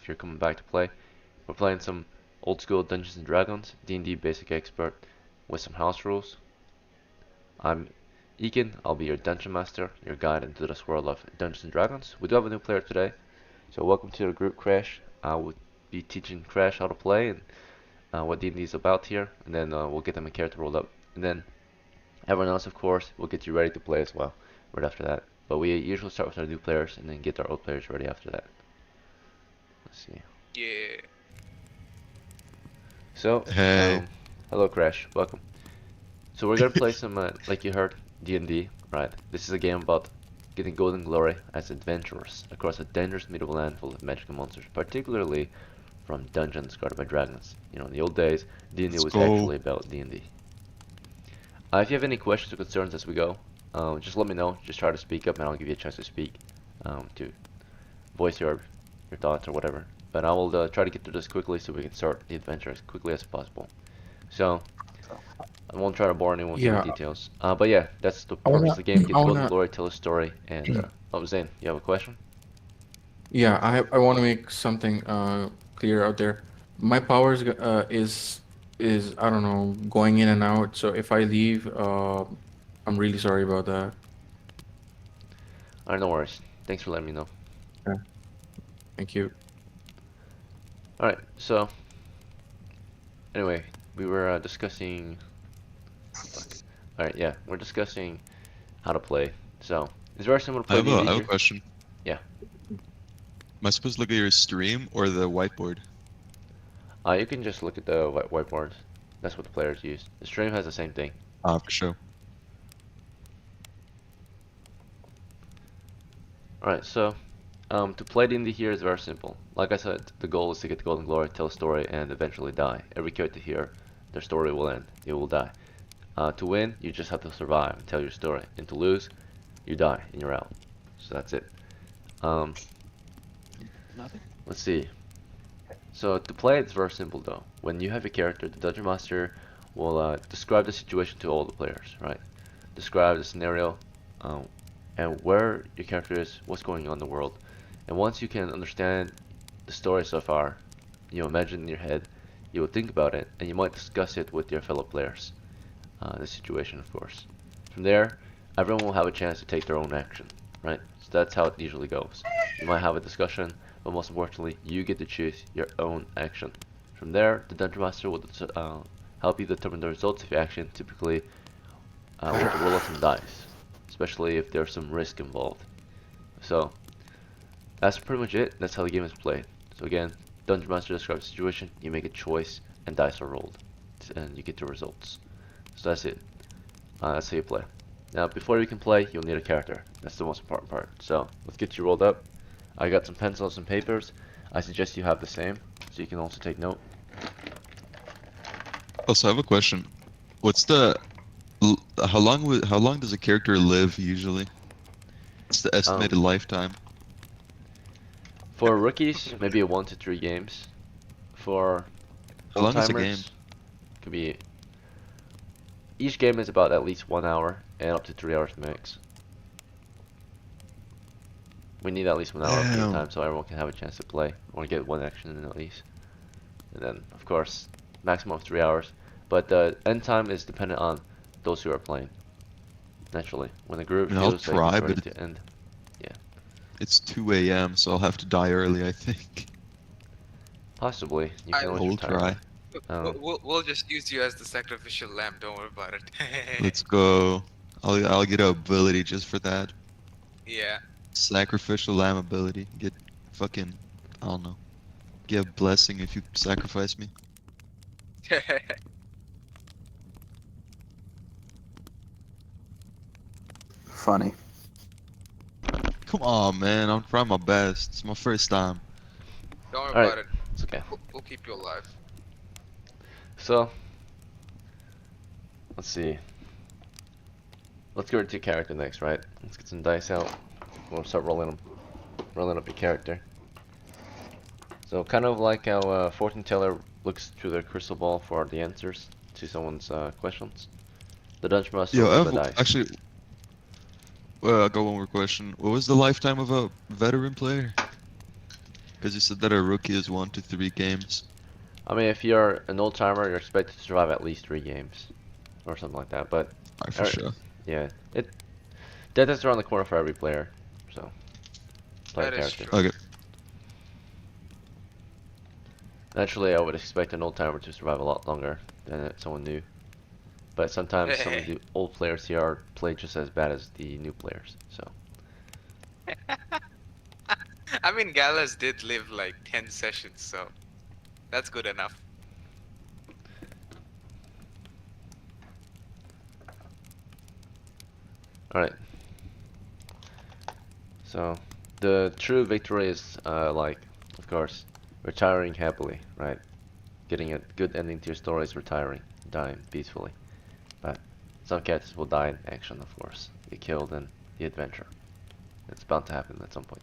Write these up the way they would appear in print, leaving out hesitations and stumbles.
you're coming back to play. We're playing some old school Dungeons and Dragons, D&D basic expert with some house rules. I'm Egan, I'll be your dungeon master, your guide into this world of Dungeons and Dragons. We do have a new player today, so welcome to the group Crash. I will be teaching Crash how to play and what D&D is about here, and then we'll get them a character rolled up. And then everyone else, of course, will get you ready to play as well, right after that. But we usually start with our new players and then get our old players ready after that. Let's see. Yeah. So, Hey. hello Crash, welcome. So we're gonna play some, like you heard, D&D, right? This is a game about getting golden glory as adventurers across a dangerous medieval land full of magical monsters, particularly from dungeons guarded by dragons. You know, in the old days, D&D Let's was go. actually about D&D. If you have any questions or concerns as we go, just let me know. Just try to speak up, and I'll give you a chance to speak, to voice your thoughts or whatever. But I will try to get through this quickly so we can start the adventure as quickly as possible. So I won't try to bore anyone with Yeah, details. But yeah, that's the I purpose of wanna, the game. I Get golden wanna, glory, tell a story, and oh Zane, you have a question? yeah, I wanna make something clear out there. My powers is I don't know going in and out. So if I leave, I'm really sorry about that. Alright, no worries. Thanks for letting me know. Yeah, thank you. Alright, so anyway, we were discussing. Alright, yeah, we're discussing how to play. So it's very similar to play D&D I have a here. question. Yeah. Am I supposed to look at your stream or the whiteboard? You can just look at the whiteboard. That's what the players use. The stream has the same thing. For sure. Alright, so to play D&D here is very simple. Like I said, the goal is to get the golden glory, tell a story, and eventually die. Every character here, their story will end. You will die. To win, you just have to survive and tell your story. And to lose, you die and you're out. So that's it. Let's see. So to play, it's very simple though. When you have a character, the dungeon master will describe the situation to all the players, right? Describe the scenario, and where your character is, what's going on in the world. And once you can understand the story so far, you imagine in your head, you will think about it, and you might discuss it with your fellow players. The situation, of course. From there, everyone will have a chance to take their own action, right? So that's how it usually goes. You might have a discussion, but most importantly, you get to choose your own action. From there, the dungeon master will help you determine the results of your action, typically with the roll of some dice, especially if there's some risk involved. So that's pretty much it. That's how the game is played. So again, dungeon master describes the situation, you make a choice, and dice are rolled, and you get the results. So that's it. That's how you play. Now, before you can play, you'll need a character. That's the most important part. So let's get you rolled up. I got some pencils and papers. I suggest you have the same, so you can also take note. Also, I have a question. What's how long does a character live usually? What's the estimated lifetime? For rookies, maybe 1 to 3 games. For How long is a game? old-timers, could be. Each game is about at least 1 hour and up to 3 hours max. We need at least 1 hour of game Damn. time so everyone can have a chance to play or get one action in at least. And then, of course, maximum of 3 hours. But the end time is dependent on those who are playing. Naturally, when the group I'll feels like try, it's ready but to end. it's 2 a.m., so I'll have to die early, I think. Possibly, you I can always We'll retire. try. We'll just use you as the sacrificial lamb. Don't worry about it. Let's go. I'll get a ability just for that. Yeah. Sacrificial lamb ability. Get fucking, I don't know. Get a blessing if you sacrifice me. Funny. Come on, man. I'm trying my best. It's my first time. Don't worry Alright. about it. It's okay. We'll keep you alive. So, let's see. Let's go to your character next, right? Let's get some dice out. We'll start rolling them. Rolling up your character. So, kind of like how a fortune teller looks through their crystal ball for the answers to someone's questions. The dungeon master Yo, I rolls have, the dice. actually, I got one more question. What was the lifetime of a veteran player? Because you said that a rookie is 1 to 3 games. I mean, if you're an old timer, you're expected to survive at least 3 games or something like that. But Alright, for sure. yeah, death is around the corner for every player. So play a That is character. true. Okay. Naturally, I would expect an old timer to survive a lot longer than someone new. But sometimes some of the old players here are play just as bad as the new players. So I mean, Galas did live like 10 sessions, so that's good enough. all right. So the true victory is like, of course, retiring happily, right? Getting a good ending to your story is retiring, dying peacefully. But some characters will die in action, of course. Get killed in the adventure. It's bound to happen at some point.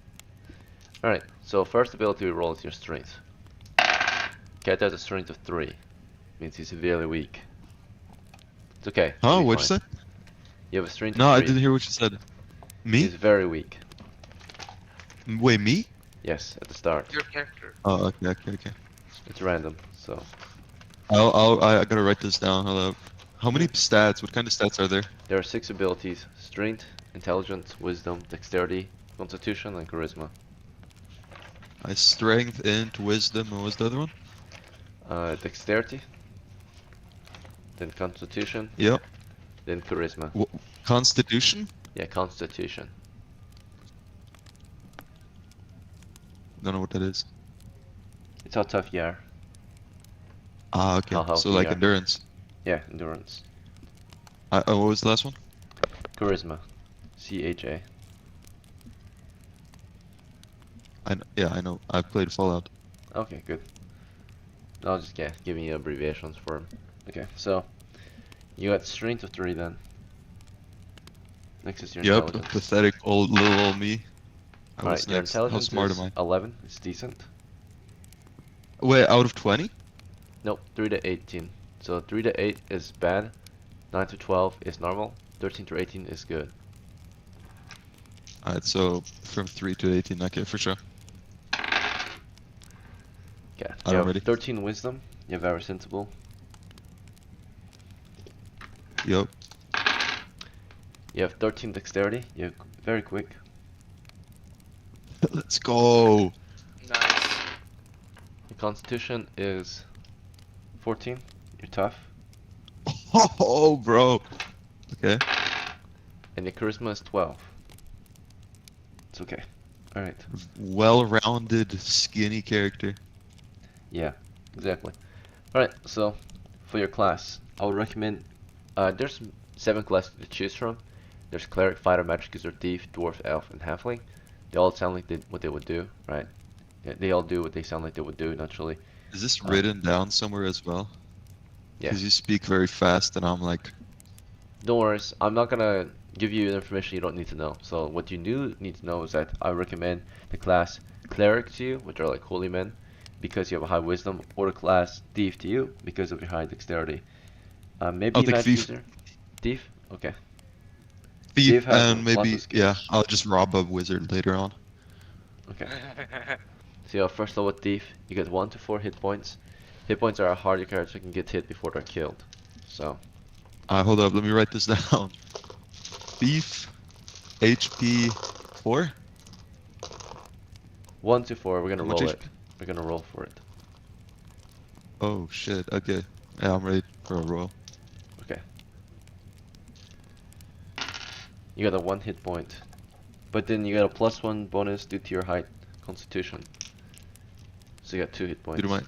Alright, so first ability we roll is your strength. Character has a strength of 3. Means he's severely weak. It's okay. Huh? You'll be What'd you fine. say? You have a strength No, of I 3. didn't hear what you said. Me? He's very weak. Wait, me? Yes, at the start. Your character. Oh, okay. It's random, so I gotta write this down. Hold up. How many stats? What kind of stats are there? there are 6 abilities: strength, intelligence, wisdom, dexterity, constitution, and charisma. I strength, int, wisdom, and what was the other one? Dexterity, then constitution, Yep. then charisma. W Constitution? Yeah, constitution. Don't know what that is. It's how tough you are. Ah, okay. How healthy So like you are. endurance. Yeah, endurance. What was the last one? Charisma. CHA. Yeah, I know. I've played Fallout. Okay, good. I'll just give me abbreviations for him. Okay, so you got strength of 3 then. Next is your Yep, intelligence. pathetic little old me. Alright, What's your next? How intelligence smart is am 11. It's decent. I? Wait, out of 20? Nope, 3 to 18. So 3 to 8 is bad. 9 to 12 is normal. 13 to 18 is good. Alright, so from 3 to 18, okay, for sure. Yeah, I'm you have ready. 13 wisdom. You're very sensible. Yep. You have 13 dexterity. You're very quick. Let's go. Nice. Your constitution is 14. You're tough. Oh, bro. Okay. And your charisma is 12. It's okay. Alright. Well-rounded, skinny character. Yeah, exactly. Alright, so for your class, I would recommend there's 7 classes to choose from. There's cleric, fighter, magic user, thief, dwarf, elf, and halfling. They all sound like what they would do, right? Yeah, they all do what they sound like they would do naturally. Is this written down somewhere as well? Yeah. Because you speak very fast, and I'm like, Don't worry, I'm not gonna give you information you don't need to know. So what you do need to know is that I recommend the class cleric to you, which are like holy men, because you have a high wisdom, or the class thief to you because of your high dexterity. Maybe I'll take magic thief. user, thief. Okay. thief, has and lots maybe, of skills. yeah, I'll just rob a wizard later on. Okay. So your first level thief, you get 1 to 4 hit points. Hit points are how hard your character can get hit before they're killed. So Hold up, let me write this down. Thief, HP 4? 1 to 4, we're gonna How much roll HP? it. We're gonna roll for it. Oh shit, okay. Yeah, I'm ready for a roll. Okay. You got a 1 hit point. But then you got a +1 bonus due to your height constitution. So you got 2 hit points. Due to my...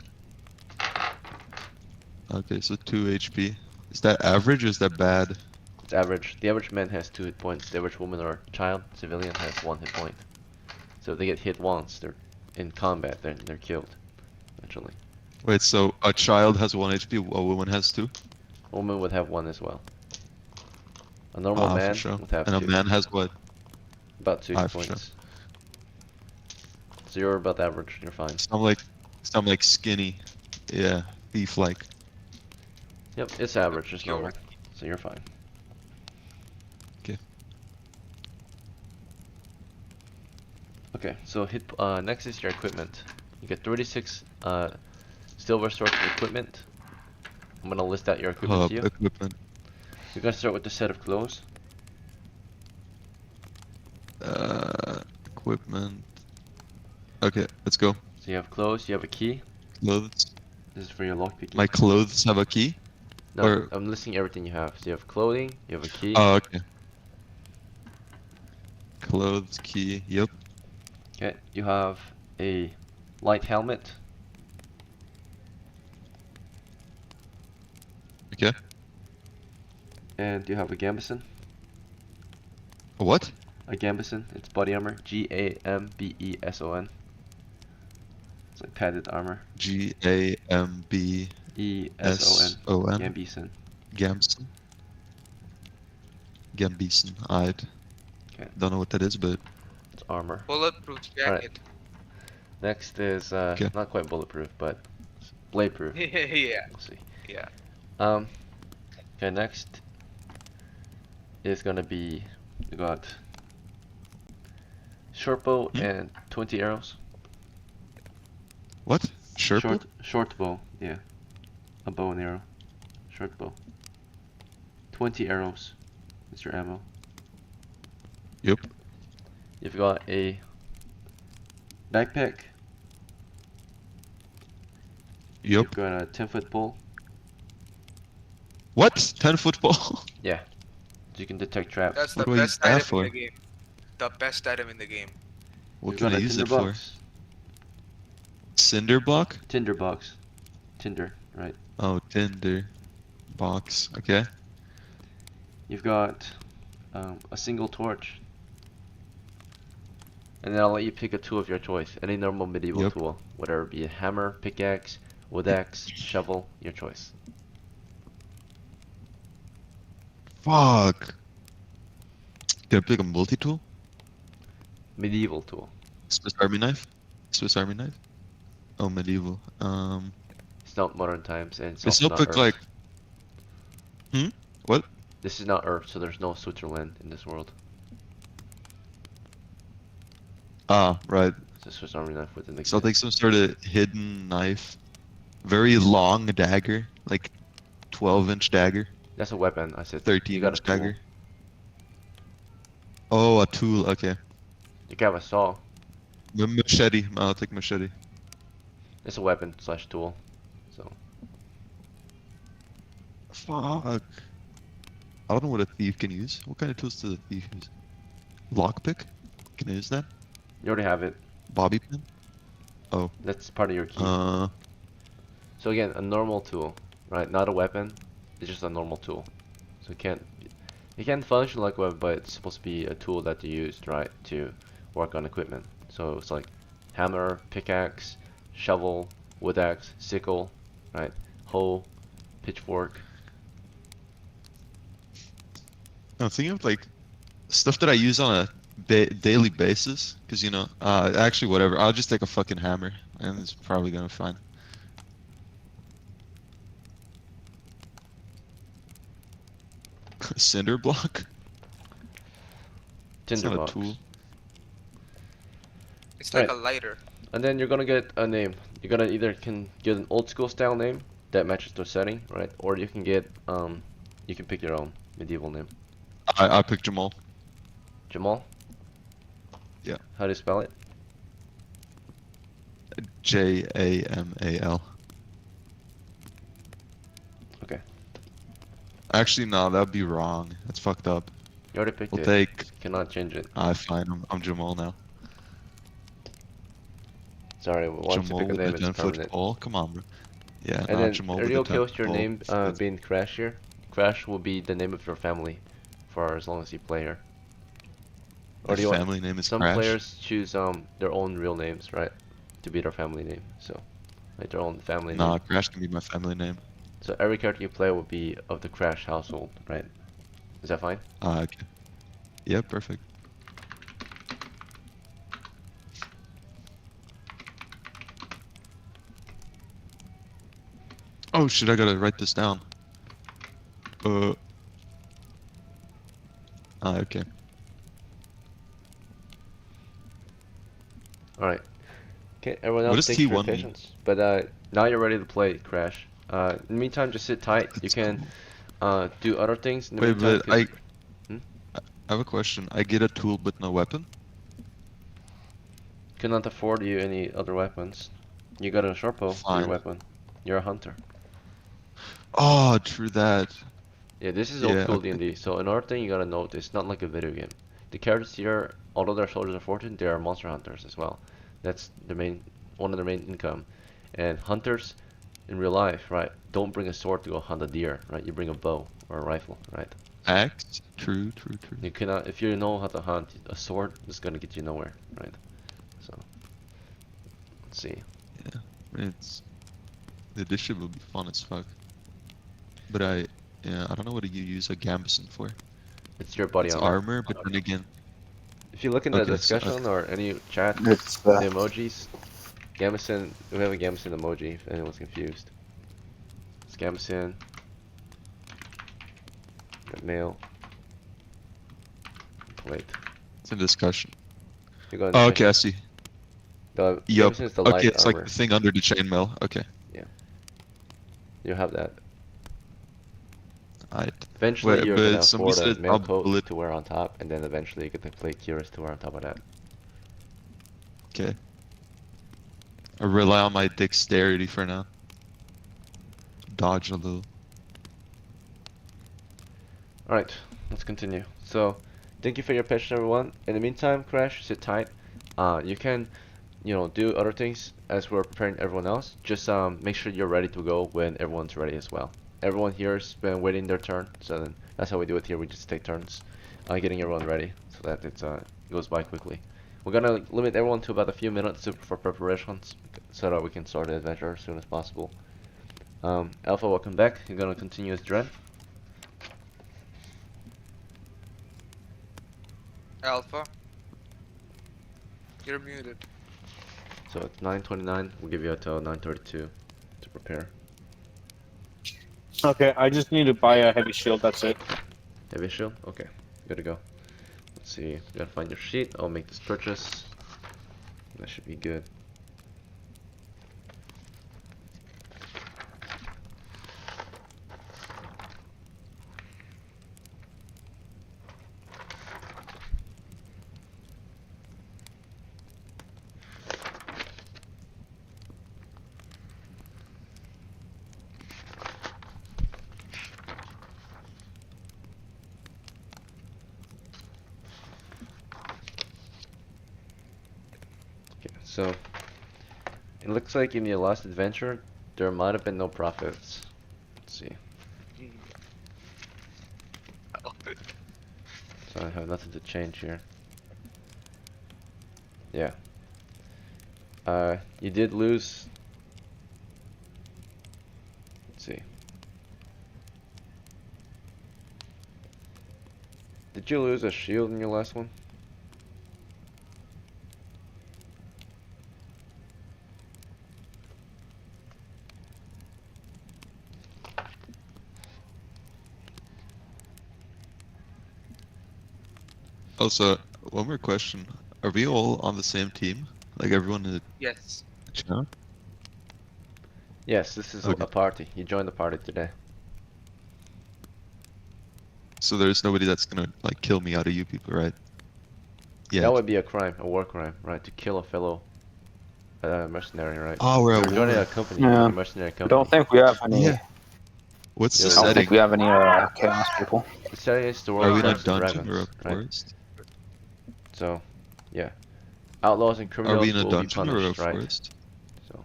Okay, so 2 HP. Is that average or is that bad? It's average. The average man has 2 hit points. The average woman or child, civilian, has 1 hit point. So if they get hit once, they're in combat, they're killed. Naturally. Wait, so a child has 1 HP, a woman has 2? A woman would have 1 as well. A normal For man sure. would have And 2. a man has what? About 2 hit for sure. points. So you're about average, you're fine. Some like skinny. Yeah, thief-like. Yep, it's average, it's Pure. normal. So you're fine. Okay. Okay, so next is your equipment. You get 36 silver sorts of equipment. I'm gonna list out your equipment to you. Equipment. You're gonna start with the set of clothes. Equipment. Okay, let's go. So you have clothes, you have a key. Clothes. This is for your lockpicking. My clothes have a key? No, or- I'm listing everything you have. So you have clothing, you have a key. Oh, okay. Clothes, key, yep. Okay, you have a light helmet. Okay. And you have a gambeson. What? A gambeson, it's body armor. Gambeson. It's like padded armor. Gambeson. Eson. Gambeson. Gambeson. Gambeson. I Okay, don't know what that is, but it's armor. Bulletproof Alright. jacket. Next is Okay. not quite bulletproof, but blade proof. Yeah. We'll see. Yeah. Okay, next is gonna be we got short bow and 20 arrows. what? Sherpa? Short bow, yeah. A bow and arrow. Short bow. 20 arrows. That's your ammo. Yep. You've got a backpack. Yep. You've got a 10-foot pole. What? 10-foot ball? Yeah. So you can detect traps. That's What the do I use best that item for? in the game. The best item in the game. What You've can got I a use it tinder for? box. Cinder block? Tinder box. Tinder, right. Oh, Tinder box. Okay. You've got a single torch. And then I'll let you pick a tool of your choice. Any normal medieval Yep. tool. Whether it be a hammer, pickaxe, wood axe, shovel, your choice. Fuck. Can I pick a multi-tool? Medieval tool. Swiss Army knife? Swiss Army knife? Oh, medieval. It's not modern times and it's I also still not pick Earth. like. What? This is not Earth, so there's no Switzerland in this world. Ah, right. It's a Swiss Army knife within the So I'll take some sort of hidden knife. Very long dagger. Like 12-inch dagger. That's a weapon, I said. You got a 13-inch tool. dagger. Oh, a tool. Okay. You can have a saw. Machete. I'll take machete. It's a weapon slash tool. So Fuck. I don't know what a thief can use. What kind of tools does a thief use? Lockpick? Can I use that? you already have it. Bobby pin? Oh. That's part of your key. Uh. So again, a normal tool, right? Not a weapon. It's just a normal tool. So it can function like a weapon, but it's supposed to be a tool that you used, right, to work on equipment. So it's like hammer, pickaxe, shovel, wood axe, sickle, right? Hoe, pitchfork. I'm thinking of like stuff that I use on a daily basis. Cause you know, actually whatever. I'll just take a fucking hammer, and it's probably gonna be fine. Cinder block? It's not Tinderbox. a tool. It's like Right. a lighter. And then you're gonna get a name. You're gonna either can get an old school style name that matches the setting, right? Or you can get you can pick your own medieval name. I picked Jamal. Jamal? Yeah. How do you spell it? Jamal. Okay. Actually, no, that'd be wrong. That's fucked up. You already picked We'll it. take. Cannot change it. Fine. I'm Jamal now. Sorry, once Jamal you pick a with name, the it's 10-foot permanent. pole. Come on, bro. Yeah, And nah, then, Jamal are with you the okay with 10-foot your pole. name That's- being Crash here? Crash will be the name of your family for as long as you play here. Or My do you want family name is some Crash. players choose their own real names, right? To be their family name. So like their own family Nah, name. Crash can be my family name. So every character you play will be of the Crash household, right? Is that fine? Okay. Yeah, perfect. Oh shit, I gotta write this down. Okay. Alright. Okay, everyone What else, does thank you for your T1 mean? patience. But now you're ready to play, Crash. In the meantime, just sit tight. You Let's can go. do other things in the Wait, meantime. but I Hmm? I have a question. I get a tool but no weapon? Cannot afford you any other weapons. You got a short bow for your Fine. weapon. You're a hunter. Oh, true that. Yeah, this is old Yeah, school okay. D&D. So another thing you gotta note, it's not like a video game. The characters here, although they're soldiers of fortune, they are monster hunters as well. That's the main, one of their main income. And hunters, in real life, right, don't bring a sword to go hunt a deer, right? You bring a bow or a rifle, right? So Axe? True, true, true. you cannot, if you know how to hunt, a sword is gonna get you nowhere, right? So let's see. Yeah. It's the addition will be fun as fuck. But yeah, I don't know what you use a gambeson for. It's your body It's armor. armor, but then again, If you look in the okay, so discussion or any chat, It's the emojis, Gamison, we have a Gamison emoji if anyone's confused. It's Gamison, got male, wait, it's in discussion. you go in Oh, okay, I discussion. see. The Yup. Gamison is the Okay, light it's like armor. the thing under the chainmail. Okay. Yeah, you have that. I Eventually wait, you're gonna but somebody afford a said it's male not coat bullet. to wear on top, and then eventually you get to play Curious to wear on top of that. Okay. I rely on my dexterity for now. Dodge a little. Alright, let's continue. So, thank you for your patience, everyone. In the meantime, Crash, sit tight. You can, do other things as we're preparing everyone else. Just make sure you're ready to go when everyone's ready as well. Everyone here's been waiting their turn, so then that's how we do it here. We just take turns, getting everyone ready so that it goes by quickly. We're gonna limit everyone to about a few minutes for preparations, so that we can start the adventure as soon as possible. Alpha, welcome back. You're gonna continue as Dren. Alpha, you're muted. So it's 9:29. We'll give you until 9:32 to prepare. okay. I just need to buy a heavy shield. That's it. Heavy shield? Okay, good to go. Let's see. You gotta find your sheet. I'll make this purchase. That should be good. Okay, so it looks like in your last adventure there might have been no profits. Let's see. So I have nothing to change here. Yeah. You did lose. Let's see. Did you lose a shield in your last one? Also, one more question. Are we all on the same team? Like everyone in the Yes. chat? Yes, this is a Okay. party. You joined the party today. So there's nobody that's gonna like kill me out of you people, right? Yeah. That would be a crime, a war crime, right? To kill a fellow mercenary, right? Oh, we're You're at joining war. a company, Yeah. a mercenary I don't company. think we have any. Yeah. What's the Yo, I don't think setting? we have any chaos people. the setting is the Are world we of in a Dungeons and dungeon or a Dragons, right? forest? So, yeah. Outlaws and Are we criminals in a will be dungeon or a punished, right? forest? So,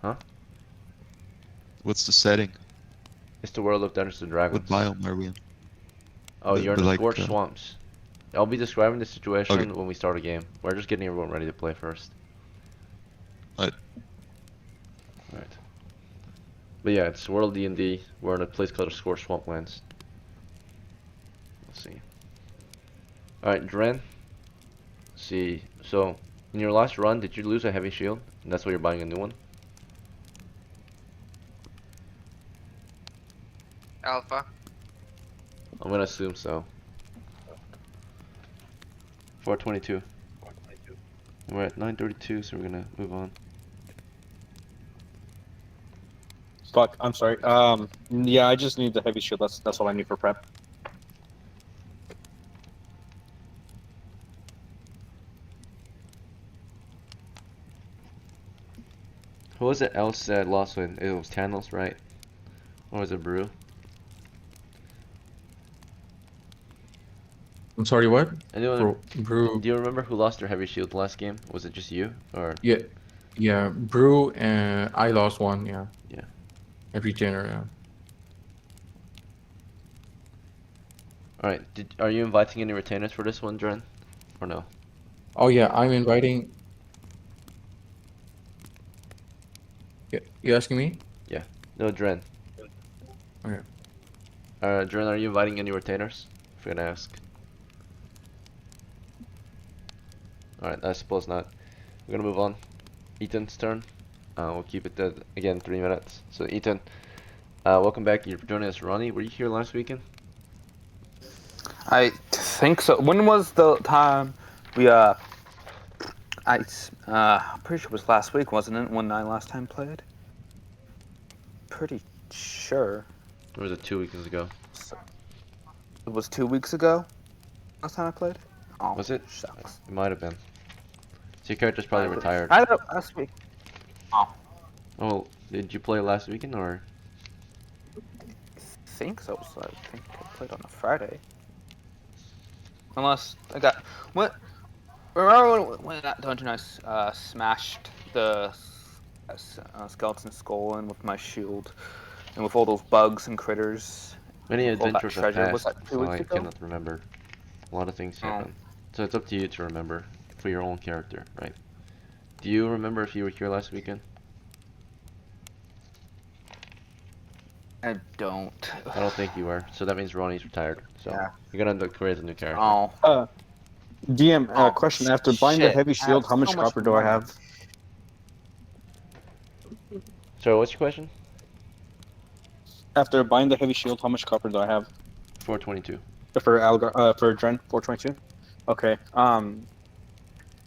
huh? What's the setting? It's the world of Dungeons and What Dragons. biome are we in? Oh, you're in The the like Scorched Swamps. I'll be describing the okay. situation when we start a game. We're just getting everyone ready to play first. Alright. Alright. But yeah, it's World D&D. We're in a place called the Scorched Swamplands. Let's see. Alright, Dren. See, so in your last run, did you lose a heavy shield? And that's why you're buying a new one? Alpha, I'm gonna assume so. 422. We're at 9:32, so we're gonna move on. Fuck, I'm sorry. Yeah, I just need the heavy shield. That's all I need for prep. Who was it else that lost when it was Tanos, right? Or was it Brew? I'm sorry, what? Anyone? Brew. Do you remember who lost their heavy shield last game? Was it just you or? Yeah, yeah. Brew and I lost one. Yeah. Yeah. Every dinner. Yeah. All right. Are you inviting any retainers for this one, Dren, or no? Oh yeah, I'm inviting. Yeah, you asking me? No, Dren. Okay. Dren, are you inviting any retainers? If you're gonna ask. All right. I suppose not. We're gonna move on. Ethan's turn. We'll keep it at, again 3 minutes. So Ethan, welcome back. You're joining us, Ronnie. Were you here last weekend? I think so. When was the time we I'm pretty sure it was last week, wasn't it? When I last time played. Pretty sure Or was it 2 weeks ago? it was 2 weeks ago. Last time I played. Oh, Was it? shucks. It might have been. So your character's probably retired. I don't know. Last week. Oh, Oh, did you play last weekend or? I think so. So I think I played on a Friday. Unless I got what? Remember when that dungeon I smashed the skeleton skull in with my shield, and with all those bugs and critters, Many all that adventures have treasure. Was passed, that two so weeks I ago? cannot remember. A lot of things Oh. happen. So it's up to you to remember for your own character, right? Do you remember if you were here last weekend? I don't. I don't think you were. So that means Ronnie's retired. So Yeah. you're gonna have to create a new character. Oh. DM, Oh, question. After buying the shit. heavy I shield, have how much so much copper do I money. have? So what's your question? After buying the heavy shield, how much copper do I have 422. for Dren 422? Okay.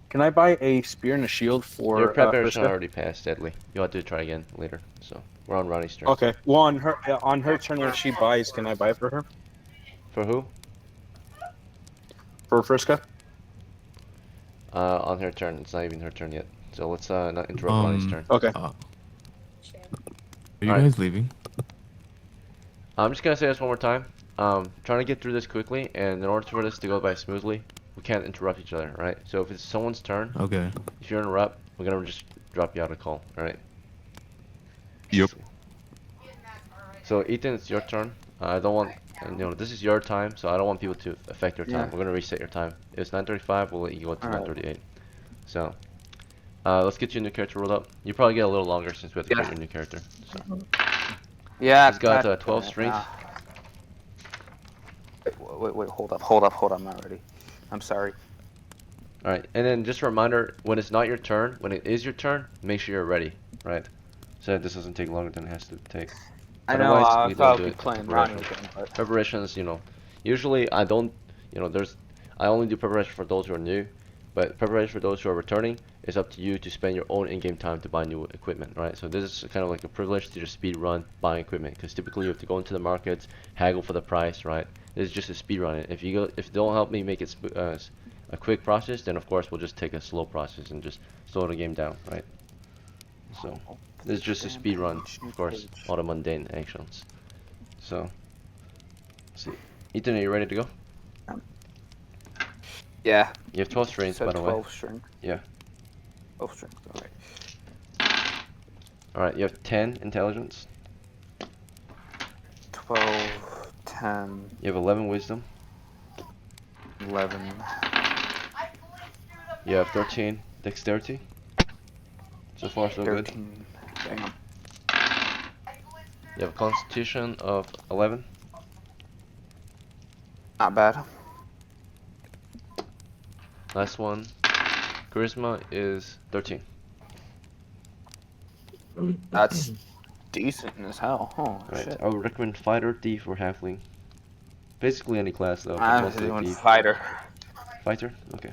Can I buy a spear and a shield Your for preparation Friska? already passed, deadly. You'll have to try again later. So we're on Ronnie's turn. Okay. Well, on her turn when she buys, can I buy for her For who? for Friska? On her turn. It's not even her turn yet. So let's not interrupt Ronnie's turn. Okay. Are you Alright. guys leaving? I'm just gonna say this one more time. Trying to get through this quickly, and in order for this to go by smoothly, we can't interrupt each other, right? So if it's someone's turn, Okay. if you interrupt, we're gonna just drop you out of call, alright? Yep. So Ethan, it's your turn. I don't want, this is your time, so I don't want people to affect your time. Yeah. We're gonna reset your time. If it's 9:35, we'll let you go to Alright. 9:38. So, let's get your new character rolled up. You probably get a little longer since we have to create your new character. So, Yeah. he's got 12 strength. Wait, hold up. I'm not ready. I'm sorry. Alright, and then just a reminder, when it's not your turn, when it is your turn, make sure you're ready, right? So that this doesn't take longer than it has to take. I know. Otherwise, I we thought don't I'd do be it. playing Ronnie again, but Preparations, usually I don't, I only do preparation for those who are new, but preparation for those who are returning is up to you to spend your own in-game time to buy new equipment, right? So this is kind of like a privilege to just speed run buying equipment, because typically you have to go into the markets, haggle for the price, right? This is just a speed run. If you don't help me make it a quick process, then of course we'll just take a slow process and just slow the game down, right? So this is just a speed run, of course, all the mundane actions. So, let's see. Ethan, are you ready to go? yeah. You have 12 strength, Said by the way. 12 strength. Yeah. 12 strength. All right. Alright, you have 10 intelligence. 12, 10, You have 11 wisdom. 11. You have 13 dexterity. So far, so good. 13. Damn. You have a constitution of 11. Not bad. Last one. Charisma is 13. That's decent as hell. Oh, Alright, shit. I would recommend fighter, thief, or halfling. Basically any class though, but I'm mostly doing thief. fighter. Fighter? Okay.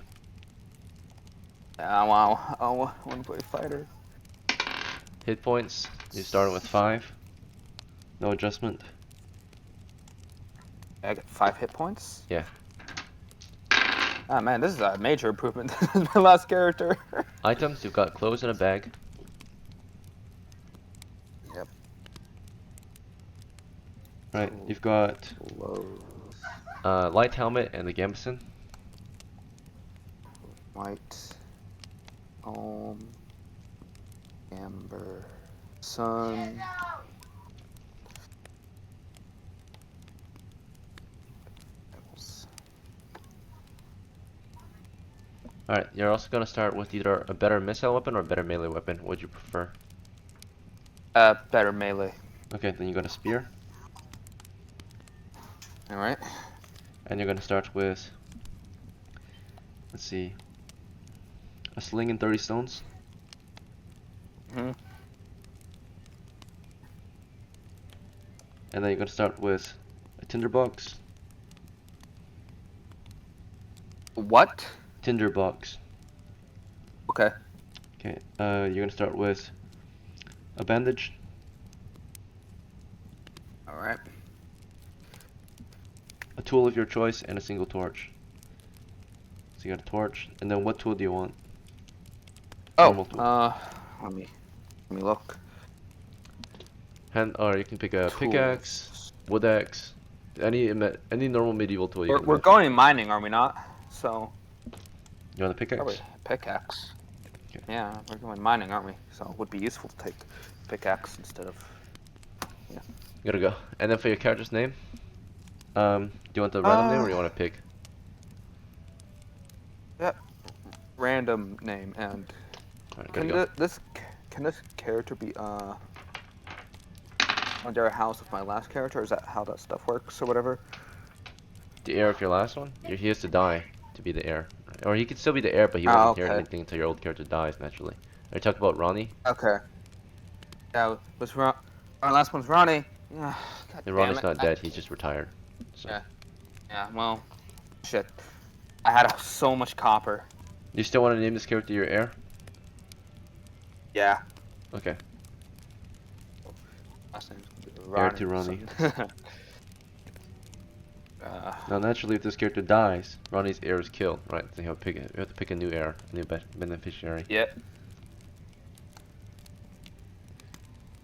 Yeah, wow. Oh, one play fighter. Hit points, you start with 5. No adjustment. I get 5 hit points. Yeah. Ah man, this is a major improvement. This is my last character. Items, you've got clothes in a bag. Yep. Right, you've got light helmet and the gambeson. White. Amber. Sun. Alright, you're also gonna start with either a better missile weapon or a better melee weapon. What would you prefer? Better melee. Okay, then you got a spear. Alright. And you're gonna start with, let's see, a sling and 30 stones. Hmm. And then you're gonna start with a tinderbox. What? Tinderbox. Okay. Okay, you're gonna start with a bandage. Alright. A tool of your choice, and a single torch. So you got a torch, and then what tool do you want? Normal tool. Let me look. Or you can pick a pickaxe, Tools. wood axe, any normal medieval tool you can We're pick. going mining, are we not? So You want a pickaxe? probably pickaxe. Okay. Yeah, we're going mining, aren't we? So it would be useful to take pickaxe instead of. Gotta go. And then for your character's name, do you want the random name or do you want to pick? Yep. Random name and Alright, can gotta go. can this character be under a house with my last character? Is that how that stuff works or whatever? The heir of your last one? He has to die to be the heir. Or he could still be the heir, but he won't inherit Okay. anything until your old character dies, naturally. Are you talking about Ronnie? Okay. Yeah, was our last one's Ronnie. Yeah. God And damn Ronnie's it. not dead, he's just retired. So. Yeah. Yeah. Well, shit. I had so much copper. You still want to name this character your heir? Yeah. Okay. Last name's Heir to Ronnie. uh, Now, naturally, if this character dies, Ronnie's heir is killed, right? So you have to pick a new heir, a new beneficiary. yeah.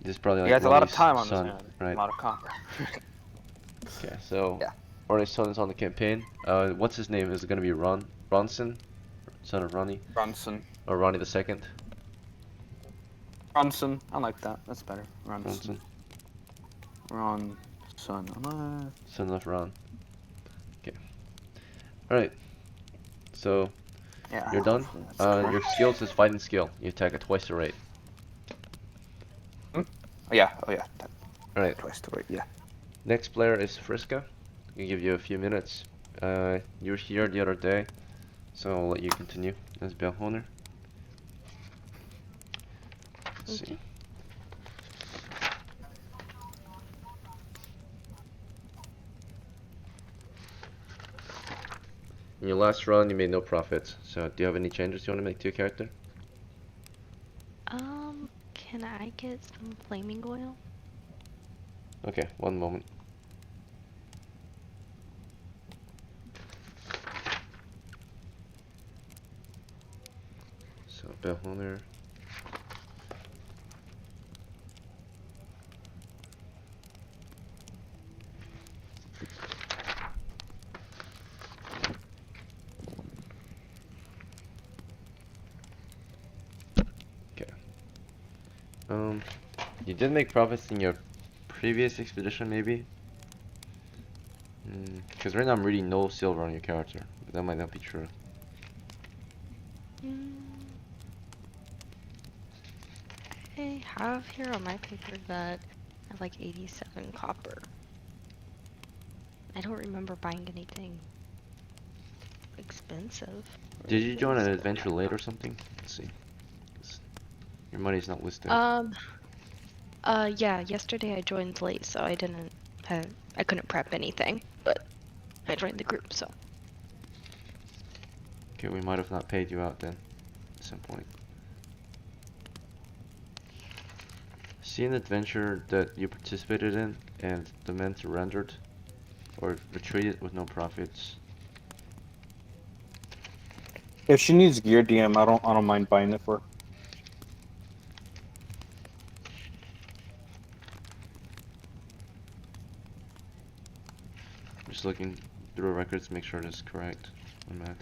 This is probably like He has a lot of Ronnie's time on son, this man. right? A lot of copper. Okay, so Yeah. Ronnie's son is on the campaign. What's his name? Is it gonna be Ronson, son of Ronnie, Bronson. or Ronnie the Second? Bronson. I like that. That's better. Ronson, Ronson. son of Ron. Okay. All right. So Yeah. you're done. That's correct. Your skills is fighting skill. You attack at twice the rate. Oh yeah. Oh yeah. All right. Twice the rate. Yeah. Next player is Friska. I can give you a few minutes. You were here the other day, so I'll let you continue as bell owner. Let's see. In your last run, you made no profits. So, do you have any changes you want to make to your character? Can I get some flaming oil? Okay, one moment. So, bell owner. You did make profits in your previous expedition, maybe? Because right now I'm reading no silver on your character, but that might not be true. I have here on my paper that I have like 87 copper. I don't remember buying anything expensive. Did you join an adventure late or something? Let's see. Your money's not listed. Yeah, yesterday I joined late, so I couldn't prep anything, but I joined the group, so. Okay, we might have not paid you out then. some point. See an adventure that you participated in and the men surrendered or retreated with no profits. If she needs gear, DM, I don't mind buying it for her. Just looking through records to make sure this is correct on that.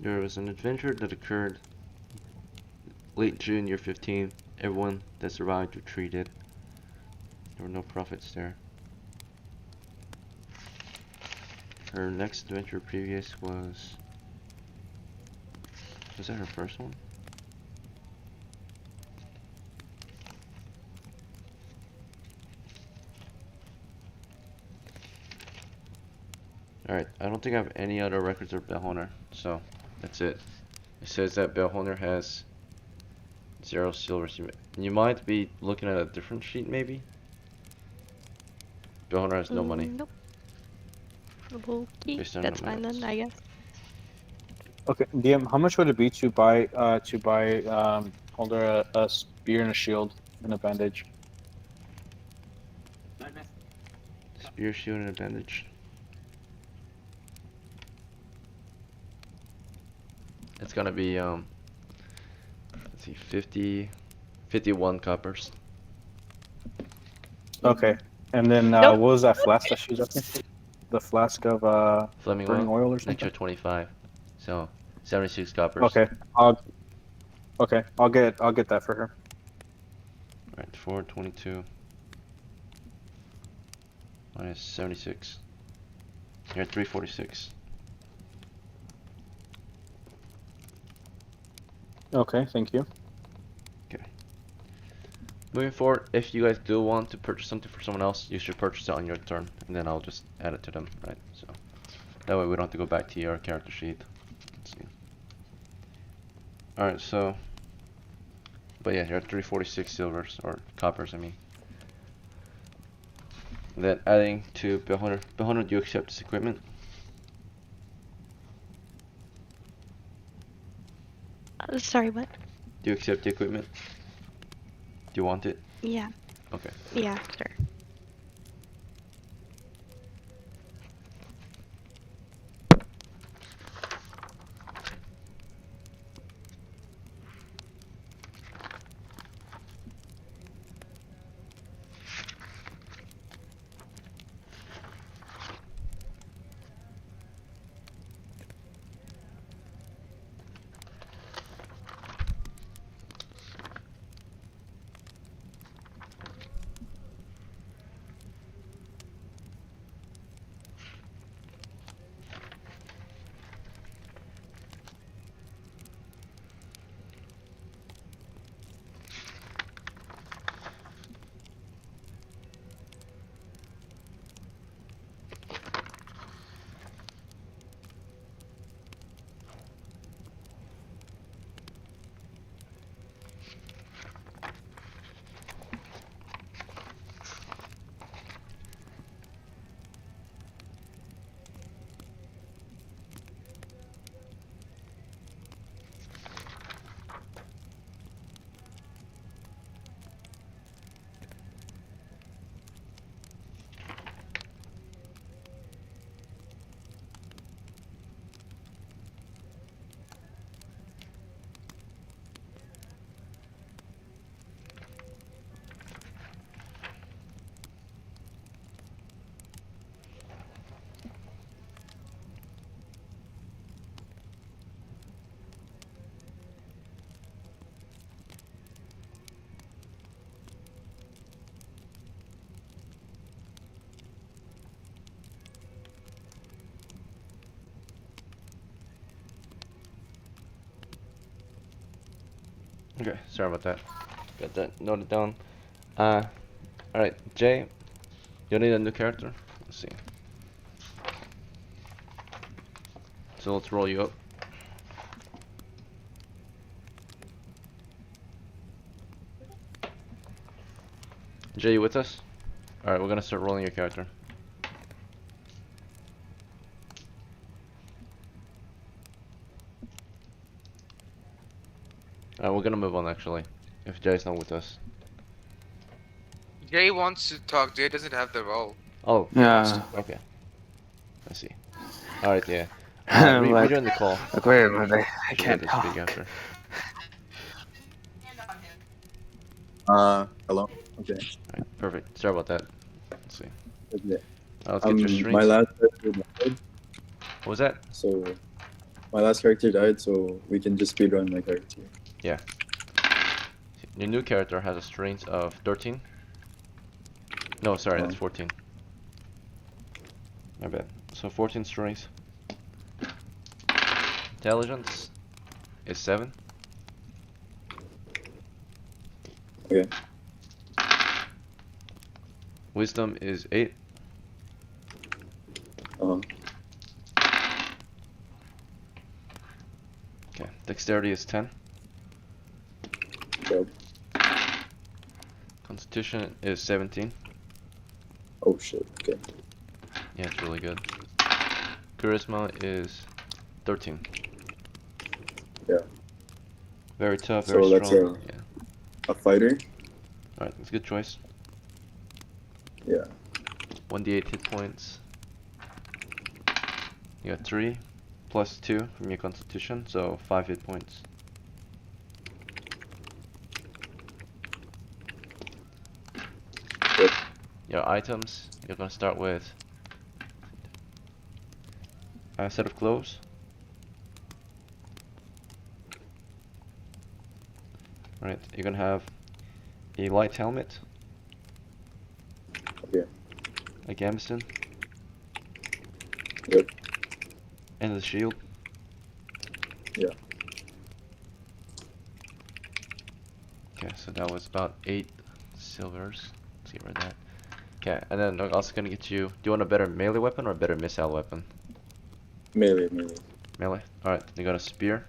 There was an adventure that occurred late June, year 15. Everyone that survived retreated. There were no profits there. Her next adventure previous was that her first one? Alright, I don't think I have any other records of Bellhunter, so that's it. It says that Bellhunter has 0 silvers. You might be looking at a different sheet, maybe? Bellhunter has no money. Nope. Okay, Based on that's the fine then, notes. I guess. Okay, DM, how much would it be to buy hold her a spear and a shield and a bandage? Spear, shield, and a bandage. It's gonna be, let's see, 51 coppers. Okay. And then Nope. what was that flask that she was asking for? The flask of Flaming burning oil, oil or an extra something? 25. So, 76 coppers. Okay. I'll get that for her. Alright, 422 minus 76. You're at 346. Okay, thank you. Moving forward, if you guys do want to purchase something for someone else, you should purchase it on your turn, and then I'll just add it to them, right? So that way we don't have to go back to your character sheet. Let's see. Alright, so, but yeah, you're at 346 silvers, or coppers, I mean. And then adding to Bellhunter. Bellhunter, do you accept this equipment? Sorry, what? Do you accept the equipment? Do you want it? Yeah, Okay. yeah, sure. Okay, sorry about that. Got that noted down. All right, Jay, you need a new character. Let's see. So let's roll you up. Jay, you with us? All right, we're gonna start rolling your character. We're gonna move on actually, if Jay's not with us. Jay wants to talk. Jay doesn't have the role. Oh, Yeah. okay. I see. All right, yeah. I'm like, Rejoin the call. wait a minute, I You get can't to speak talk. after. Hello? Okay. All right, perfect. Sorry about that. Let's see. Okay. Let's get your My strings. last character died, What was that? so my last character died, so we can just speedrun my character. Yeah. Your new character has a strength of 13. No, sorry, that's 14. My bad. So 14 strength. Intelligence is 7. Okay. Wisdom is 8. Uh-huh. Okay. Dexterity is 10. Yep. Constitution is 17. Oh shit. Okay. Yeah, it's really good. Charisma is 13. Yeah. Very tough, So very that's strong. a- Yeah. A fighter? Alright, that's a good choice. Yeah. 1d8 hit points. You got 3 plus 2 from your constitution, so 5 hit points. Yep. Your items, you're gonna start with a set of clothes. Right, you're gonna have a light helmet, Okay. a gambeson, Yep. and a shield. Yeah. Okay, so that was about 8 silvers. Let's get rid of that. Okay, and then I'm also gonna get you. Do you want a better melee weapon or a better missile weapon? Melee. Melee. Alright, you got a spear.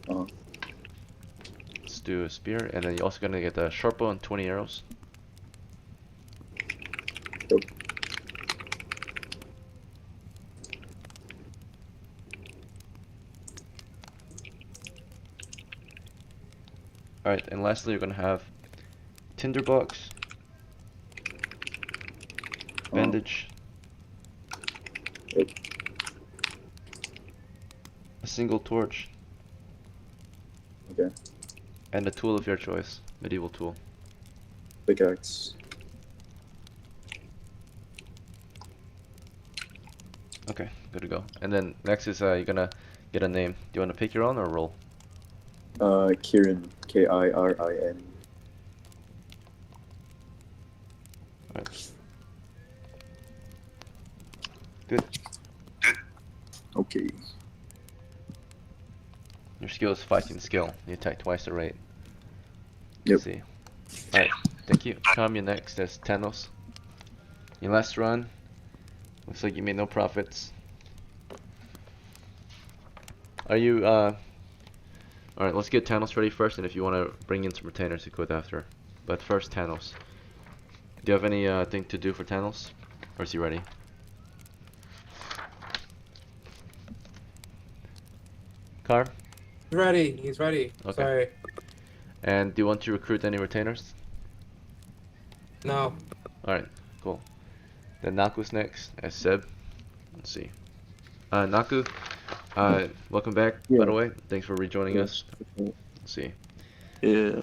Uh-huh. Let's do a spear, and then you're also gonna get a short bow and 20 arrows. Yep. Alright, and lastly, you're gonna have tinderbox, bandage, Yep. a single torch, Okay. and a tool of your choice, medieval tool. Pickaxe. Okay, good to go. And then next is you're gonna get a name. Do you want to pick your own or roll? Kirin. Kirin. Alright. Good. Okay. Your skill is fighting skill. You attack twice the rate. Yep. Let's see. Alright, thank you. Come, you're next. There's Thanos. Your last run. Looks like you made no profits. Are you, Alright, let's get Thanos ready first, and if you want to bring in some retainers, you could after. But first, Thanos. Do you have any, thing to do for Thanos? Or is he ready? Carm? Ready. He's ready. Okay. Sorry. And do you want to recruit any retainers? No. Alright, cool. Then Naku's next, as Seb. Let's see. Naku, welcome back, by Yeah. the way. Thanks for rejoining Yeah. us. Let's see. Yeah.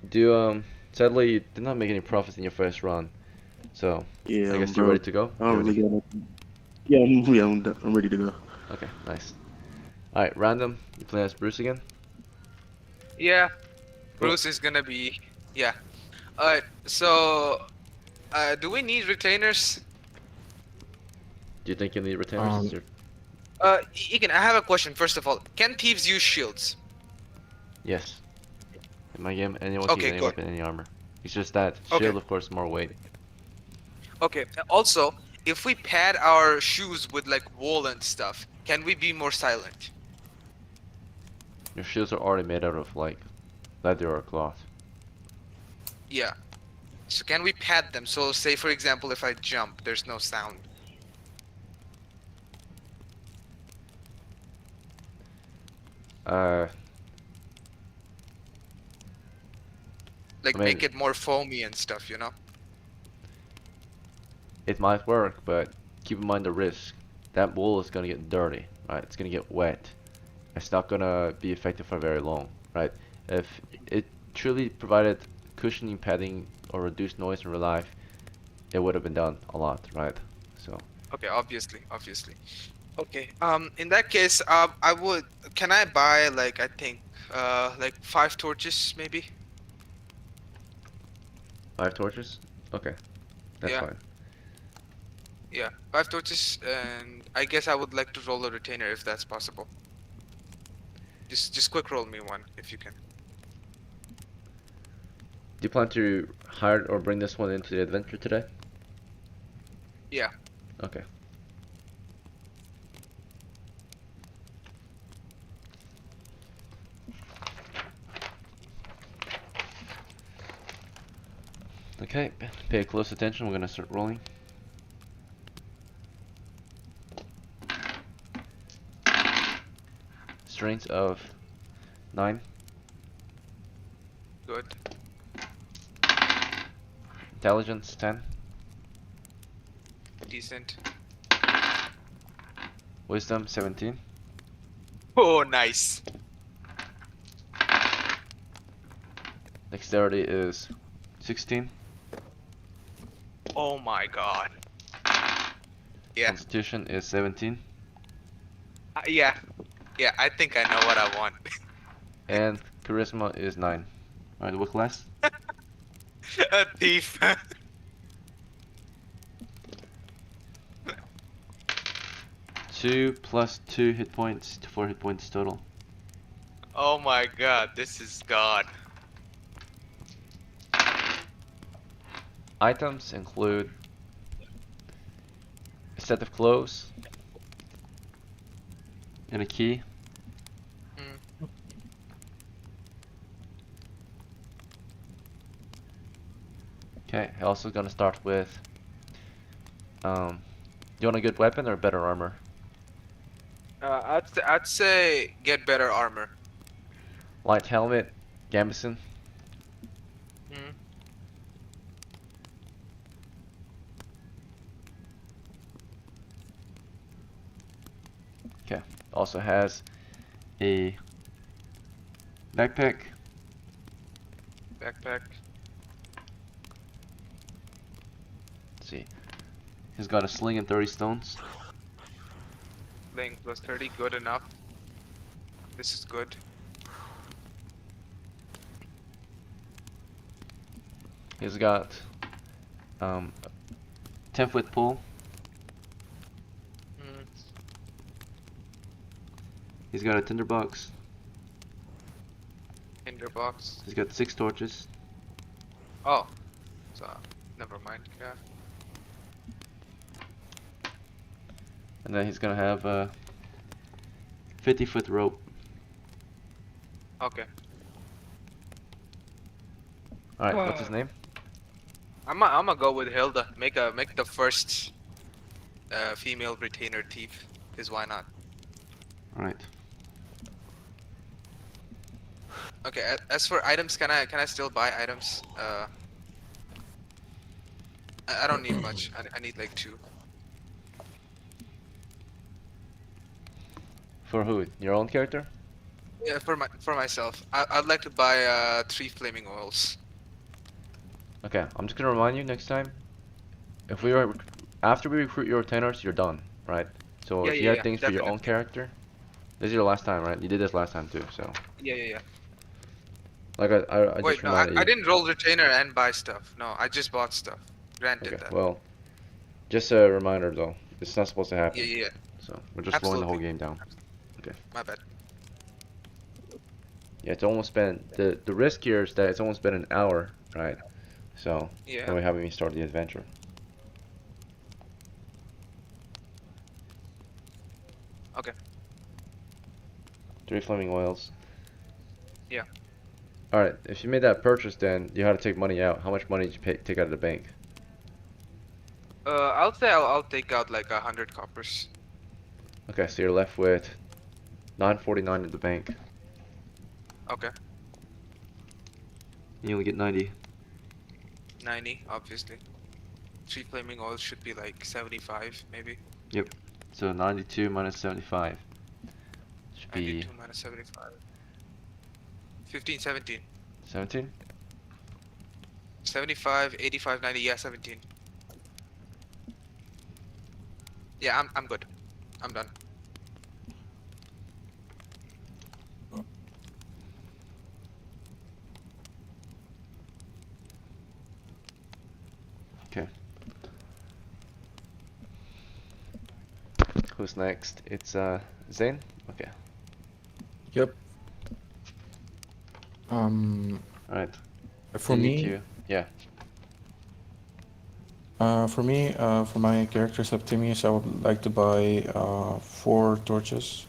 Do you, sadly, you did not make any profits in your first run. So, Yeah. I guess you're ready to go? I don't You really got nothing. Yeah, I'm ready to go. Okay, nice. Alright, random. You play as Bruce again? Yeah. Cool. Bruce is gonna be. Yeah. Alright, so. Do we need retainers? Do you think you need retainers? Um, Is your- Egan, I have a question. First of all, can thieves use shields? Yes. In my game, anyone can use Okay, any good. weapon, any armor. It's just that Okay. shield, of course, more weight. Okay. Also, if we pad our shoes with like wool and stuff, can we be more silent? Your shields are already made out of like leather or cloth. Yeah. So can we pad them? So say for example, if I jump, there's no sound. Uh, Like I mean, make it more foamy and stuff, you know? it might work, but keep in mind the risk. That wool is gonna get dirty, right? It's gonna get wet. It's not gonna be effective for very long, right? If it truly provided cushioning, padding, or reduced noise in real life, it would have been done a lot, right? So, Okay, obviously. Okay. In that case, I would. Can I buy like I think, like 5 torches maybe? 5 torches? Okay, that's Yeah. fine. Yeah, 5 torches, and I guess I would like to roll a retainer if that's possible. Just quick roll me one if you can. Do you plan to hire or bring this one into the adventure today? Yeah. Okay. Okay, pay close attention. We're gonna start rolling. Strength of 9. Good. Intelligence 10. Decent. Wisdom 17. Oh, nice. Dexterity is 16. Oh my god. Yeah. Constitution is 17. Yeah. Yeah, I think I know what I want. And charisma is 9. Alright, what class? A thief. 2 plus 2 hit points to 4 hit points total. Oh my god, this is god. Items include a set of clothes and a key. Mm. Okay, also gonna start with do you want a good weapon or better armor? I'd say get better armor. Light helmet, gambeson. Mm. Okay, also has a backpack, Backpack. let's see. He's got a sling and 30 stones. Playing plus 30, good enough. This is good. He's got 10-foot pole. Mm. He's got a tinderbox. Tinderbox. He's got 6 torches. Oh. So, never mind. Yeah. And then he's gonna have a 50-foot rope. Okay. Alright, what's his name? I'm gonna go with Hilda. Make the first female retainer thief. Is why not? Alright. Okay. As for items, can I still buy items? I don't need much. I need like 2. For who? Your own character? Yeah, for myself. I'd like to buy 3 flaming oils. Okay, I'm just gonna remind you next time. If we are after we recruit your retainers, you're done, right? So Yeah, if you yeah, have yeah, things for your own definitely. character, this is your last time, right? You did this last time too, so Yeah. like I Wait, just no, reminded I you. didn't roll retainer and buy stuff. No, I just bought stuff. Grant did Okay, that. well, just a reminder though. It's not supposed to Yeah, happen. yeah, yeah. So we're just slowing the whole Absolutely. game down. Okay. My bad. Yeah, it's almost been the risk here is that it's almost been an hour, right? So Yeah. and we haven't even started the adventure. Okay. 3 flaming oils. Yeah. All right. If you made that purchase, then you had to take money out. How much money did you take out of the bank? I'll say I'll take out like 100 coppers. Okay, so you're left with 949 in the bank. Okay. You only get 90. 90, obviously. 3 flaming oils should be like 75, maybe. Yep. So 92 minus 75 should be 92 minus 75. 15, 17. 17. 75, 85, 90. Yeah, 17. Yeah, I'm good. I'm done. Okay. Who's next? It's Zane. Okay. Yep. Um, All right. for You need me, to. Yeah. for my character Septimius, I would like to buy 4 torches.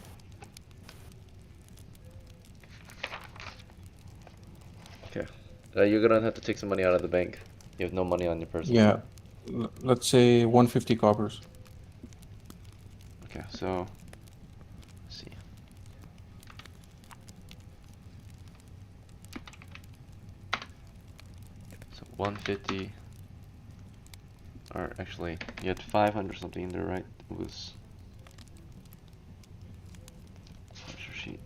Okay. You're gonna have to take some money out of the bank. You have no money on your person. Yeah, let's say 150 coppers. Okay. So. Let's see. So 150. Or actually, you had 500 something in there, right? It was. What's your sheet?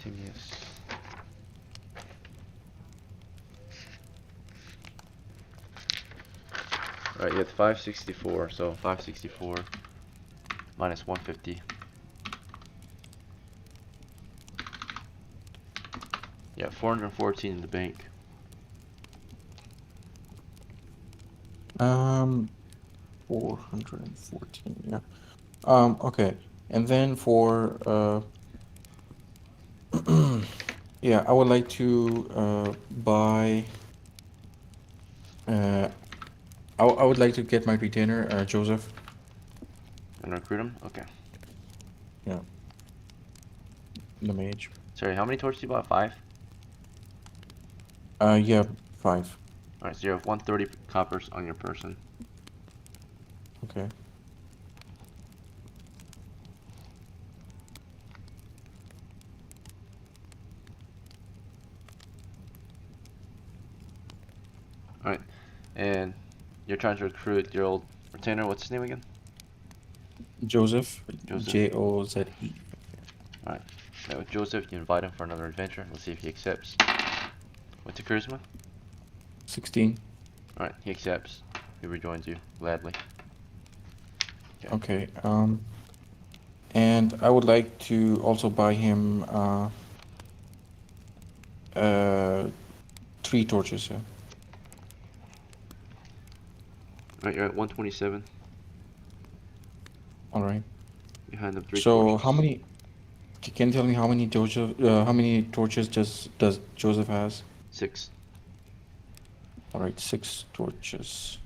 Timius. Alright, you had 564, so 564 minus 150. Yeah, 414 in the bank. 414, yeah. Okay. And then for yeah, I would like to buy I would like to get my retainer, Joseph. And recruit him? Okay. Yeah, the mage. Sorry, how many torches you bought? 5? Yeah, 5. Alright, so you have 130 coppers on your person. Okay. Alright, and you're trying to recruit your old retainer. What's his name again? Joseph, Joseph. Joze. Alright, now with Joseph, you invite him for another adventure. Let's see if he accepts. What's your charisma? 16. Alright, he accepts. He rejoins you gladly. Okay. And I would like to also buy him 3 torches. Yeah. Alright, you're at 127. All right. Behind them 3 So torches. how many? Can you tell me how many how many torches does Joseph has? 6. All right, 6 torches.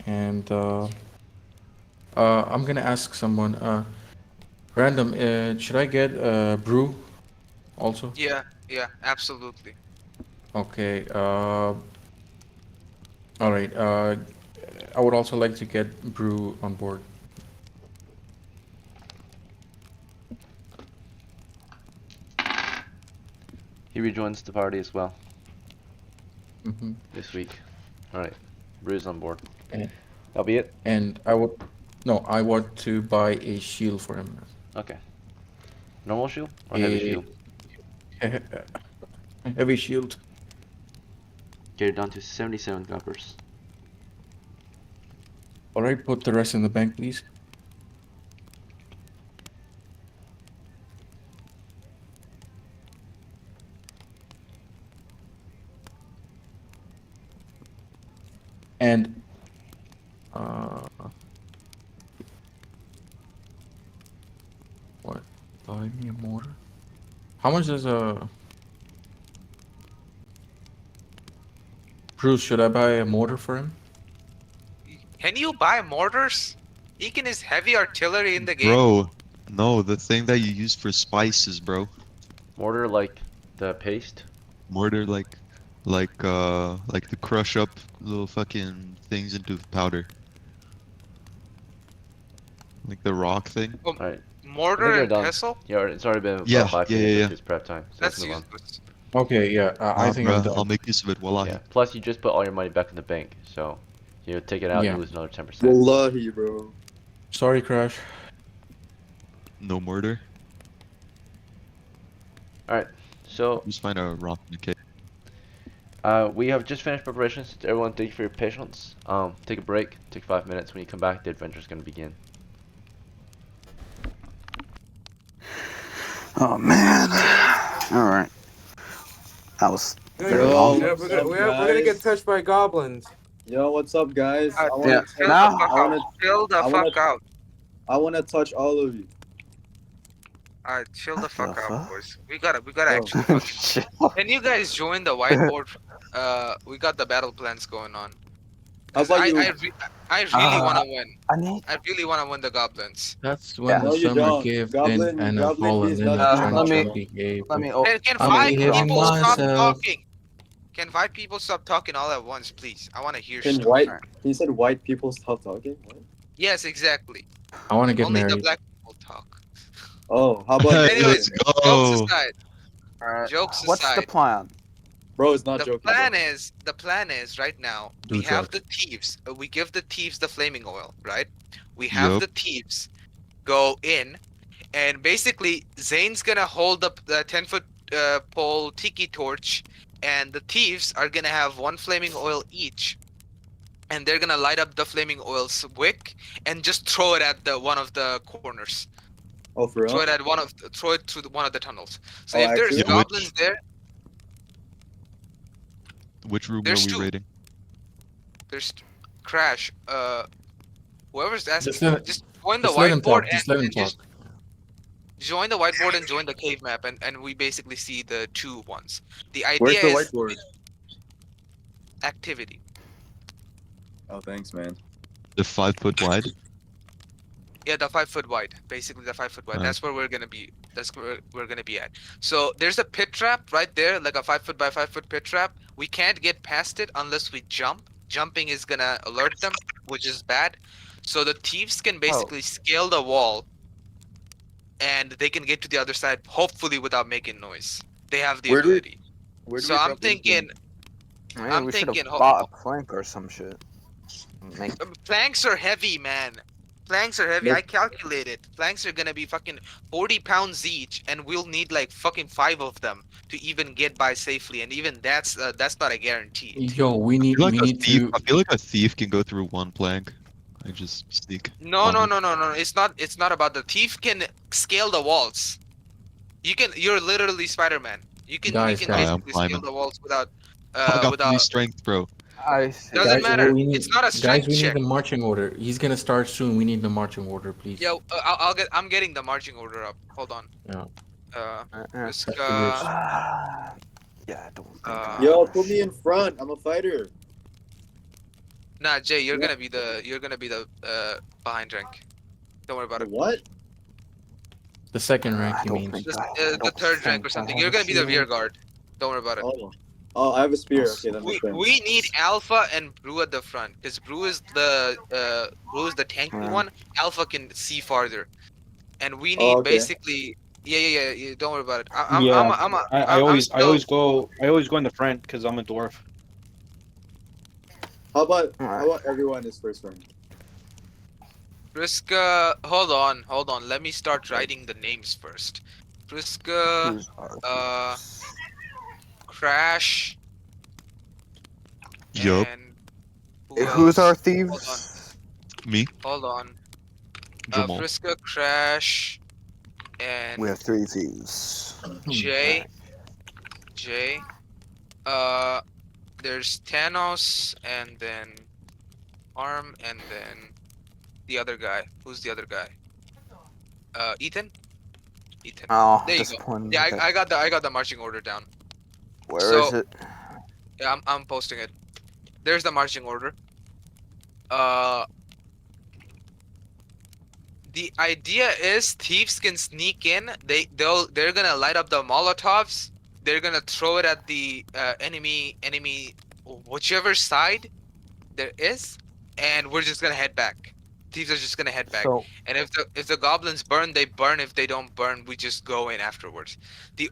And I'm gonna ask someone random. Should I get brew also? Yeah, yeah, absolutely. Okay. All right. I would also like to get brew on board. He rejoins the party as well Mm-hmm. this week. Alright, Brew's on board. And That'll be it? and I want to buy a shield for him. Okay. Normal shield or heavy shield? A heavy shield. Get it down to 77 coppers. All right, put the rest in the bank, please. And What? Buy me a mortar. How much is a Bruce? Should I buy a mortar for him? Can you buy mortars? Egan is heavy artillery in the game. Bro, no, the thing that you use for spices, bro. Mortar like the paste. Mortar, like to crush up little fucking things into powder. Like the rock thing. Oh, Alright. I mortar think we're and done. pestle? Yeah, it's already been Yeah, about 5 yeah, minutes, yeah, which yeah. is prep time. So That's let's move on. useless. Okay, yeah. I think I'm Bruh, I'll done. make use of it, wallahi. Yeah. Plus, you just put all your money back in the bank, so you take it out, Yeah. you lose another 10%. Wallahi, bro. Sorry, Crash. No mortar. Alright. So Just find a rock in the cave. we have just finished preparations. Everyone, thank you for your patience. Take a break. Take 5 minutes. When you come back, the adventure is going to begin. Oh man. All right. That was very Yo, long. We're what's up, we're gonna get guys? touched by goblins. Yo, what's up, guys? I Yeah. wanna touch. Chill the Now. fuck I wanna. out. Chill the I wanna. fuck out. I wanna touch all of you. Alright, chill the What fuck the out, fuck? boys. We gotta Bro. actually fucking. Chill. Can you guys join the whiteboard? We got the battle plans going on. How 'Cause about you? I really wanna win. I need. I really wanna win the goblins. That's when Yeah. the No, you summer don't. gave Goblin, in and a Goblin fallen bees in not a the China let me- chunky gave. Let me. Can I'm 5 behaving people stop myself. talking? Can 5 people stop talking all at once, please? I wanna hear Can stuff. white? He said white people stop talking. What? Yes, exactly. I want to get Only the married. black people talk. Oh, how about you? Anyways, Let's jokes go. aside, Alright. jokes What's the aside, plan? Bro, it's not the joking. plan Bro. is right now Do we have drugs. the thieves. We give the thieves the flaming oil, right? We have Yup. the thieves go in, and basically Zane's gonna hold up the 10-foot pole tiki torch, and the thieves are gonna have one flaming oil each, and they're gonna light up the flaming oil's wick and just throw it at the one of the corners. Oh, for Throw real? it at throw it through one of the tunnels. So Oh, if there's actually? Yeah, goblins there, Which room there's are we two. raiding? There's Crash. Whoever's asking, Just let, just join the just let him whiteboard talk. Just let him and talk. just join the whiteboard and join the cave map, and we basically see the two ones. The Where's idea the is whiteboard? activity. Oh, thanks, man. The 5 foot wide? Yeah, the 5 foot wide. Basically, the 5 foot wide. Alright. That's where we're gonna be. That's where we're gonna be at. So there's a pit trap right there, like a 5 foot by 5 foot pit trap. We can't get past it unless we jump. Jumping is gonna alert them, which is bad. So the thieves can basically scale the wall, and they can get to the other side, hopefully without making noise. They have the Where do we- ability. Where do So we I'm drop into? thinking Man, I'm we should have thinking, bought a plank or some shit. Make planks are heavy, man. Planks are heavy. Nope. I calculated. Planks are gonna be fucking 40 pounds each, and we'll need like fucking 5 of them to even get by safely. And even that's not a guarantee. Yo, we I need feel like we a need thief. to. I feel like a thief can go through one plank. I just sneak. No. on him. It's not about the thief can scale the walls. You're literally Spider-Man. You can Guys, can guys. I'm basically scale climbing. the walls without I got 3 without strength, bro. I see. doesn't Guys, matter. we need, It's not a guys, strength we need check. the marching order. He's gonna start soon. We need the marching order, please. Yo, I'm getting the marching order up. Hold on. Yeah. Risk, Yeah, I don't think. Yo, put me in front. I'm a fighter. nah, Jay, you're Yeah. gonna be the behind rank. Don't worry about it. What? The second rank, I he don't means. think Just, I the don't third rank think or I something. have You're a gonna be the rear shield. guard. Don't worry about it. Oh, I have a spear. Okay, that We, makes sense. we need Alpha and Brew at the front because Brew is the tanky Yeah. one. Alpha can see farther, and we Oh, need okay. basically. Yeah. Don't worry about it. I'm I always still- go in the front because I'm a dwarf. How about Alright. everyone is first rank? Friska, hold on. Let me start writing the names first. Friska, Who's our Crash, Yup. and Who's our else? thieves? Me. Hold on. Jamal. Friska, Crash, and We have 3 thieves. Jay. There's Thanos, and then Arm, and then the other guy. Who's the other guy? Ethan? Ethan. Oh, There you go. disappointing. Yeah, Okay. I got the marching order down. Where is So it? yeah, I'm posting it. There's the marching order. Uh, the idea is thieves can sneak in. They're gonna light up the Molotovs. They're gonna throw it at the enemy whichever side there is, and we're just gonna head back. Thieves are just gonna head back. So, And if the goblins burn, they burn. If they don't burn, we just go in afterwards. The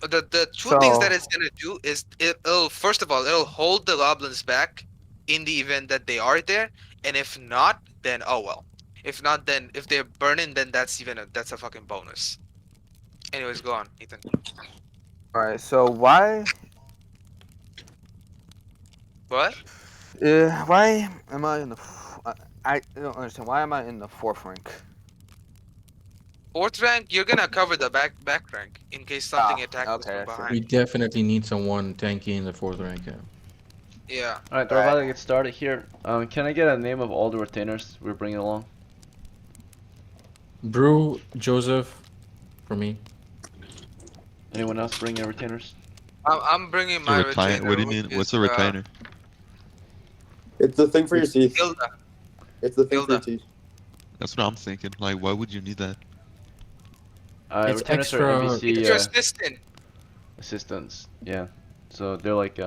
two things that so, it's gonna do is it'll first of all it'll hold the goblins back in the event that they are there, and if not, then oh well. If not, then if they're burning, then that's a fucking bonus. Anyways, go on, Ethan. all right. So What? why am I in the? I don't understand. Why am I in the fourth rank? Fourth rank, you're gonna cover the back rank in case something Ah, attacks us okay, from I see. We behind. definitely need someone tanky in the 4th rank. Yeah. Yeah. Alright, we're about to Right. get started here. Can I get a name of all the retainers we're bringing along? Brew, Joseph, for me. Anyone else bringing retainers? I'm bringing A my retainer? What retainer, do you which mean? is What's a retainer? It's the thing for your teeth. Hilda. It's the thing for your Hilda. teeth. That's what I'm thinking. Like, why would you need that? It's Retainers are extra. NPC It's your assistant. assistants. Yeah. So they're like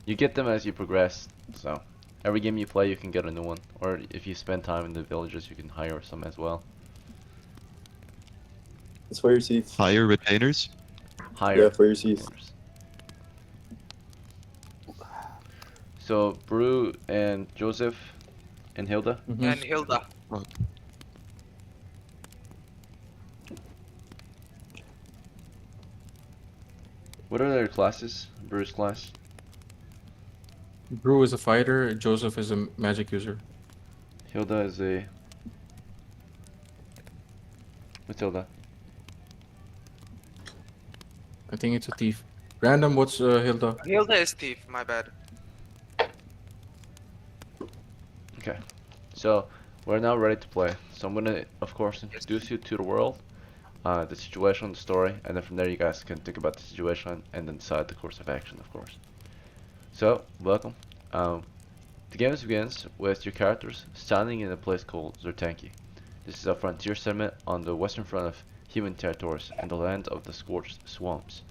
you get them as you progress. So every game you play, you can get a new one, or if you spend time in the villages, you can hire some as well. It's for your teeth. Hire retainers? Hire Yeah, for your teeth. retainers. So Brew and Joseph and Hilda. Mhm. And Hilda. Fuck. What are their classes? Brew's class. Brew is a fighter. Joseph is a magic user. Hilda is a. What's Hilda? I think it's a thief. Random, what's Hilda? Hilda is thief, my bad. Okay. So we're now ready to play. So I'm gonna, of course, introduce you to the world, the situation, the story, and then from there you guys can think about the situation and then decide the course of action, of course. So, welcome. The game begins with your characters standing in a place called Zertanki. This is a frontier settlement on the western front of human territories and the land of the scorched swamps.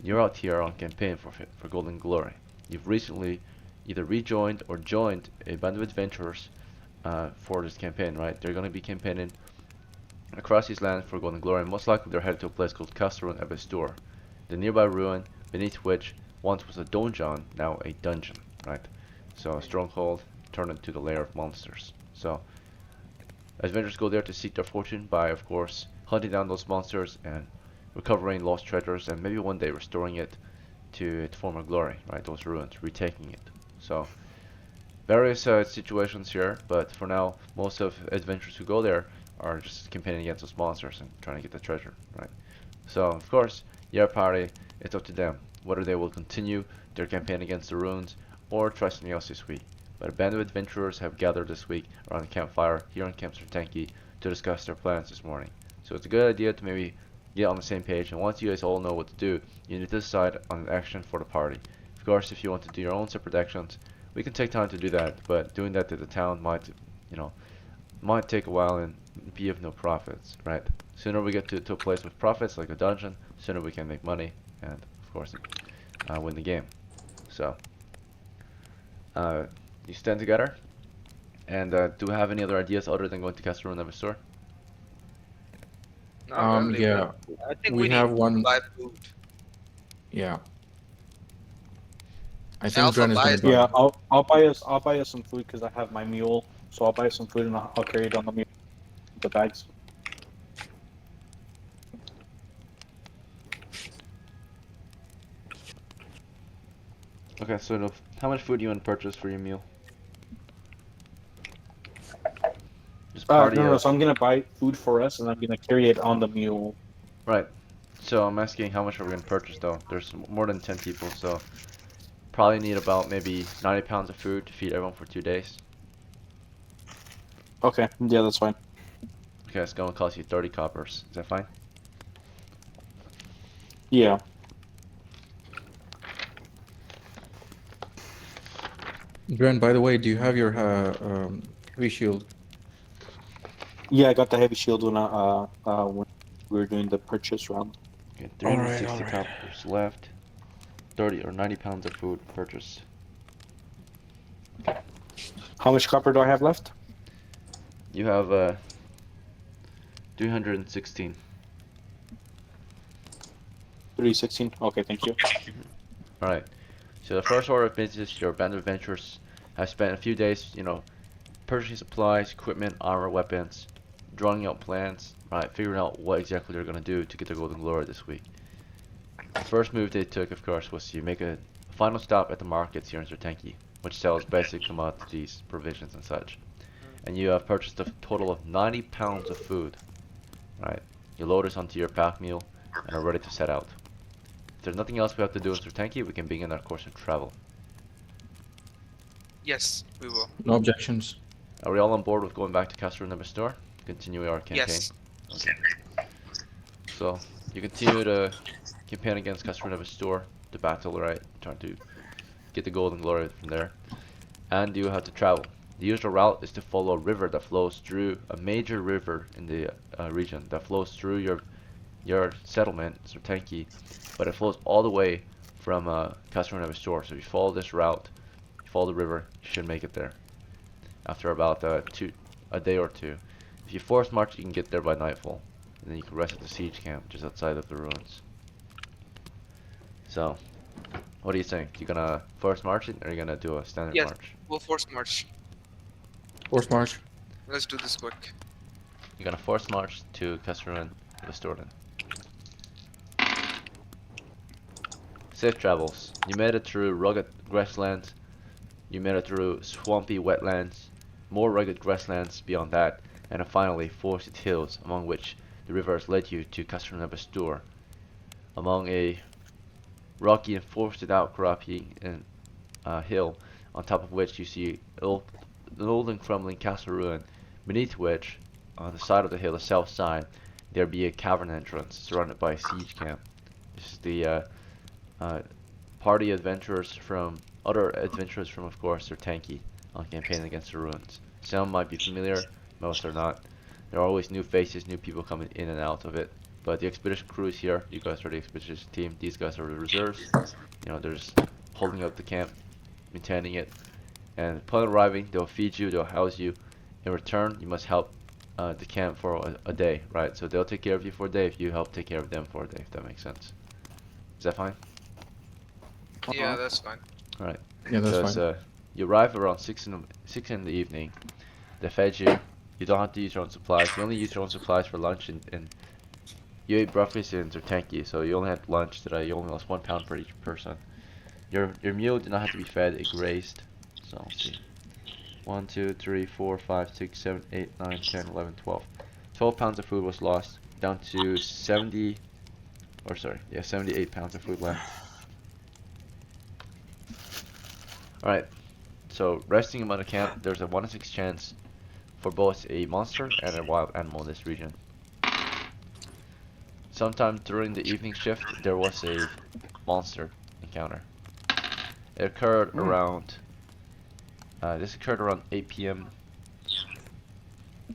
You're out here on campaign for golden glory. You've recently either rejoined or joined a band of adventurers for this campaign, right? They're going to be campaigning across these lands for golden glory, and most likely they're headed to a place called Castellon Abestor, the nearby ruin beneath which once was a donjon, now a dungeon, right? So a stronghold turned into the lair of monsters. So adventurers go there to seek their fortune by, of course, hunting down those monsters and recovering lost treasures, and maybe one day restoring it to its former glory, right? Those ruins, retaking it. So various situations here, but for now, most of adventurers who go there are just campaigning against those monsters and trying to get the treasure, right? So, of course, your party, it's up to them whether they will continue their campaign against the ruins or try something else this week. But a band of adventurers have gathered this week around the campfire here on Camp Sertanki to discuss their plans this morning. So it's a good idea to maybe get on the same page, and once you guys all know what to do, you need to decide on an action for the party. Of course, if you want to do your own separate actions, we can take time to do that, but doing that to the town might, might take a while and be of no profits, right? Sooner we get to a place with profits, like a dungeon, sooner we can make money, and of course, win the game. So, you stand together, and do we have any other ideas other than going to Castellon Abestor? Not really, Yeah, but I think we we need have to one. buy food. Yeah. I think Alpha Dren is gonna buys buy. Yeah, I'll buy us some food because I have my mule. So I'll buy us some food and I'll carry it on the mule, the bags. Okay, so how much food do you want to purchase for your meal? Just party No. of. So I'm gonna buy food for us and I'm gonna carry it on the mule. Right. So I'm asking how much are we going to purchase though? There's more than 10 people, so probably need about maybe 90 pounds of food to feed everyone for 2 days. Okay, yeah, that's fine. Okay, it's going to cost you 30 coppers. Is that fine? Yeah. Gren, by the way, do you have your heavy shield? Yeah, I got the heavy shield when we were doing the purchase round. Okay, All right, 360 coppers left. 30 or 90 pounds of food purchased. How much copper do I have left? You have 316. 316. Okay, thank you. Alright, so the first order of business, your band of adventurers have spent a few days, purchasing supplies, equipment, armor, weapons, drawing out plans, right, figuring out what exactly they're going to do to get their golden glory this week. The first move they took, of course, was to make a final stop at the markets here in Zertenki, which sells basic commodities, provisions, and such. And you have purchased a total of 90 pounds of food, right? You load this onto your pack mule and are ready to set out. If there's nothing else we have to do in Zertenki, we can begin our course of travel. Yes, we will. No objections. Are we all on board with going back to Castro Nebastor? Continue our campaign? Yes. Okay. So, you continue to campaign against Castro Nebastor, the battle, right? Trying to get the golden glory from there. And you have to travel. The usual route is to follow a river that flows through a major river in the region that flows through your settlement, Zertenki, but it flows all the way from Castro Nebastor. So if you follow this route, you follow the river, you should make it there after about a day or two. If you force march, you can get there by nightfall, and then you can rest at the siege camp just outside of the ruins. So, what do you think? You gonna force march it, or you gonna do a standard Yes. march? We'll force march. Force march. Let's do this quick. You're gonna force march to Kasserun Vestorden. Safe travels. You made it through rugged grasslands. You made it through swampy wetlands, more rugged grasslands beyond that, and finally forested hills, among which the river has led you to Kasserun Vestor, among a rocky and forested outcropping and hill, on top of which you see an old and crumbling castle ruin, beneath which, on the side of the hill, the south side, there be a cavern entrance surrounded by a siege camp. This is the party adventurers from of course, Zertenki on campaign against the ruins. Some might be familiar, most are not. There are always new faces, new people coming in and out of it. But the expedition crew is here. You guys are the expedition team. These guys are the reserves. They're just holding up the camp, maintaining it. And upon arriving, they'll feed you, they'll house you. In return, you must help the camp for a day, right? So they'll take care of you for a day if you help take care of them for a day, if that makes sense. Is that fine? Yeah, that's fine. Alright. Yeah, that's So fine. you arrive around 6 in the evening. They fed you. You don't have to use your own supplies. You only use your own supplies for lunch, and you ate breakfast in Zertenki, so you only had lunch today. You only lost 1 pound per each person. Your mule did not have to be fed, it grazed. So let's see. 1, 2, 3, 4, 5, 6, 7, 8, 9, 10, 11, 12. 12 pounds of food was lost, down to 78 pounds of food left. Alright, so resting among the camp, there's a 1 in 6 chance for both a monster and a wild animal in this region. Sometime during the evening shift, there was a monster encounter. It occurred around, this occurred around 8 p.m.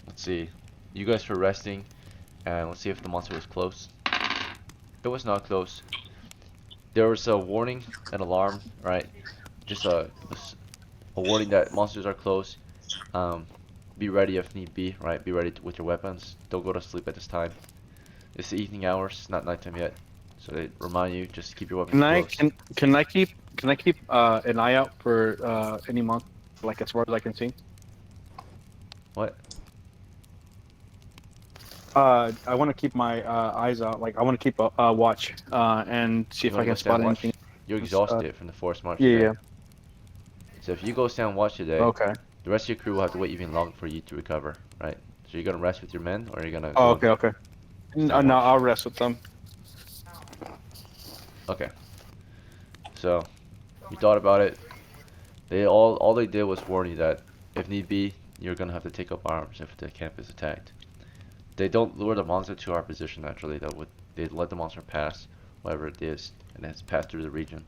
Let's see, you guys were resting, and let's see if the monster was close. It was not close. There was a warning, an alarm, right? Just a warning that monsters are close. Be ready if need be, right? Be ready with your weapons. Don't go to sleep at this time. It's the evening hours, not nighttime yet. So they remind you, just keep your weapons close. Can I keep an eye out for any monster, like as far as I can see? What? I want to keep my eyes out. Like I want to keep a watch and see You if I wanna go can stand spot watch? anything. You're exhausted from the forest march Yeah, today. yeah. So if you go stand watch today, Okay. the rest of your crew will have to wait even longer for you to recover, right? So you're gonna rest with your men, or you're gonna Oh, go okay, okay. stand No, watch? I'll rest with them. Okay. So you thought about it. All they did was warn you that if need be, you're gonna have to take up arms if the camp is attacked. They don't lure the monster to our position naturally. They'd let the monster pass whatever it is, and has passed through the region.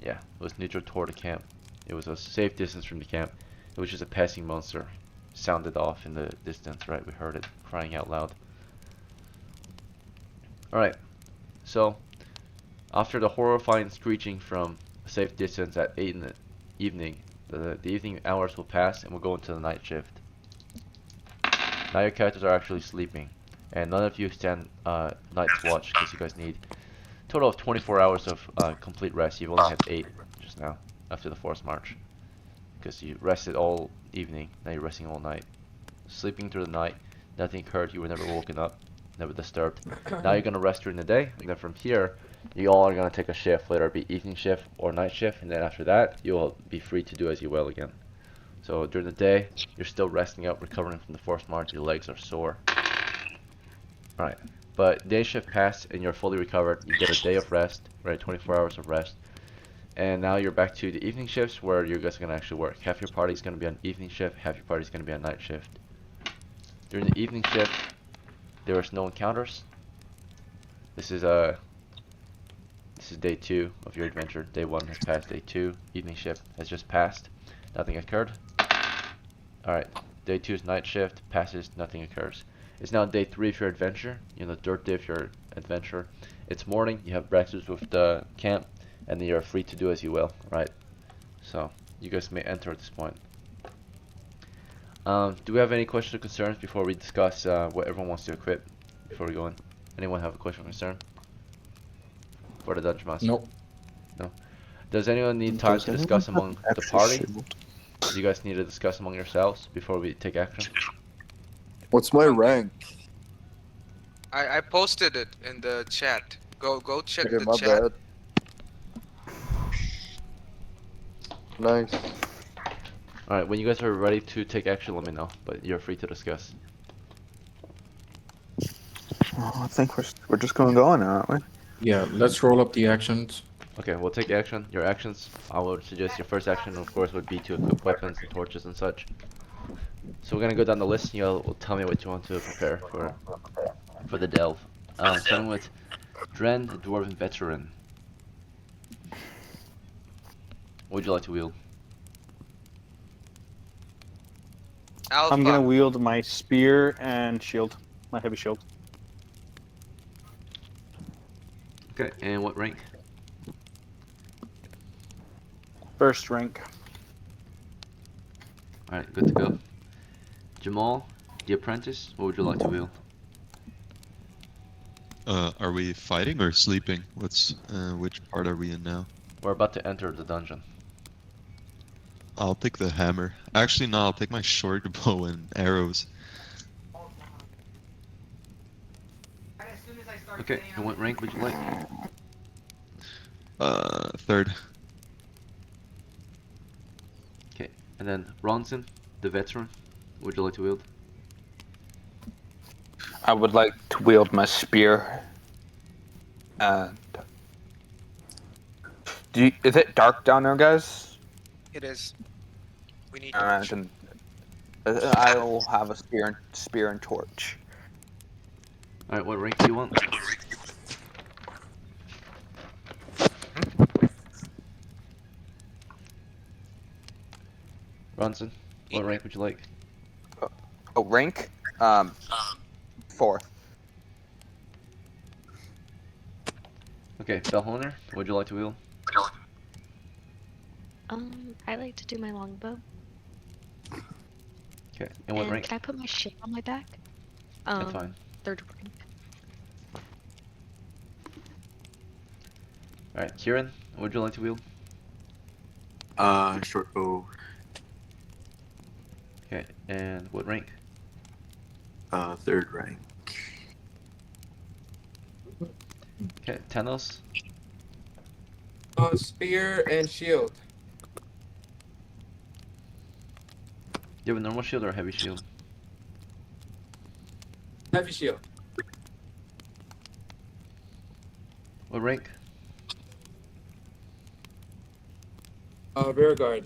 Yeah, it was neutral toward the camp. It was a safe distance from the camp. It was just a passing monster. Sounded off in the distance, right? We heard it crying out loud. Alright, so after the horrifying screeching from a safe distance at 8 in the evening, the evening hours will pass and we'll go into the night shift. Now your characters are actually sleeping, and none of you stand night's watch because you guys need a total of 24 hours of complete rest. You've only had 8 just now after the forced march because you rested all evening, now you're resting all night. Sleeping through the night, nothing occurred, you were never woken up, never disturbed. Now you're gonna rest during the day, and then from here, you all are gonna take a shift, whether it be evening shift or night shift, and then after that, you'll be free to do as you will again. So during the day, you're still resting up, recovering from the forced march, your legs are sore. Alright, but day shift passed and you're fully recovered, you get a day of rest, right, 24 hours of rest. And now you're back to the evening shifts where you guys are going to actually work. Half your party is going to be on evening shift, half your party is going to be on night shift. During the evening shift, there is no encounters. This is day 2 of your adventure. Day 1 has passed, day 2, evening shift has just passed. Nothing occurred. Alright, day 2 is night shift, passes, nothing occurs. It's now day 3 of your adventure, the third day of your adventure. It's morning, you have breakfast with the camp, and then you're free to do as you will, right? So, you guys may enter at this point. Do we have any questions or concerns before we discuss what everyone wants to equip before we go in? Anyone have a question or concern? For the Dungeon Master? Nope. No? Does anyone need time to discuss among the party? Do you guys need to discuss among yourselves before we take action? What's my rank? I posted it in the chat. Go check Okay, the my chat. bad. Nice. Alright, when you guys are ready to take action, let me know, but you're free to discuss. Well, I think we're just gonna go in, aren't we? Yeah, let's roll up the actions. Okay, we'll take action. Your actions, I would suggest your first action, of course, would be to equip weapons and torches and such. So we're gonna go down the list, and you'll tell me what you want to prepare for the delve. Starting with Dren, the Dwarven Veteran. What would you like to wield? Alpha. I'm gonna wield my spear and shield, my heavy shield. Okay, and what rank? First rank. Alright, good to go. Jamal, the Apprentice, what would you like to wield? Are we fighting or sleeping? Which part are we in now? We're about to enter the dungeon. I'll take the hammer. Actually, no, I'll take my short bow and arrows. Okay, and what rank would you like? Third. Okay, and then Ronson, the Veteran, what would you like to wield? I would like to wield my spear. And is it dark down there, guys? It is. We need Alright, torch. then I will have a spear and torch. Alright, what rank do you want? Ronson, what rank would you like? Oh, rank? 4th. Okay, Bellhunter, what would you like to wield? I like to do my longbow. Okay, and what And rank? can I put my shield on my back? That's fine. 3rd rank. Alright, Kieran, what would you like to wield? Short bow. Okay, and what rank? Third rank. Okay, Tanos, Spear and shield. you have a normal shield or a heavy shield? Heavy shield. What rank? Rear guard.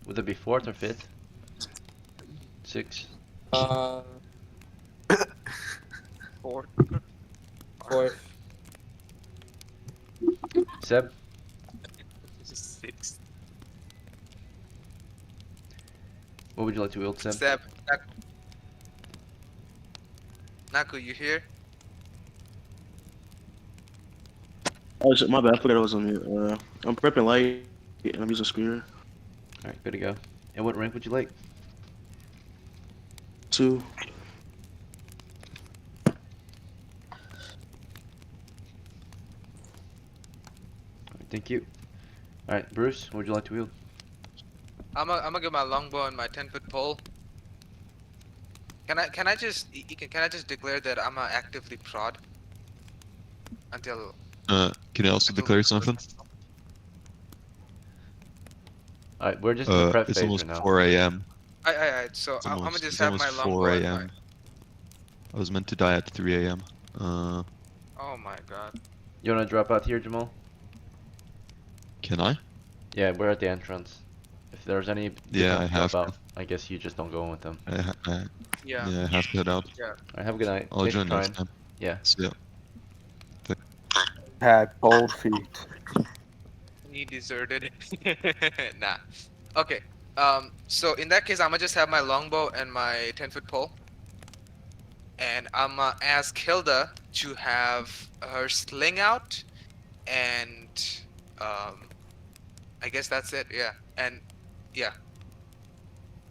Would it be 4th or 5th? 6th? 4. Fourth. Seb, 6. what would you like to wield, Seb? Seb, Naku, you here? Oh, shit, my bad. I forgot I was on mute. I'm prepping light and I'm using spear. Alright, good to go. And what rank would you like? 2. Alright, thank you. Alright, Bruce, what would you like to wield? I'm gonna get my longbow and my 10-foot pole. Can I just can I just declare that I'm actively prod until Can I also declare something? Alright, we're just in the prep It's phase almost right now. 4 a.m. I so I'm gonna just It's have almost my 4 longbow and my. a.m. I was meant to die at 3 a.m. Oh my god. You wanna drop out here, Jamal? Can I? Yeah, we're at the entrance. If there's any Yeah, people I to have drop to. out, I guess you just don't go in with them. Yeah. Yeah, I have to head out. Alright, have a good night. I'll Thanks for join next trying. time. Yeah. See ya. Had cold feet. He deserted. Nah. Okay. So in that case, I'm gonna just have my longbow and my 10-foot pole, and I'm gonna ask Hilda to have her sling out, and I guess that's it. Yeah. And yeah.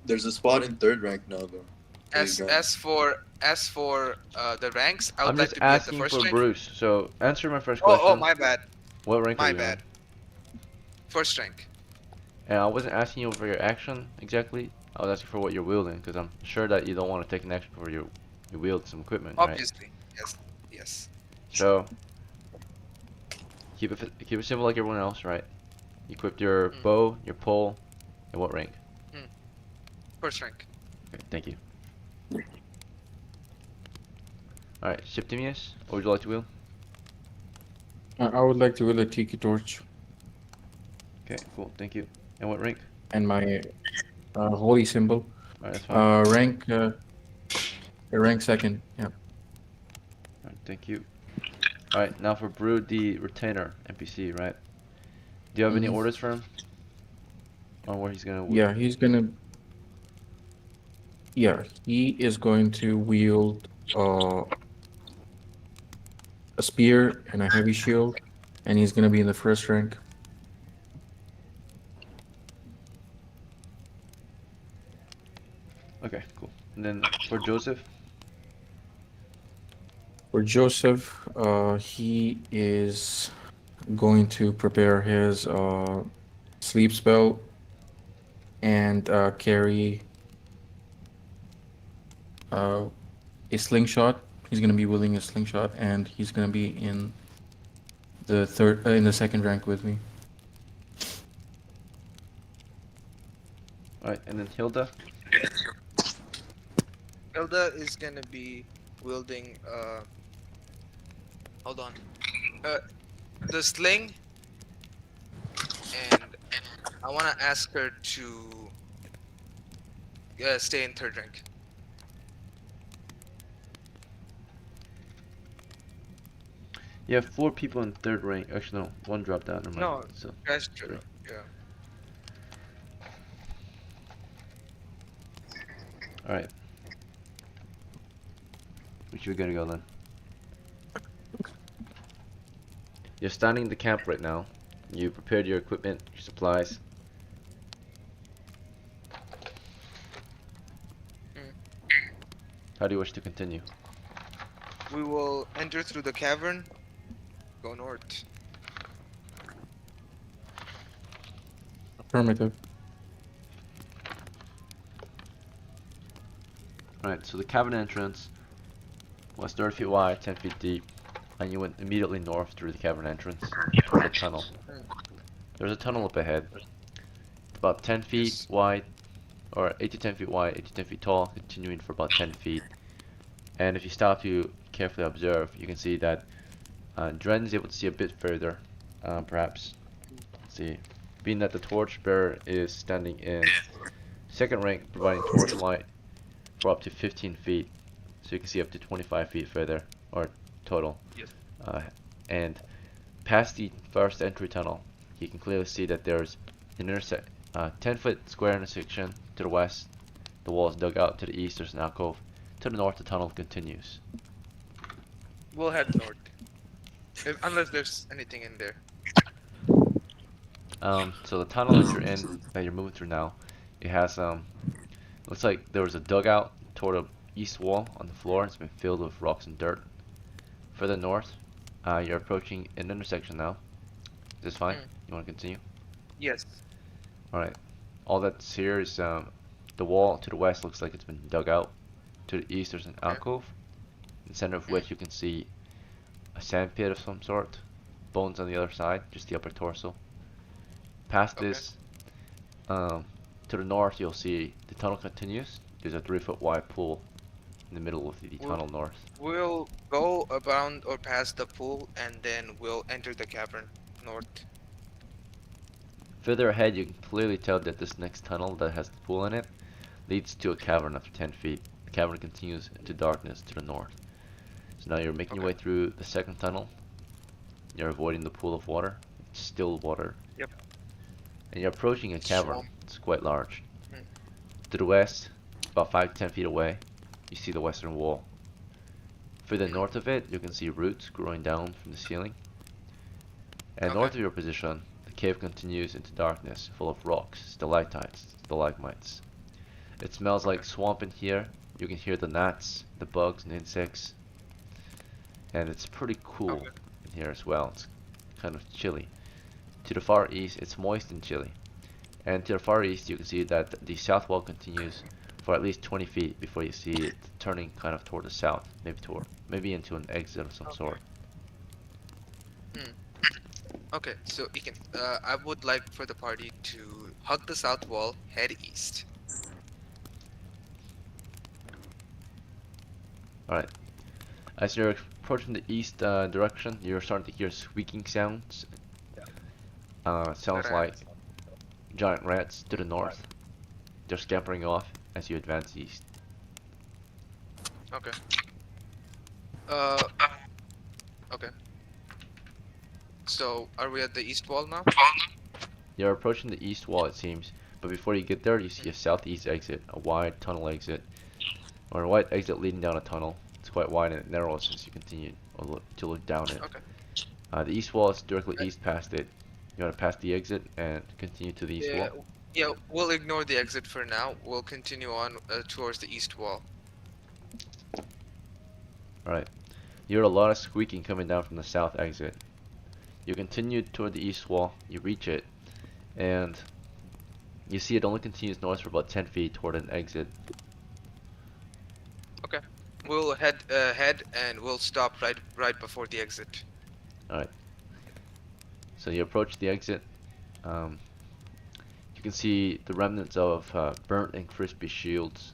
There's a spot in third rank now, though. As for the ranks, I would I'm like just to be at the asking first for rank. Bruce. So answer my first Oh, question. my bad. What rank are My you bad. on? First rank. And I wasn't asking you for your action exactly. I was asking for what you're wielding, because I'm sure that you don't want to take an action for you wield some equipment, right? Obviously. Yes. Yes. So keep it simple like everyone else, right? Equip your bow, your pole, and what rank? First rank. Okay, thank you. Alright, Septimius, what would you like to wield? I would like to wield a tiki torch Okay, cool, thank you. And what rank? and my holy symbol. Alright, that's fine. Rank second. Yeah. Alright, thank you. Alright, now for Brood the Retainer NPC, right? Do you have any orders for him? On where he's gonna Yeah, he is going to wield a spear and a heavy shield, and he's gonna be in the first rank. Okay, cool. And then for Joseph? For Joseph, he is going to prepare his sleep spell and carry a slingshot. He's gonna be wielding a slingshot, and he's gonna be in the second rank with me. Alright, and then Hilda? Hilda is gonna be wielding hold on. The sling, and I wanna ask her to stay in third rank. You have 4 people in third rank. Actually, no, 1 dropped out. Never mind. No, So, that's true. Yeah. alright. Which we're gonna go then? You're standing in the camp right now. You prepared your equipment, your supplies. How do you wish to continue? We will enter through the cavern, go north. Affirmative. Alright, so the cavern entrance was 30 feet wide, 10 feet deep, and you went immediately north through the cavern entrance toward a tunnel. There's a tunnel up ahead, about 10 feet wide, or 8 to 10 feet wide, 8 to 10 feet tall, continuing for about 10 feet. And if you stop to carefully observe, you can see that Dren is able to see a bit further, perhaps. Let's see, being that the torchbearer is standing in second rank, providing torch light for up to 15 feet, so you can see up to 25 feet further. or total. Yes. Uh, and past the first entry tunnel, you can clearly see that there's an 10-foot square intersection to the west. The wall is dug out. To the east, there's an alcove. To the north, the tunnel continues. We'll head north. Unless there's anything in there. So the tunnel that you're in, that you're moving through now, it has looks like there was a dugout toward the east wall on the floor. It's been filled with rocks and dirt. Further north, you're approaching an intersection now. Is this fine? You want to continue? Yes. Alright. All that's here is the wall to the west looks like it's been dug out. To the east, there's an alcove, in the center of which you can see a sand pit of some sort. Bones on the other side, just the upper torso. Past this, to the north, you'll see the tunnel continues. There's a 3-foot wide pool in the middle of the tunnel north. We'll go around or past the pool, and then we'll enter the cavern north. Further ahead, you can clearly tell that this next tunnel that has the pool in it leads to a cavern of 10 feet. The cavern continues into darkness to the north. So now you're making your way through the second tunnel. You're avoiding the pool of water. It's still water. Yep. And you're approaching a cavern. Swamp. It's quite large. To the west, about 5 to 10 feet away, you see the western wall. Further north of it, you can see roots growing down from the ceiling. And north of your position, the cave continues into darkness, full of rocks, stalactites, stalagmites. It smells like swamp in here. You can hear the gnats, the bugs and insects. And it's pretty cool in here as well. It's kind of chilly. To the far east, it's moist and chilly. And to the far east, you can see that the south wall continues for at least 20 feet before you see it turning kind of toward the south, maybe into an exit of some sort. Okay, so Ekin, I would like for the party to hug the south wall, head east. Alright. As you're approaching the east direction, you're starting to hear squeaking sounds. Sounds like giant rats to the north. They're scampering off as you advance east. Okay. Okay. So, are we at the east wall now? You're approaching the east wall, it seems, but before you get there, you see a southeast exit, a wide tunnel exit, or a wide exit leading down a tunnel. It's quite wide and it narrows as you continue to look down it. Okay. The east wall is directly east past it. You want to pass the exit and continue to the east wall? Yeah, we'll ignore the exit for now. We'll continue on towards the east wall. Alright. You hear a lot of squeaking coming down from the south exit. You continue toward the east wall, you reach it, and you see it only continues north for about 10 feet toward an exit. Okay. We'll head and we'll stop right before the exit. Alright. So you approach the exit. You can see the remnants of burnt and crispy shields.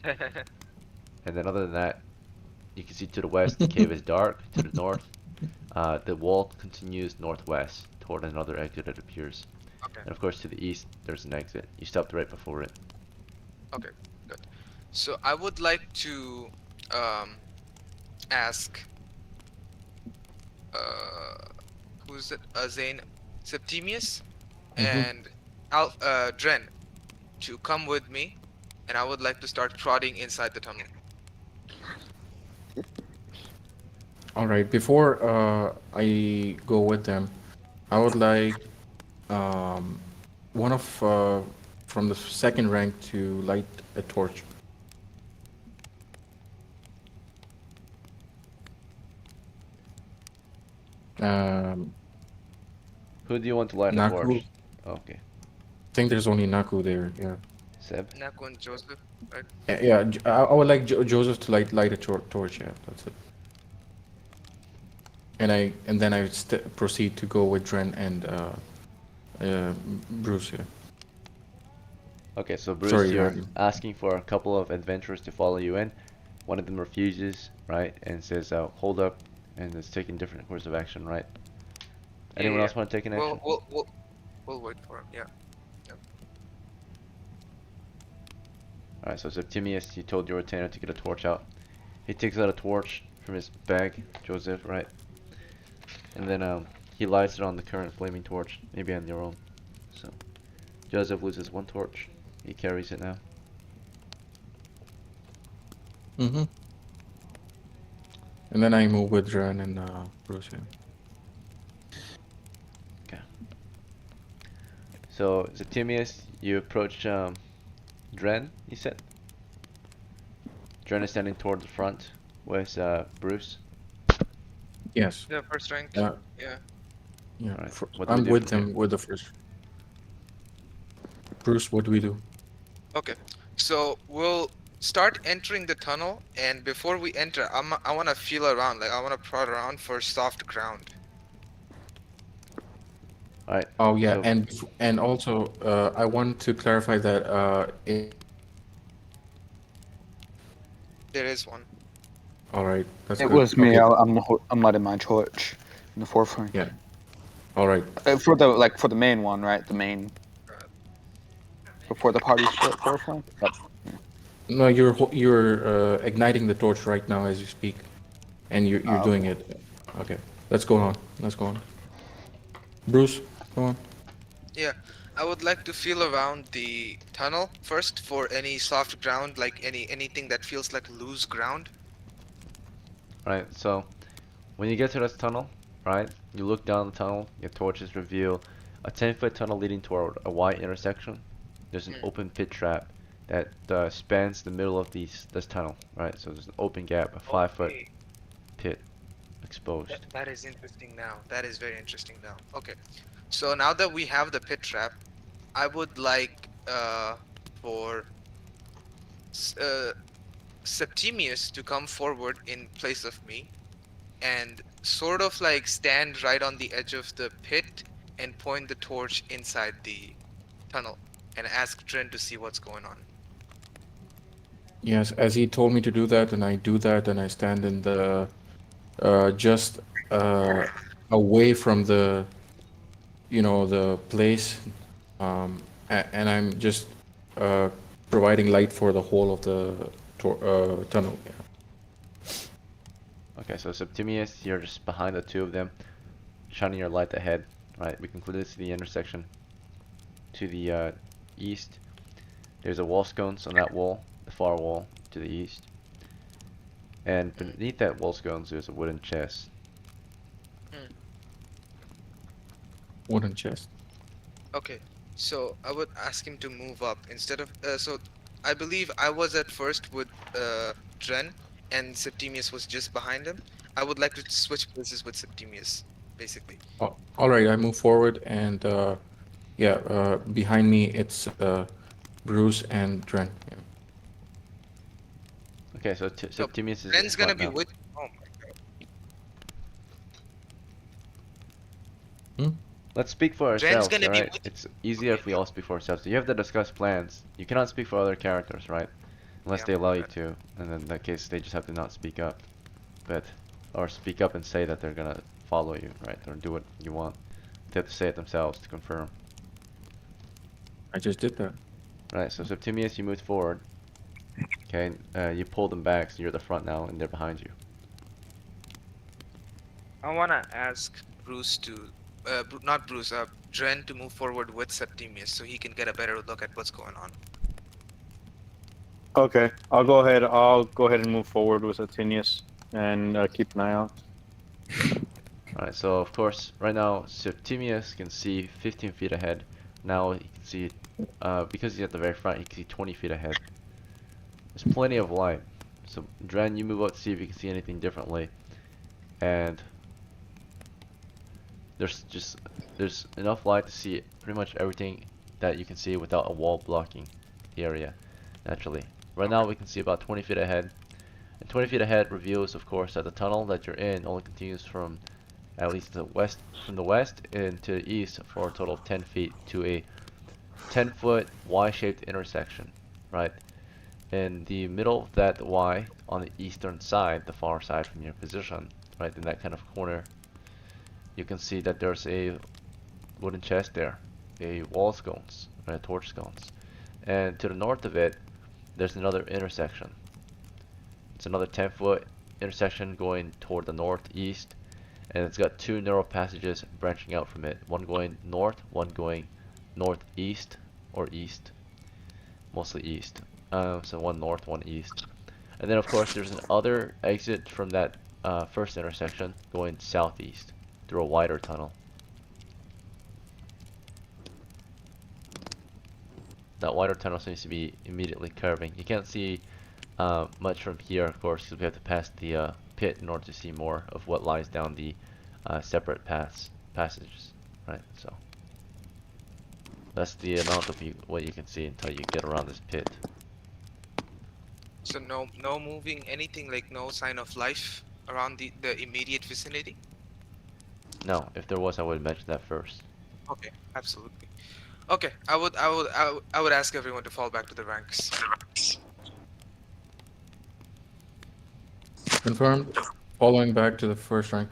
And then other than that, you can see to the west the cave is dark. To the north, the wall continues northwest toward another exit, it appears. Okay. And of course to the east, there's an exit. You stopped right before it. Okay, good. So I would like to ask who's it? Zane, Septimius, and Dren to come with me, and I would like to start trotting inside the tunnel. All right. Before I go with them, I would like one of from the second rank to light a torch. Who do you want to light a Naku. torch? Okay. I think there's only Naku there. Yeah. Seb? Naku and Joseph, right? Yeah. I would like Joseph to light a torch. Yeah, that's it. And then I proceed to go with Dren and Bruce here. Okay, so Bruce, Sorry, you're Ryan. asking for a couple of adventurers to follow you in. One of them refuses, right, and says, hold up, and is taking different course of action, right? Anyone else want to take an action? We'll wait for him. Yeah. Alright, so Septimius, you told your retainer to get a torch out. He takes out a torch from his bag, Joseph, right? And then he lights it on the current flaming torch, maybe on your own. So Joseph loses 1 torch. He carries it now. Mm-hmm. And then I move with Dren and Bruce. Yeah. Okay. So Septimius, you approach Dren, you said? Dren is standing toward the front with Bruce. Yes. Yeah, first rank. Yeah. Yeah. Yeah. Alright, what do we I'm do with from him with the first. Bruce, what do we do? Okay. So we'll start entering the tunnel, and before we enter, I want to feel around. Like I want to prod around for soft ground. Alright, Oh yeah, so and also I want to clarify that There is one. all right, that's It good. was me. Okay, I'm lighting my torch in the forefront. yeah, all right. For the main one, right? The main before the party forefront. That's No, you're igniting the torch right now as you speak, and you're doing okay. it. Okay, let's go on. Let's go on. Bruce, go on. Yeah. I would like to feel around the tunnel first for any soft ground, like anything that feels like loose ground. Right, so when you get to this tunnel, right, you look down the tunnel, your torches reveal a 10-foot tunnel leading toward a wide intersection. There's an Mm. open pit trap that spans the middle of this tunnel, right? So there's an open gap, a 5-foot Okay. pit exposed. That is interesting now. That is very interesting now. Okay. So now that we have the pit trap, I would like for Septimius to come forward in place of me and sort of like stand right on the edge of the pit and point the torch inside the tunnel and ask Dren to see what's going on. Yes, as he told me to do that, and I do that, and I stand in the just away from the the place, and I'm just uh, providing light for the whole of the tunnel. Yeah. Okay, so Septimius, you're just behind the two of them, shining your light ahead, right? We concluded to the intersection to the east. There's a wall scones on that wall, the far wall to the east. And beneath that wall scones, there's a wooden chest. Wooden chest. Okay, so I would ask him to move up instead of so I believe I was at first with Dren and Septimius was just behind him. I would like to switch places with Septimius, basically. Oh, all right, I move forward, and yeah, behind me it's Bruce and Dren. Yeah. Okay, so So Septimius is in Dren's gonna front be now. with. Oh my god. Let's speak for Dren's ourselves, gonna be alright? with. It's easier if we all speak for ourselves. You have to discuss plans. You cannot speak for other characters, right? Unless Yeah, they allow you right. to, and then in that case they just have to not speak up. Or speak up and say that they're gonna follow you, right? Or do what you want. They have to say it themselves to confirm. I just did that. Right, so Septimius, you moved forward. Okay, you pull them back, so you're at the front now, and they're behind you. I wanna ask Bruce to, not Bruce, Dren to move forward with Septimius so he can get a better look at what's going on. Okay, I'll go ahead. I'll go ahead and move forward with Atinius and keep an eye out. Alright, so of course, right now, Septimius can see 15 feet ahead. Now he can see, because he's at the very front, he can see 20 feet ahead. There's plenty of light. So, Dren, you move up to see if you can see anything differently. And there's enough light to see pretty much everything that you can see without a wall blocking the area, naturally. Right now we can see about 20 feet ahead. And 20 feet ahead reveals, of course, that the tunnel that you're in only continues from at least the west, into the east for a total of 10 feet to a 10-foot Y-shaped intersection, right? In the middle of that Y, on the eastern side, the far side from your position, right in that kind of corner, you can see that there's a wooden chest there, a wall scones, right, torch scones. And to the north of it, there's another intersection. It's another 10-foot intersection going toward the northeast, and it's got two narrow passages branching out from it. One going north, one going northeast or east, mostly east. So one north, one east. And then of course there's another exit from that first intersection going southeast through a wider tunnel. That wider tunnel seems to be immediately curving. You can't see much from here, of course, because we have to pass the pit in order to see more of what lies down the separate passages, right? So that's the amount of what you can see until you get around this pit. So no moving, anything like no sign of life around the immediate vicinity? No, if there was, I would mention that first. Okay, absolutely. Okay, I would ask everyone to fall back to the ranks. Confirmed. Following back to the first rank.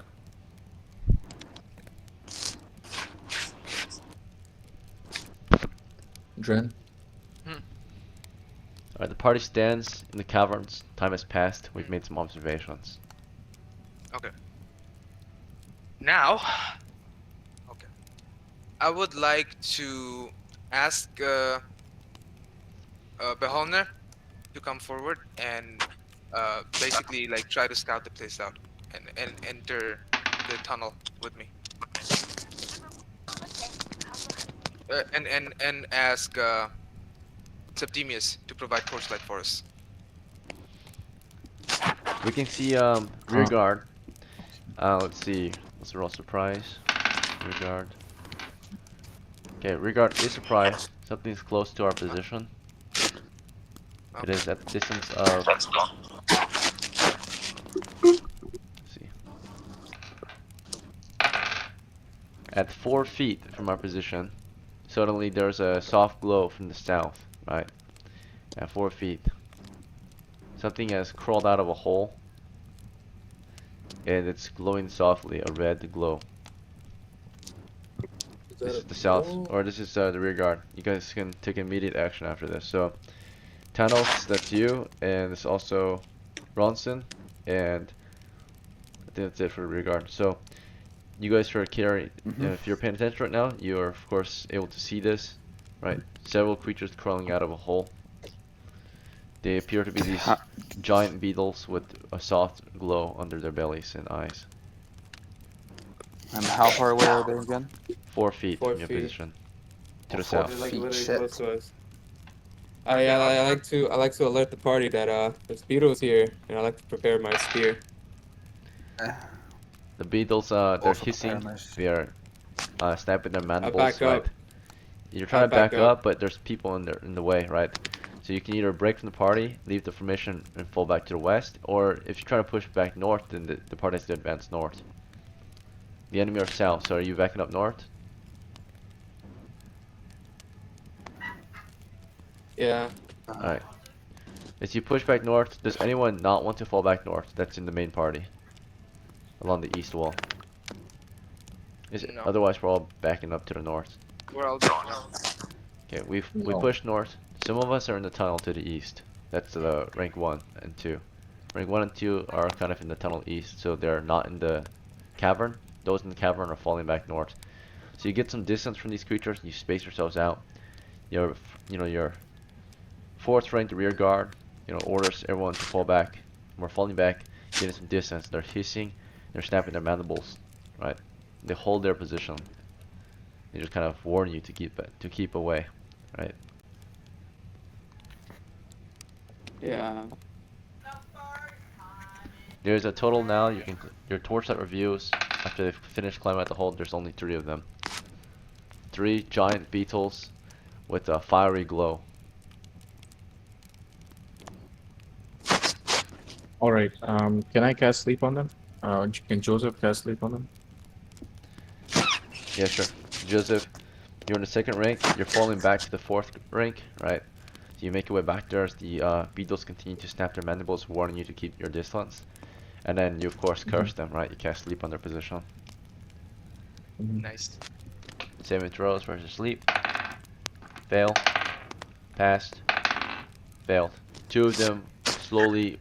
Dren. Alright, the party stands in the caverns. Time has passed. We've made some observations. Okay. Now, okay, I would like to ask Beholner to come forward and basically like try to scout the place out and enter the tunnel with me. And ask Septimius to provide torchlight for us. We can see rear guard. Let's see. Let's roll surprise. Rear guard. Okay, rear guard is surprised. Something's close to our position. It is at the distance of. Let's see. At 4 feet from our position, suddenly there's a soft glow from the south, right? At 4 feet. Something has crawled out of a hole, and it's glowing softly, a red glow. This is the south, or this is the rear guard. You guys can take immediate action after this. So, Tanos, that's you, and it's also Ronson, and I think that's it for the rear guard. So, you guys are carrying, if you're paying attention right now, you are of course able to see this, right? Several creatures crawling out of a hole. They appear to be these giant beetles with a soft glow under their bellies and eyes. And how far away are they again? 4 feet 4 from your feet. position. To the 4 south. Like feet. literally Shit. close to us. I like to alert the party that there's beetles here, and I like to prepare my spear. The beetles, they're Also hissing. preparedness. They are snapping their mandibles, back right? up. You're trying I to back back up, up. but there's people in the way, right? So you can either break from the party, leave the formation, and fall back to the west, or if you try to push back north, then the party has to advance north. The enemy are south, so are you backing up north? Yeah. Alright. As you push back north, does anyone not want to fall back north that's in the main party? Along the east wall. No. Otherwise we're all backing up to the north. We're all done now. Okay, we pushed north. Some of us are in the tunnel to the east. That's the rank 1 and 2. Rank 1 and 2 are kind of in the tunnel east, so they're not in the cavern. Those in the cavern are falling back north. So you get some distance from these creatures, you space yourselves out. Your 4th rank rear guard, orders everyone to fall back. We're falling back, getting some distance. They're hissing, they're snapping their mandibles, right? They hold their position. They just kind of warn you to keep away, right? Yeah. There's a total now. Your torchlight reviews after they've finished climbing out the hole. There's only 3 of them. 3 giant beetles with a fiery glow. All right. Can I cast sleep on them? Can Joseph cast sleep on them? Yeah, sure. Joseph, you're in the 2nd rank. You're falling back to the 4th rank, right? So you make your way back there as the beetles continue to snap their mandibles, warning you to keep your distance. And then you of course curse them, right? You cast sleep on their position. Nice. Saving throws versus sleep. Fail. Passed. Failed. 2 of them slowly,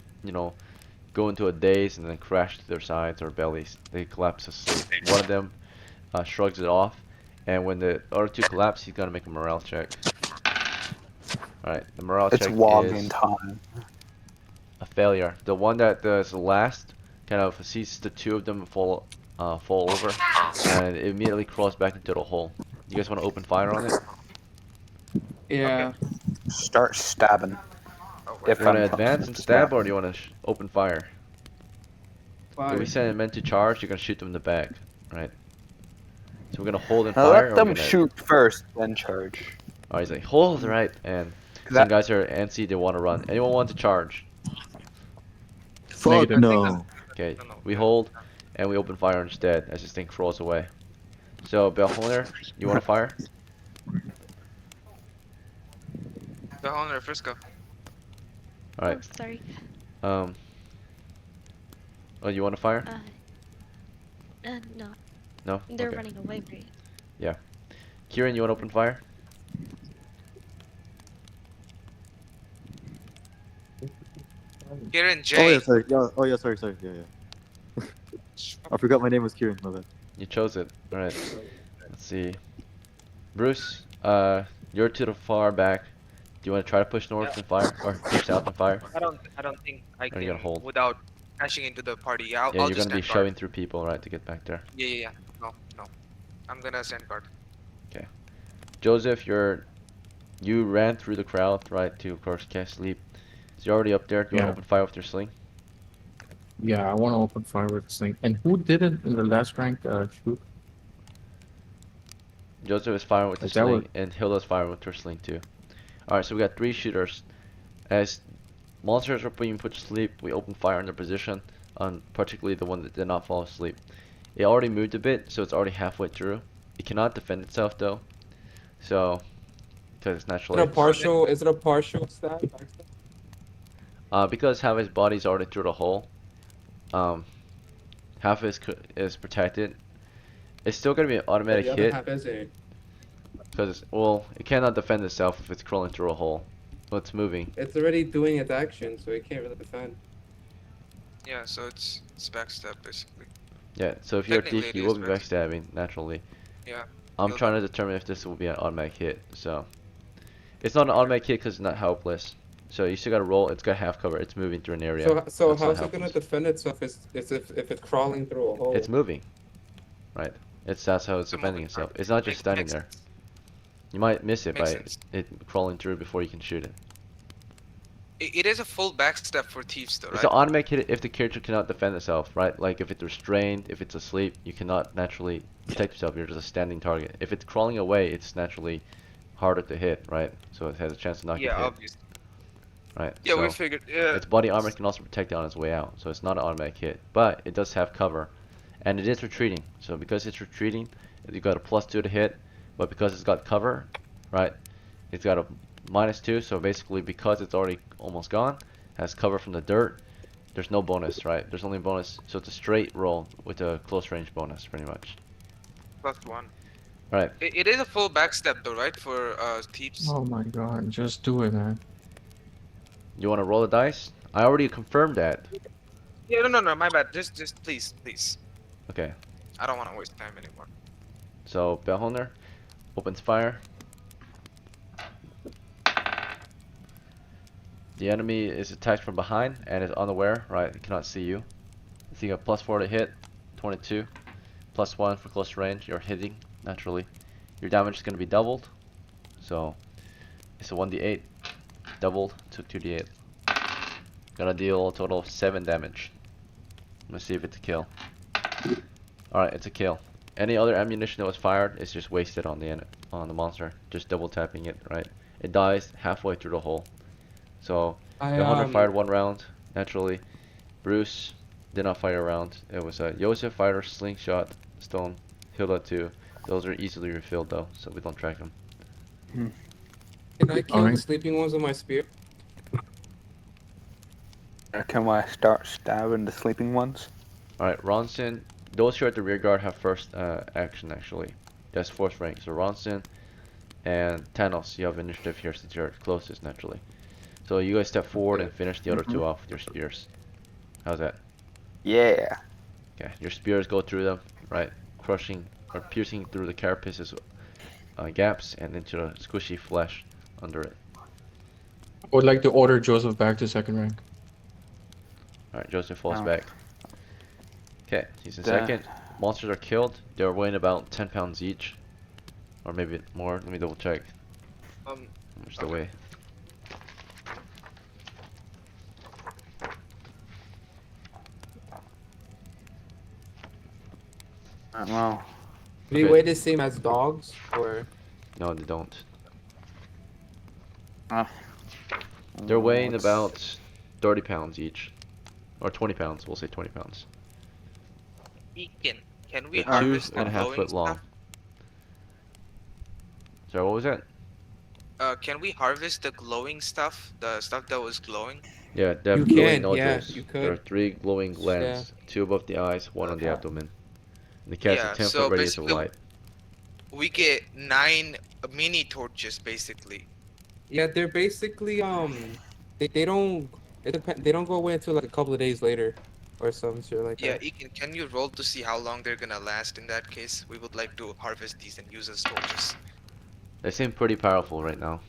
go into a daze and then crash to their sides or bellies. They collapse asleep. One of them shrugs it off, and when the other two collapse, he's gonna make a morale check. Alright, the morale It's check logging is time. a failure. The one that does the last kind of sees the two of them fall over, and it immediately crawls back into the hole. You guys want to open fire on it? Yeah. Start stabbing. Oh, If You want to I'm advance and stab, or do you want to open fire? If we send men to charge, you're gonna shoot them in the back, right? So we're gonna hold and Now fire, let or we're them gonna. shoot first, then charge. Oh, he's like hold, right? And some guys are antsy, they want to run. Anyone want to charge? Fuck Negative. no. Okay, No, no, we no. hold, and we open fire instead as this thing crawls away. So Belholner, you want to fire? The Honor first go. All right. Oh, sorry. Um. Oh, you want to fire? No. No. They're Okay. running away, right? Kieran, you want to open fire? Kieran Oh J. yeah, sorry. Yeah. Oh yeah, sorry, sorry. Yeah, yeah. I forgot my name was Kieran. My bad. You chose it. All right. Let's see. Bruce, you're to the far back. Do you want to try to push north and fire, or push south and fire? I don't think I Or you gonna can hold? without crashing into the party. Yeah, Yeah, I'll you're just gonna be stand guard. shoving through people, right, to get back there. Yeah. No, no. I'm gonna stand guard. Joseph, you ran through the crowd, right, to of course cast sleep. So you're already up there. Do you want Yeah. to open fire with your sling? Yeah, I want to open fire with this thing. And who did it in the last rank? Shoot. Joseph is firing with the Like that sling, would- and Hilda's firing with her sling too. Alright, so we got 3 shooters. As monsters are being put to sleep, we open fire on their position, on particularly the one that did not fall asleep. It already moved a bit, so it's already halfway through. It cannot defend itself though, so because it's Is naturally it a partial stab? because half his body's already through the hole. Half is protected. It's still gonna be an automatic The other hit. half is a. Because, well, it cannot defend itself if it's crawling through a hole. Well, it's moving. It's already doing its action, so it can't really defend. Yeah, so it's backstab basically. Yeah, so if you're a Technically thief, it you will is be backstabbing, naturally. Yeah. I'm You'll trying to determine if this will be an automatic hit, so. It's not an automatic hit because it's not helpless. So you still gotta roll, it's got half cover, it's moving through an area. So That's not how's it gonna helpless. defend itself if it's crawling through a hole? It's moving. Right. That's how it's It's a defending moving itself. target. It's not just standing Makes there. sense. You might miss it Makes by sense. it crawling through before you can shoot it. It is a full backstab for thieves though, It's right? an automatic hit if the character cannot defend itself, right? Like if it's restrained, if it's asleep, you cannot naturally protect yourself. You're just a standing target. If it's crawling away, it's naturally harder to hit, right? So it has a chance to not Yeah, get hit, obviously. right? Yeah, we So figured. Yeah. its body armor can also protect it on its way out, so it's not an automatic hit. But it does have cover, and it is retreating. So because it's retreating, you got a +2 to hit, but because it's got cover, right? It's got a -2. So basically, because it's already almost gone, has cover from the dirt. There's no bonus, right? There's only bonus, so it's a straight roll with a close range bonus, pretty much. +1. Right. It is a full backstab though, right? For thieves. Oh my god, just do it, man. You want to roll the dice? I already confirmed that. Yeah, no, my bad. Just please. Okay. I don't want to waste time anymore. So Belholner opens fire. The enemy is attacked from behind and is unaware, right? It cannot see you. So you got +4 to hit, 22, +1 for close range. You're hitting naturally. Your damage is going to be doubled, so it's a 1d8, doubled to 2d8. Gonna deal a total of 7 damage. Let's see if it's a kill. Alright, it's a kill. Any other ammunition that was fired is just wasted on the monster. Just double tapping it, right? It dies halfway through the hole. So the hunter fired 1 round, naturally. Bruce did not fire a round. It was Joseph fired a slingshot, stone, Hilda 2. Those are easily refilled though, so we don't track them. Can I kill the Alright. sleeping ones with my spear? Can I start stabbing the sleeping ones? Alright, Ronson, those who are at the rear guard have first action actually. That's 4th rank. So Ronson and Thanos, you have initiative here since you're closest naturally. So you guys step forward and finish the other 2 off with your spears. How's that? Yeah. Okay, your spears go through them, right? Crushing or piercing through the carapace's gaps and into the squishy flesh under it. I would like to order Joseph back to second rank. Alright, Joseph falls Oh. back. Okay, he's in Done. second. Monsters are killed. They're weighing about 10 pounds each. Or maybe more. Let me double check how much they Okay. weigh. Well. Do you Okay. weigh the same as dogs or? No, they don't. Uh, They're weighing let's- about 30 pounds each. Or 20 pounds, we'll say 20 pounds. Ekin, can we They're two harvest the and a half glowing foot long. stuff? So what was that? Can we harvest the glowing stuff? The stuff that was glowing? Yeah, they have You glowing can, yeah, nodules. you There are could. 3 glowing Yeah. glands, 2 above the eyes, 1 on the Okay. abdomen. And they cast a Yeah, 10-foot so radius of basically light. we get 9 mini torches basically. Yeah, they're basically they don't they don't go away until like a couple of days later or some shit like Yeah, that. Ekin, can you roll to see how long they're gonna last in that case? We would like to harvest these and use as torches. They seem pretty powerful right now.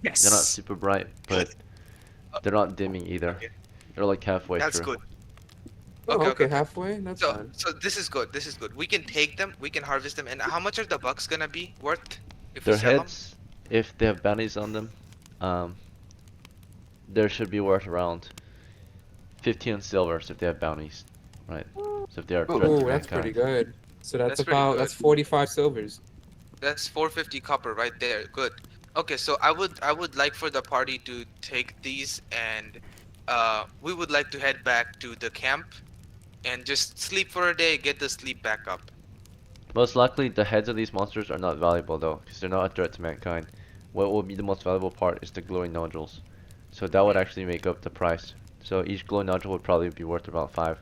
Yes. They're not super bright, but they're not dimming either. Okay. They're like halfway That's through. good. Oh, Okay, okay, okay. halfway. That's So, fine. so this is good. This is good. We can take them. We can harvest them. And how much are the bucks gonna be worth if we Their sell them? heads, if they have bounties on them, there should be worth around 15 silvers if they have bounties, right? So if they are a threat Oh, to that's pretty mankind. good. So that's That's pretty about good. that's 45 silvers. That's 450 copper right there. Good. Okay, so I would like for the party to take these and we would like to head back to the camp and just sleep for a day, get the sleep back up. Most likely, the heads of these monsters are not valuable though, because they're not a threat to mankind. What will be the most valuable part is the glowing nodules. So that would actually make up the price. So each glowing nodule would probably be worth about 5.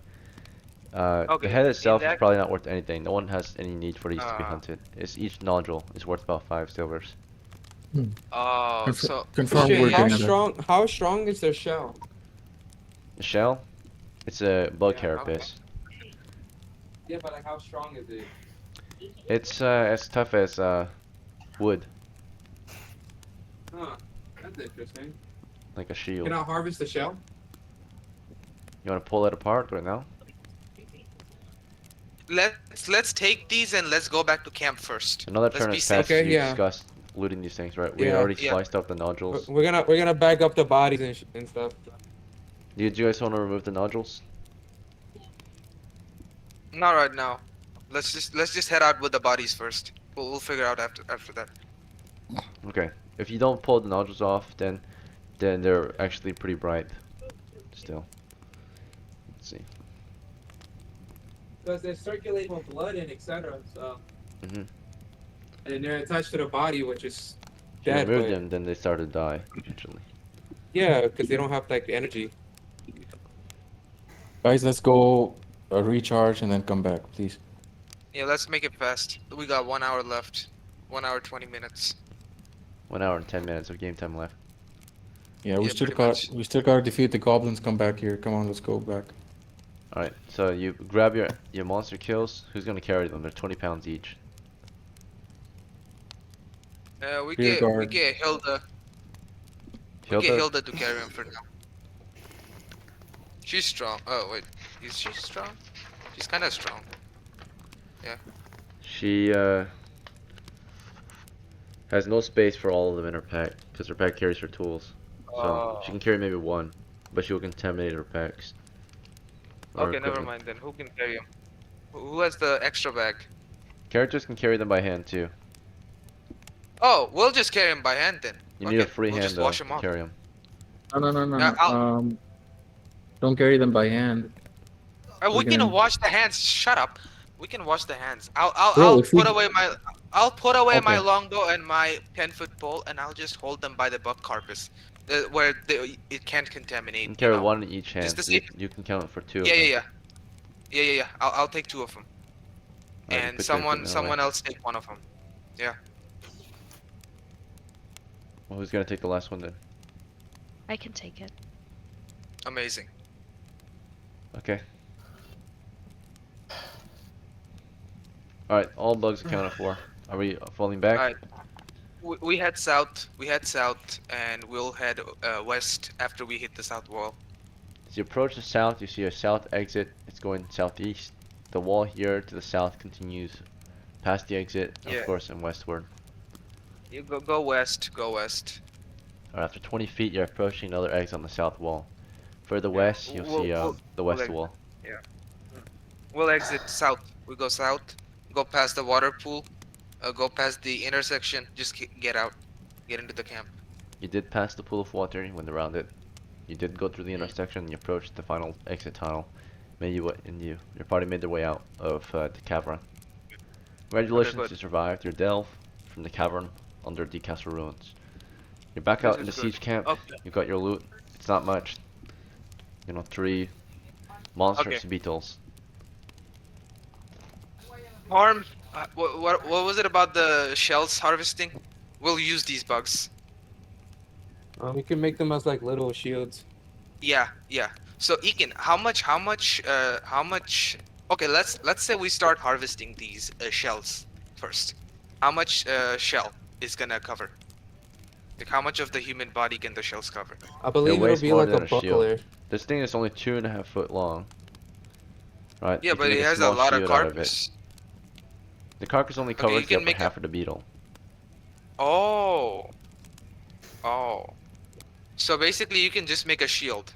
The Okay, head in itself is that probably not worth anything. No one has any need for these to be uh hunted. It's each nodule is worth about 5 silvers. oh, so Confirm okay, we're Shit, yeah, how doing that. strong is their shell? The shell, it's a bug Yeah, okay. carapace. Yeah, but like how strong is it? It's as tough as wood, Huh, that's interesting. like a shield. Can I harvest the shell? You want to pull it apart right now? let's take these and let's go back to camp first. Another Let's turn be has safe. passed. Okay, You yeah. discussed looting these things, right? We Yeah. already Yeah. sliced up the nodules. We're gonna bag up the bodies and stuff. Did you guys want to remove the nodules? Not right now. Let's just head out with the bodies first. We'll figure out after that. Okay. If you don't pull the nodules off, then they're actually pretty bright. Still. Let's see. Because they're circulating with blood and etc. So Mhm. and they're attached to the body, which is If you dead. remove But them, then they start to die. Actually. yeah, because they don't have like the energy. Guys, let's go recharge and then come back, please. Yeah, let's make it fast. We got 1 hour left. 1 hour 20 minutes. 1 hour and 10 minutes of game time left. Yeah, we Yeah, still pretty got much. we still got to defeat the goblins. Come back here. Come on, let's go back. All right. So you grab your monster kills. Who's gonna carry them? They're 20 pounds each. We Rear get guard. Hilda. We Hilda? get Hilda to carry him for now. She's strong. Oh wait, is she strong? She's kind of strong. She has no space for all of them in her pack because her pack carries her tools. So she can carry maybe one, but she will contaminate her packs. or Okay, never equipment. mind then. Who can carry him? Who has the extra bag? Characters can carry them by hand too. Oh, we'll just carry him by hand then. You need a Okay, free we'll hand just to wash him off. carry them. No. Yeah, Don't carry them by hand. We We're can gonna- wash the hands. Shut up. We can wash the hands. Bro, I'll if we- put away my my Okay. longbow and my 10-foot pole, and I'll just hold them by the buck carcass, where it can't contaminate. You can carry you know. one in each hand. Just to So you, see- you can count for two. Yeah, of them. yeah. I'll take 2 of them, Alright, you and put your equipment away. someone else take 1 of them. Well, who's gonna take the last one then? I can take it. Amazing. Okay. Alright, all bugs accounted for. Are we falling back? Alright. We head south. We head south, and we'll head west after we hit the south wall. As you approach the south, you see a south exit. It's going southeast. The wall here to the south continues past the exit, of Yeah. course, and westward. You go west. Go west. After 20 feet, you're approaching another exit on the south wall. Further Yeah. west, you'll see the We'll west exit. wall. Yeah. We'll exit south. We go south. Go past the water pool. Go past the intersection. Just get out. Get into the camp. You did pass the pool of water when around it. You did go through the intersection and you approached the final exit tunnel. Your party made their way out of the cavern. Congratulations, good. you survived your delve from the cavern under the castle ruins. You're back This out in the is good. siege camp. Okay. You got your loot. It's not much. 3 monstrous beetles. Harm. What was it about the shells harvesting? We'll use these bugs. We can make them as like little shields. Yeah. So Ekin, how much? Okay, let's say we start harvesting these shells first. How much shell is gonna cover? Like how much of the human body can the shells cover? I It believe it'll weighs be more like than a a shield. buckler. This thing is only 2.5 foot long. Right? Yeah, you but can it make a has a small lot of shield out of it. carcass. The carcass only Okay, covers you the can upper make half of the beetle. Oh. So basically, you can just make a shield.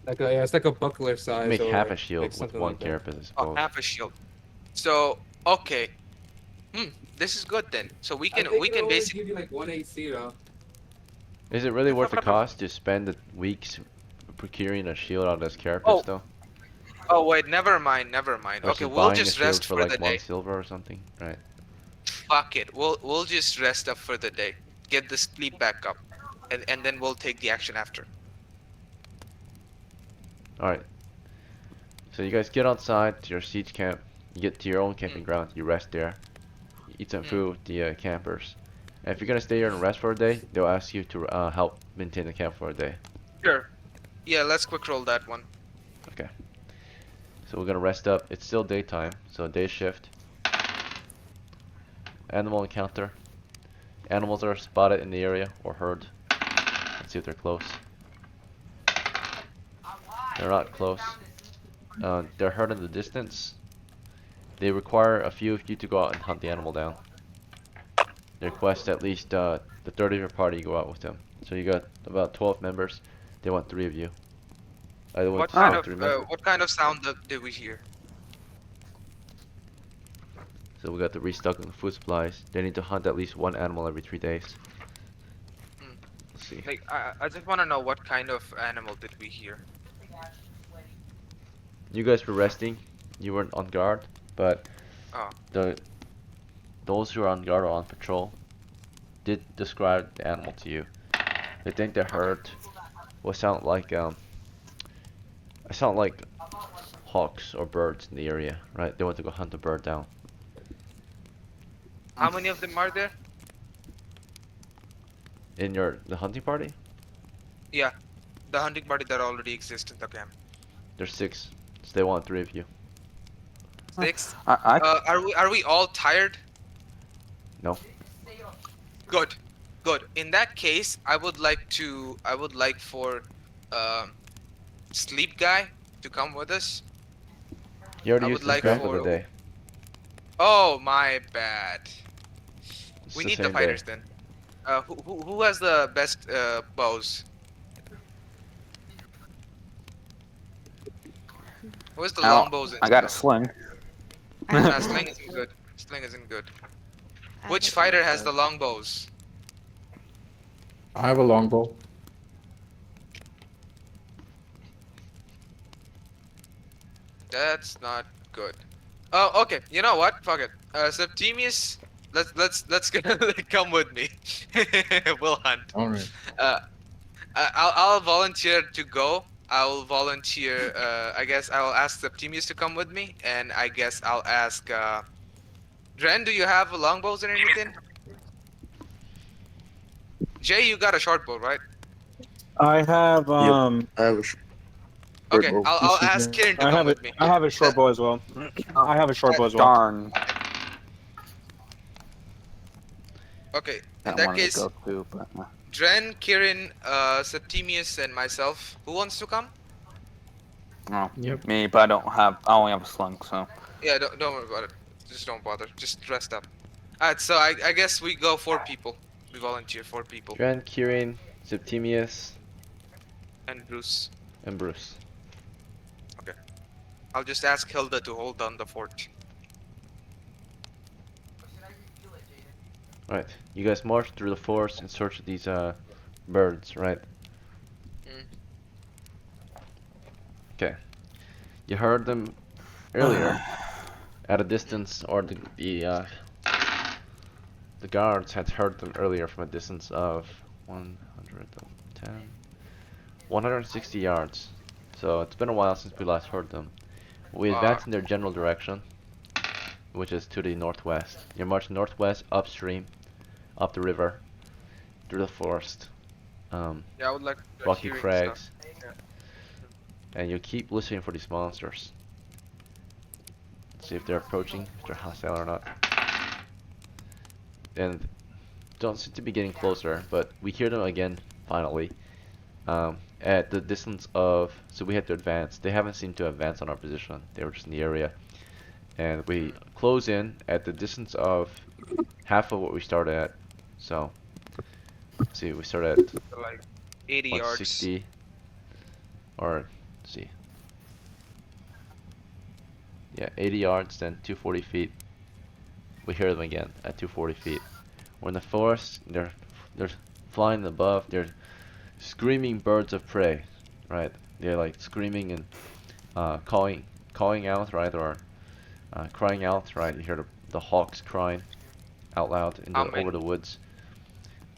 It's like a buckler size. Make or half a like shield with something one like that. carapace, I Oh, suppose. half a shield. So okay. This is good then. So we can basically. give you like 1 AC though. Is it really worth the cost to spend the weeks procuring a shield out of this carapace, Oh. though? Oh wait, never mind. Okay, Versus we'll buying a just shield rest for for like the 1 day. silver or something? Right. Fuck it. We'll just rest up for the day. Get the sleep back up, and then we'll take the action after. Alright. So you guys get outside to your siege camp. You get to your own camping ground. You rest there. You eat some food with the campers. And if you're gonna stay here and rest for a day, they'll ask you to help maintain the camp for a day. Sure. Yeah, let's quick roll that one. Okay. So we're gonna rest up. It's still daytime, so day shift. Animal encounter. Animals are spotted in the area or heard. Let's see if they're close. They're not close. They're heard in the distance. They require a few of you to go out and hunt the animal down. They request at least the third of your party go out with them. So you got about 12 members. They want 3 of you. They want What kind of sound did we hear? So we got the restocking of food supplies. They need to hunt at least 1 animal every 3 days. Let's see. Like I just want to know what kind of animal did we hear? You guys were resting. You weren't on guard, but Oh. those who are on guard or on patrol did describe the animal to you. They think they heard what sound like hawks or birds in the area, right? They want to go hunt a bird down. How many of them are there? In the hunting party? Yeah, the hunting party that already exists in the camp. There's 6. So they want 3 of you. 6. I Are we all tired? No. Good. In that case, I would like for sleep guy to come with us. You already I used would the like strength of for- the day. Oh, my bad. It's We the need the same day. fighters then. Who has the best bows? Where's the long bows? I got a sling. Nah, sling isn't good. Sling isn't good. Which fighter has the long bows? I have a longbow. That's not good. Oh, okay. You know what? Fuck it. Septimius, let's come with me. We'll hunt. All right. I'll volunteer to go. I'll volunteer. I guess I'll ask Septimius to come with me, and I guess I'll ask. Dren, do you have longbows or anything? Jay, you got a short bow, right? I have I have a Okay, Short bow. I'll ask Kirin to I come have it. with me. I have a short bow as well. I have a short bow as well. Darn. Okay, in That that wanted to case, go too, but Dren, Kirin, Septimius, and myself. Who wants to come? no, Yep. me. But I don't have. I only have a slung, so Yeah, don't worry about it. Just don't bother. Just dressed up. Alright, so I guess we go 4 people. We volunteer 4 people. Dren, Kirin, Septimius, And Bruce. and Bruce. Okay. I'll just ask Hilda to hold down the fort. Right. You guys march through the forest in search of these birds, right? Mm. Okay. You heard them earlier at a distance, or the guards had heard them earlier from a distance of 110, 160 yards. So it's been a while since we last heard them. We advanced in their general direction, which is to the northwest. You march northwest upstream, up the river, through the forest, Yeah, I would like to rocky hearing crags, stuff. Yeah. and you keep listening for these monsters. See if they're approaching, if they're hostile or not. And don't seem to be getting closer, but we hear them again, finally. At the distance of, so we had to advance. They haven't seemed to advance on our position. They were just in the area. And we close in at the distance of half of what we started at. So, let's see, we started at So like 80 yards. 160, or, let's see. Yeah, 80 yards, then 240 feet. We hear them again at 240 feet. We're in the forest, they're flying above, they're screaming birds of prey, right? They're like screaming and calling out, right, or crying out, right? You hear the hawks crying out loud over the woods.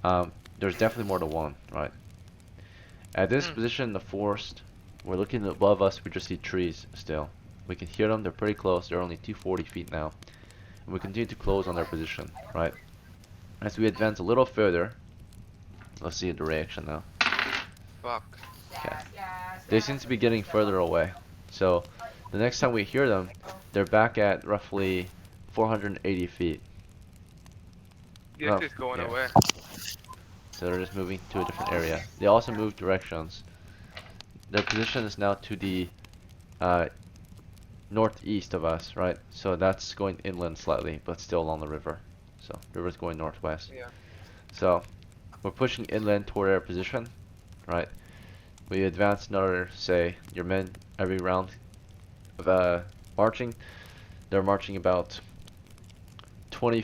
There's definitely more than one, right? At this position in the forest, we're looking above us, we just see trees still. We can hear them, they're pretty close, they're only 240 feet now. And we continue to close on their position, right? As we advance a little further, let's see the reaction now. Fuck. Okay. They seem to be getting further away. So the next time we hear them, they're back at roughly 480 feet. Yeah, Oh, it's going yeah. away. So they're just moving to a different area. They also move directions. Their position is now to the northeast of us, right? So that's going inland slightly, but still along the river. So river's going northwest. Yeah. So we're pushing inland toward our position, right? We advance another, say, your men every round of marching. They're marching about 20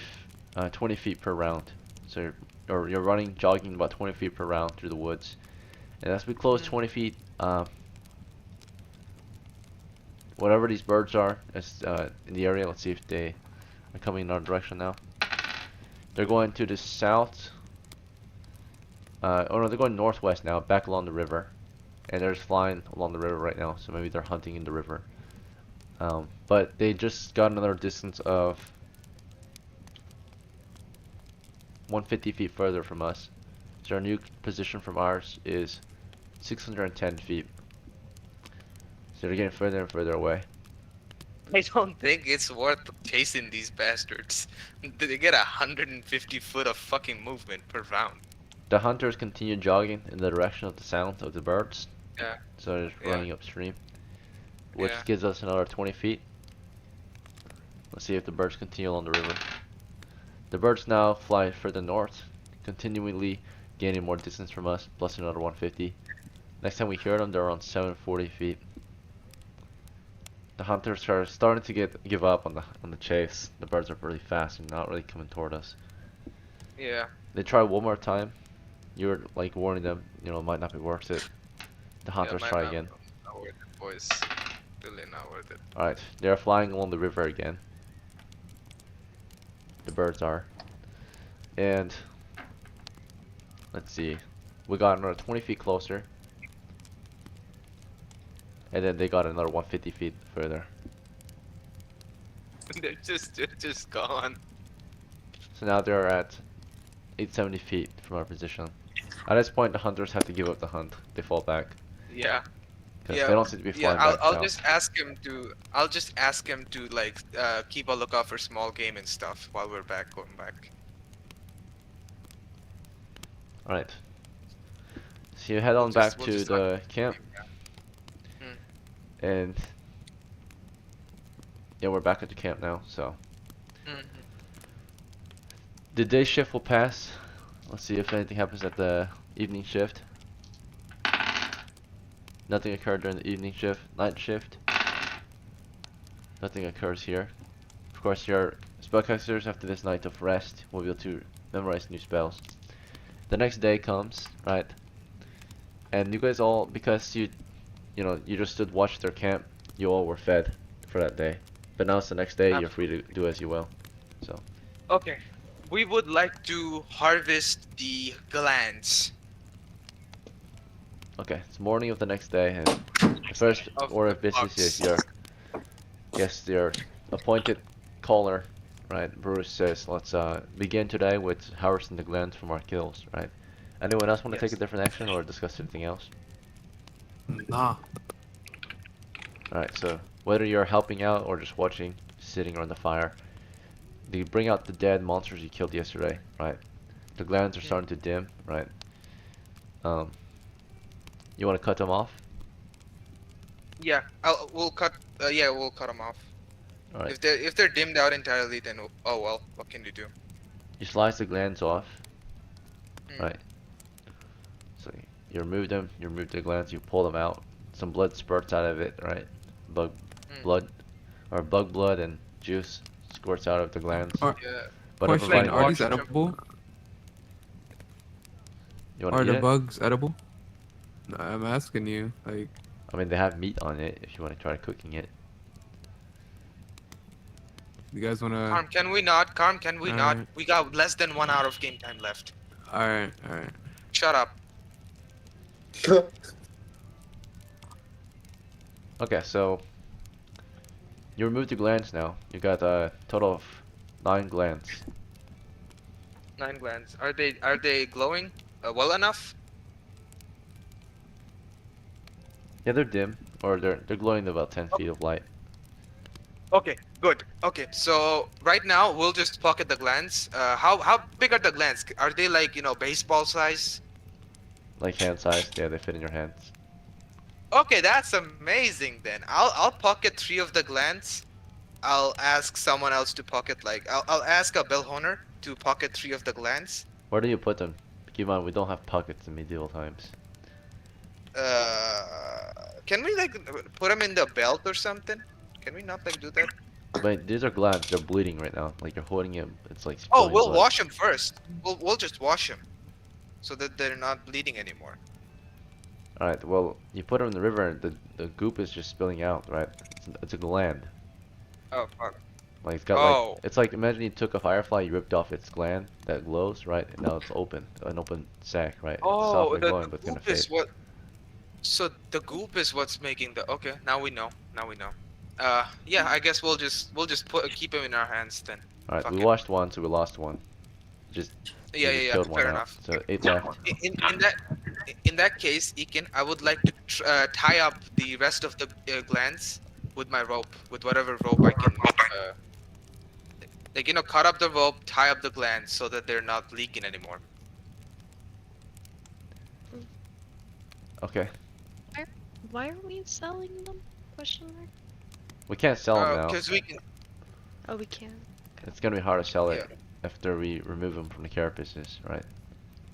feet per round. So you're running, jogging about 20 feet per round through the woods. And as we close 20 feet, whatever these birds are in the area, let's see if they are coming in our direction now. They're going to the south. Oh no, they're going northwest now, back along the river. And they're just flying along the river right now, so maybe they're hunting in the river. But they just got another distance of 150 feet further from us. So our new position from ours is 610 feet. So they're getting further and further away. I don't think it's worth chasing these bastards. They get 150 foot of fucking movement per round. The hunters continue jogging in the direction of the sound of the birds. Yeah. So they're just running upstream, which Yeah. gives us another 20 feet. Let's see if the birds continue along the river. The birds now fly further north, continually gaining more distance from us, plus another 150. Next time we hear them, they're around 740 feet. The hunters are starting to give up on the chase. The birds are really fast and not really coming toward us. Yeah. They try one more time. You're like warning them, you know, it might not be worth it. The hunters Yeah, try again. Not worth it, boys. Really not worth it. Alright, they're flying along the river again. The birds are. And let's see. We got another 20 feet closer. And then they got another 150 feet further. they're just gone. So now they're at 870 feet from our position. At this point, the hunters have to give up the hunt. They fall back. Yeah. Because Yeah, they don't seem to be yeah. flying back I'll south. just ask him to. I'll just ask him to like keep a lookout for small game and stuff while we're going back. Alright. So you head on back We'll to just talk. the camp, Mm. and yeah, we're back at the camp now. So Mhm. the day shift will pass. Let's see if anything happens at the evening shift. Nothing occurred during the evening shift. Night shift. Nothing occurs here. Of course, your spellcasters after this night of rest will be able to memorize new spells. The next day comes, right? And you guys all, because you just stood watch their camp, you all were fed for that day. But now it's the next day, you're free to do as you will. So, Okay. We would like to harvest the glands okay, it's morning of the next day, and the first of order the of business is bugs. your appointed caller, right? Bruce says, let's begin today with harvesting the glands from our kills, right? Anyone else want to take a Yes. different action or discuss anything else? Nah. Alright, so whether you're helping out or just watching, sitting around the fire, you bring out the dead monsters you killed yesterday, right? The glands are starting to dim, right? Um, you want to cut them off? Yeah. We'll cut. Yeah, we'll cut them off. Alright, If they're dimmed out entirely, then oh well. What can you do? you slice the glands off, Mm. right? So you remove them, you remove the glands, you pull them out. Some blood spurts out of it, right? Bug Mm. blood, or bug blood and juice squirts out of the glands. Are, Yeah. But question, providing are these water- edible? you want Are to eat the it? bugs edible? I'm asking you. Like, I mean, they have meat on it if you want to try cooking it. you guys wanna? Carm, can we not? Carm, can we not? Alright. We got less than 1 hour of game time left. Alright, alright. Shut up. Okay, so you remove the glands now. You got a total of 9 glands. 9 glands. Are they glowing? Well enough? Yeah, they're dim, or they're glowing about 10 feet of light. Okay, good. Okay, so right now we'll just pocket the glands. How big are the glands? Are they like baseball size? Like hand sized, yeah, they fit in your hands. Okay, that's amazing then. I'll pocket 3 of the glands. I'll ask someone else to pocket like I'll ask a bellhorner to pocket 3 of the glands. Where do you put them? Keep in mind, we don't have pockets in medieval times. Can we like put them in the belt or something? Can we not like do that? But these are glands, they're bleeding right now. Like you're holding it, it's like Oh, spilling we'll blood. wash them first. We'll just wash them, so that they're not bleeding anymore. Alright, well, you put them in the river and the goop is just spilling out, right? It's a gland. Oh fuck. Like it's got Oh. like, it's like imagine you took a firefly, you ripped off its gland that glows, right? And now it's open, an open sac, right? It's soft Oh, and the glowing, but it's gonna goop is fade. what. So the goop is what's making the. Okay, now we know. Now we know. Yeah, I guess we'll just keep him in our hands then. Alright, Fuck we it. washed one, so we lost one. Just Yeah, we just yeah, killed yeah. one Fair out. enough. So 8 left. In that case, Ikin, I would like to tie up the rest of the glands with my rope, with whatever rope I can. Like cut up the rope, tie up the glands so that they're not leaking anymore. Okay. Why are we selling them? Question mark. We can't sell them now. Because we can. Oh, we can. It's gonna be hard to sell it Yeah. after we remove them from the carapaces, right?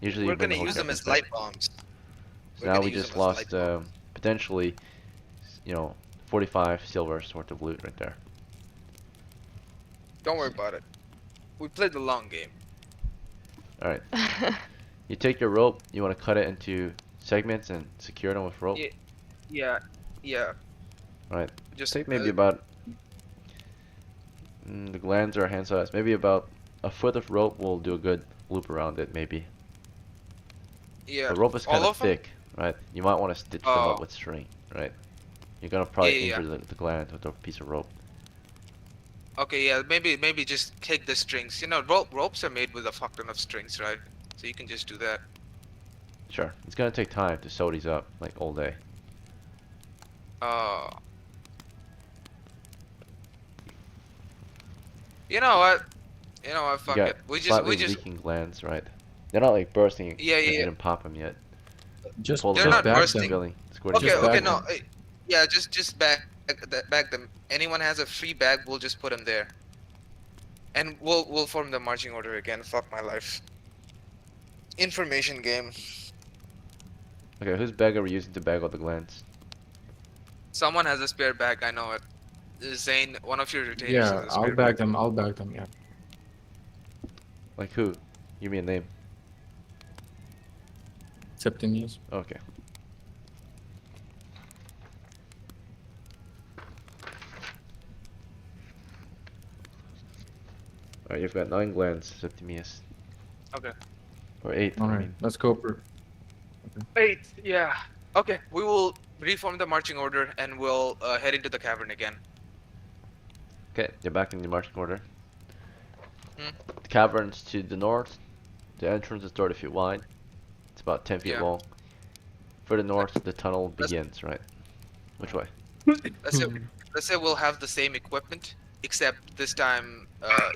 Usually We're you bring the gonna whole use them as carapace light back. bombs. So We're now gonna we use just them as lost light bombs. potentially, 45 silvers worth of loot right there. Don't worry about it. We played the long game. Alright. You take your rope, you want to cut it into segments and secure them with rope. Yeah. Yeah. Right. Just Take maybe about the glands are hand size. Maybe about a foot of rope will do a good loop around it. Maybe. Yeah. The rope is All kind of of them? thick, right? You might want to stitch them up Oh. with string, right? You're gonna probably Yeah, injure the gland with a piece of rope. Okay, yeah, maybe just take the strings. Ropes are made with a fuck ton of strings, right? So you can just do that. Sure. It's gonna take time to sew these up, like all day. Uh, you know what? You know what? You Fuck got it. slightly We just. leaking glands, right? They're not like bursting Yeah, because yeah, you yeah. didn't pop them yet. Just Pull them They're just out. not They're bag bursting. them. filling, squirting Okay, Just filling. okay, bag no. them. Yeah, just bag them. Anyone has a free bag, we'll just put them there, and we'll form the marching order again. Fuck my life. Information game. Okay, whose bag are we using to bag all the glands? Someone has a spare bag. I know it. Zane, one of your retainers has Yeah, a I'll spare bag bag. them. I'll bag them. Yeah. Like who? Give me a name. Septimius. Okay. Alright, you've got 9 glands, Septimius. Okay. Or 8, All I right, mean. let's go for. 8. Yeah. Okay, we will reform the marching order and we'll head into the cavern again. Okay, you're back in the marching order. Hmm? The cavern's to the north. The entrance is 30 feet wide. It's about 10 feet Yeah. long. Further north, the tunnel Let's- begins, right? Which way? Let's say we'll have the same equipment, except this time,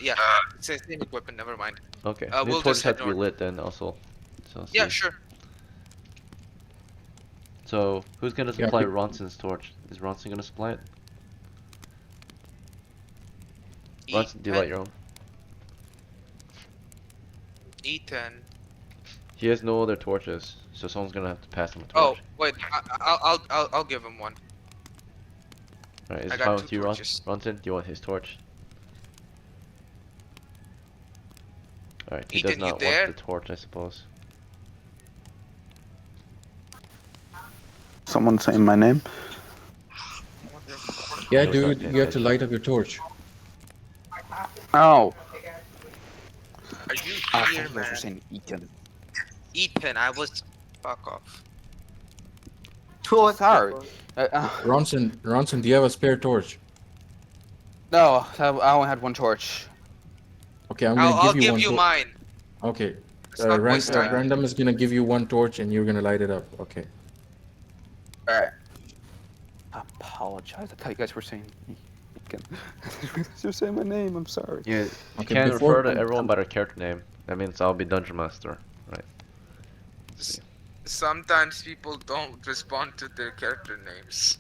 yeah, same equipment. Never mind. Okay. New We'll torches just have head to be north. lit then also. So let's Yeah, see. sure. So who's gonna Yeah, supply pick- Ronson's torch? Is Ronson gonna supply it? Ronson, do you light your own? E10. He has no other torches, so someone's gonna have to pass him a Oh, torch. wait. I'll give him one. Alright, is I it got fine 2 with you, torches. Ronson? Do you want his torch? Alright, he does Ethan, you not want there? the torch, I suppose. Someone saying my name. Yeah, No, he's not dude, paying you have to attention. light up your torch. Oh. Are you I thought here, you guys were man? saying Ethan. Ethan, I was. Fuck off. Oh, sorry. Ronson, do you have a spare torch? No, I only had one torch. Okay, I'm I'll gonna give you give one you torch. mine. Okay, Let's not waste time. Random is gonna give you one torch, and you're gonna light it up. Okay. All right. I apologize. I thought you guys were saying Ethan. You're saying my name. I'm sorry. Yeah, you Okay, can before- refer to everyone by their character name. That means I'll be Dungeon Master, right? S- Sometimes people don't respond to their character names.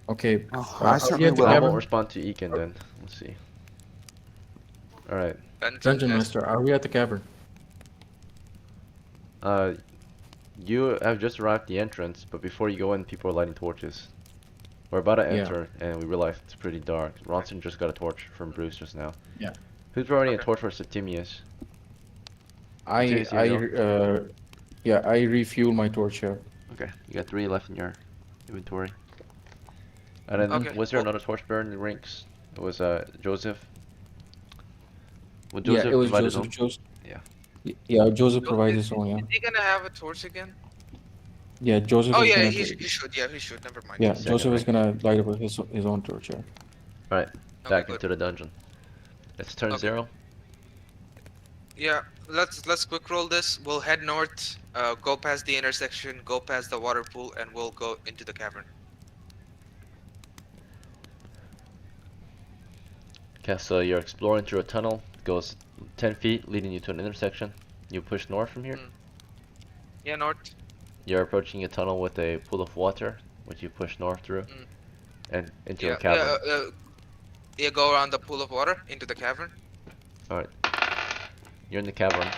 Okay. Oh, are I we certainly at the will. I won't cavern? respond to Ekin then. Let's see. Alright. Dungeon Master, are we at the cavern? Uh, you have just arrived at the entrance, but before you go in, people are lighting torches. We're about to Yeah. enter, and we realize it's pretty dark. Ronson just got a torch from Bruce just now. Yeah. Who's providing a Okay. torch for Septimius? I refuel my torch here. Okay, you got 3 left in your inventory. And then, Okay, was there well- another torch bearer in the ranks? It was Joseph. Well, Yeah, Joseph it was provided his Joseph. own. Joseph. Yeah. Yeah, Joseph Is- provides his own. Yeah. Is he gonna have a torch again? Yeah, Joseph Oh is yeah, gonna. he should. Yeah, he should. Never mind. Yeah, Second Joseph is rank. gonna light up his own torch. Yeah. Alright, Okay, back good. into the dungeon. It's turn Okay. 0. Yeah, let's quick roll this. We'll head north, go past the intersection, go past the water pool, and we'll go into the cavern. Okay, so you're exploring through a tunnel. It goes 10 feet, leading you to an intersection. You push north from here. Yeah, north. You're approaching a tunnel with a pool of water, which you push north through, Mm. and into Yeah, a cavern. yeah, go around the pool of water into the cavern. Alright. You're in the cavern.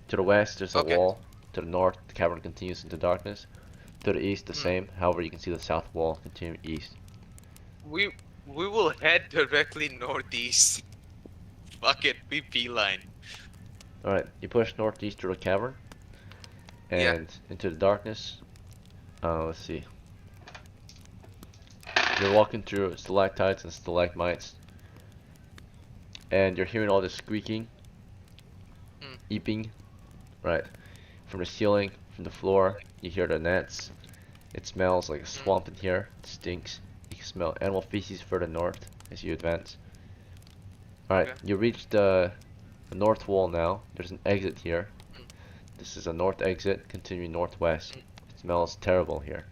To the west, there's a Okay. wall. To the north, the cavern continues into darkness. To the east, the Hmm. same. However, you can see the south wall continue east. We will head directly northeast. Fuck it, we beeline. Alright, you push northeast through the cavern, Yeah. and into the darkness. Let's see. You're walking through stalactites and stalagmites, and you're hearing all this squeaking, eeping, right, from the ceiling, from the floor. You hear the gnats. It smells like a swamp in here. It stinks. You can smell animal feces further north as you advance. Alright, Okay. you reach the north wall now. There's an exit here. This is a north exit, continuing northwest. It smells terrible here.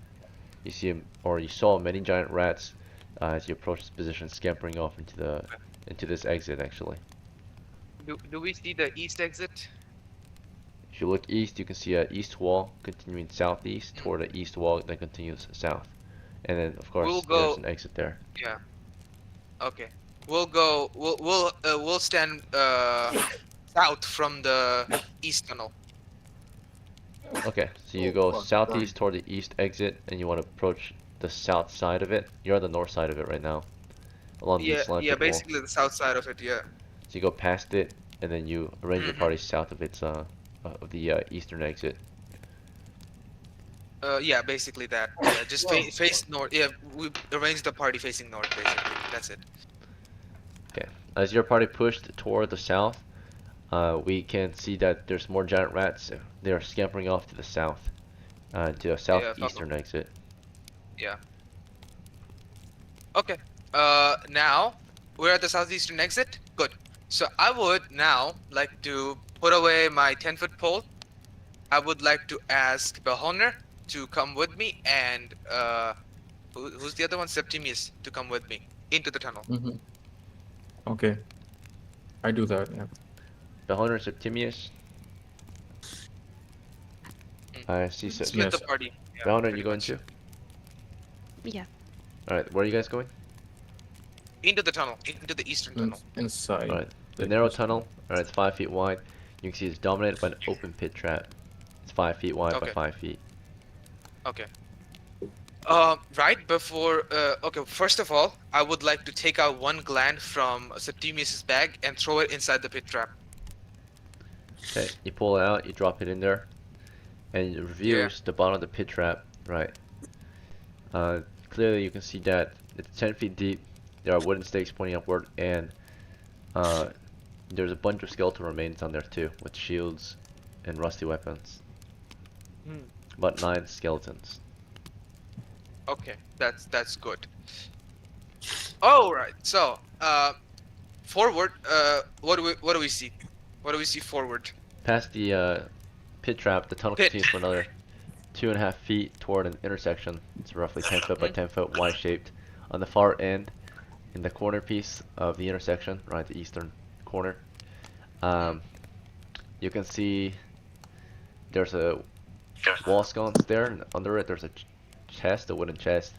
You see or you saw many giant rats as you approach this position, scampering off into this exit. Actually, Do we see the east exit? if you look east, you can see a east wall continuing southeast toward the east wall that continues south, and then of We'll course there's go. an exit there. Yeah. Okay. We'll go. We'll stand south from the east tunnel. Okay, so you Oh go fuck, I'm dying. southeast toward the east exit, and you want to approach the south side of it. You're on the north side of it right now, along the Yeah. Yeah. slanted wall. Basically the south side of it. Yeah. So you go past it, and then you arrange your Mhm. party south of its of the eastern exit. Yeah. Basically that. Yeah. Just face north. Yeah. We arrange the party facing north. Basically. That's it. Okay. As your party pushed toward the south, we can see that there's more giant rats. They are scampering off to the south, to a Yeah. Fuck 'em. southeastern exit. Yeah. Okay. Now we're at the southeastern exit. Good. So I would now like to put away my 10-foot pole. I would like to ask Beholner to come with me, and who's the other one? Septimius to come with me into the tunnel. Mm-hmm. Okay. I do that. Yeah. Beholder Septimius. I see. So, Split the Yes. party. Yeah, Beholder, pretty you going much. too? Yeah. All right. Where are you guys going? Into the tunnel, into the eastern tunnel. Inside. All right. The Like narrow this. tunnel. All right. It's 5 feet wide. You can see it's dominated by an open pit trap. It's 5 feet wide by Okay. 5 feet. Okay. Right before, okay, first of all, I would like to take out one gland from Septimius's bag and throw it inside the pit trap. Okay. You pull it out. You drop it in there, and it reveals the bottom of the pit trap. Right. Clearly you can see that it's 10 feet deep. There are wooden stakes pointing upward, and uh, there's a bunch of skeletal remains on there too, with shields and rusty weapons. Hmm. About 9 skeletons. Okay, that's good. All right, so forward. What do we see? What do we see forward? Past the pit trap, the tunnel Pit. continues for another 2.5 feet toward an intersection. It's roughly 10 foot by 10 foot, Y-shaped. On the far end, in the corner piece of the intersection, right, the eastern corner, you can see there's a wall sconce there, and under it there's a chest, a wooden chest.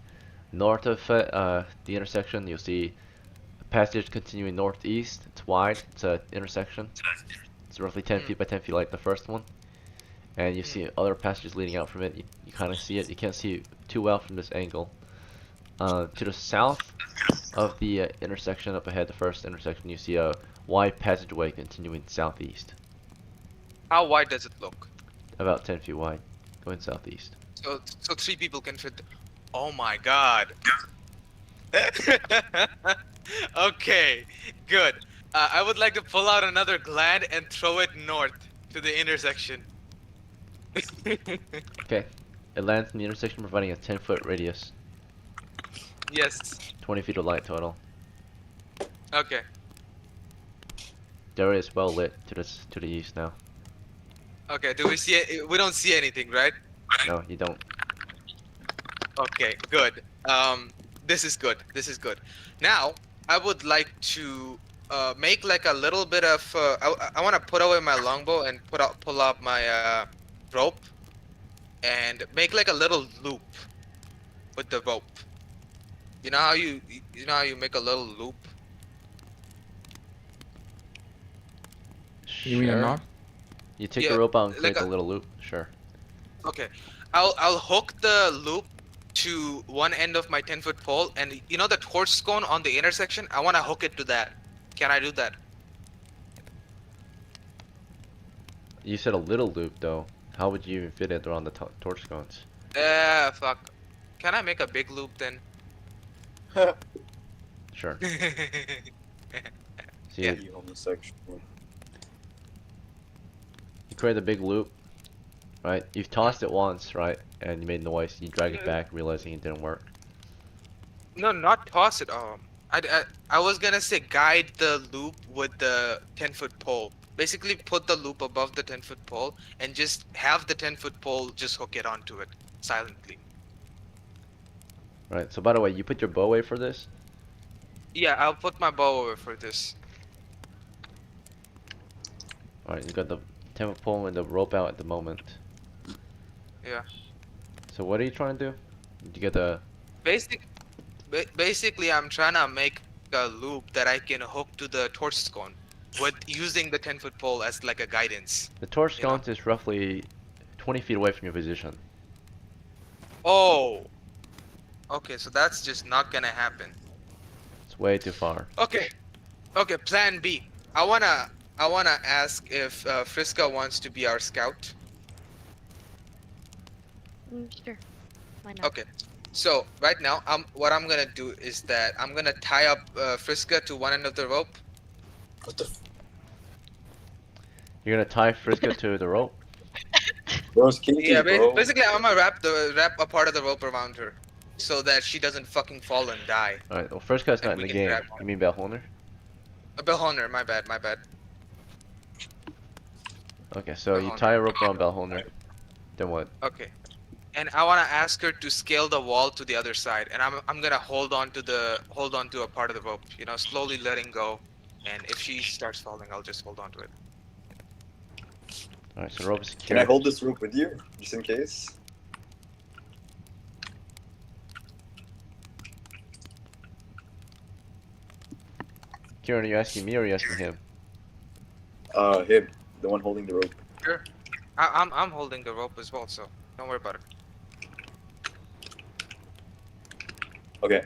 North of it, the intersection, you'll see a passage continuing northeast. It's wide. It's an intersection. It's roughly 10 feet by 10 feet like the first one. And you see other passages leading out from it. You kind of see it. You can't see it too well from this angle. To the south of the intersection up ahead, the first intersection, you see a wide passageway continuing southeast. How wide does it look? About 10 feet wide, going southeast. So 3 people can fit. Oh my god. Okay, good. I would like to pull out another gland and throw it north to the intersection. Okay. It lands in the intersection, providing a 10-foot radius. Yes. 20 feet of light total. Okay. The area is well lit to the east now. Okay. Do we see it? We don't see anything, right? No, you don't. Okay. Good. This is good. This is good. Now, I would like to make like a little bit of. I want to put away my longbow and pull up my rope, and make like a little loop with the rope. You know how you make a little loop? You mean a Sure. knot? You take Yeah, the rope out and like create a a- little loop. Sure. Okay. I'll hook the loop to one end of my 10-foot pole, and you know the torch cone on the intersection? I want to hook it to that. Can I do that? You said a little loop though. How would you even fit it around the torch sconce? Fuck. Can I make a big loop then? Sure. So Yeah. you Homosexual. create a big loop, right? You've tossed it once, right? And you made noise. You drag it back, realizing it didn't work. No, not toss it. I was gonna say guide the loop with the 10-foot pole. Basically, put the loop above the 10-foot pole and just have the 10-foot pole just hook it onto it silently. Right. So by the way, you put your bow away for this. Yeah, I'll put my bow over for this. All right. You got the 10-foot pole and the rope out at the moment. Yeah. So what are you trying to do? You get the Basically, I'm trying to make a loop that I can hook to the torch cone with using the 10-foot pole as like a guidance. the torch You know? sconce is roughly 20 feet away from your position. Oh. Okay, so that's just not gonna happen. It's way too far. Okay. Okay, plan B. I wanna ask if Friska wants to be our scout. Sure. Why not? Okay. So right now, what I'm gonna do is that I'm gonna tie up Friska to one end of the rope. What the? You're gonna tie Friska to the rope. Bro's kinky, Yeah, bro. basically, I'm gonna wrap a part of the rope around her, so that she doesn't fucking fall and die. All right. Well, Friska's not And in we the can game. grab You mean Belhoner? Belhoner, my bad, my bad. Okay. So you Belhoner. tie a rope around Belhoner. Then what? Okay. And I wanna ask her to scale the wall to the other side, and I'm gonna hold on to a part of the rope, you know, slowly letting go. And if she starts falling, I'll just hold on to it. All right. So the rope is Can secure. I hold this rope with you, just in case? Kieran, are you asking me or are you asking him? Him, the one holding the rope. Sure. I'm holding the rope as well, so don't worry about it. Okay.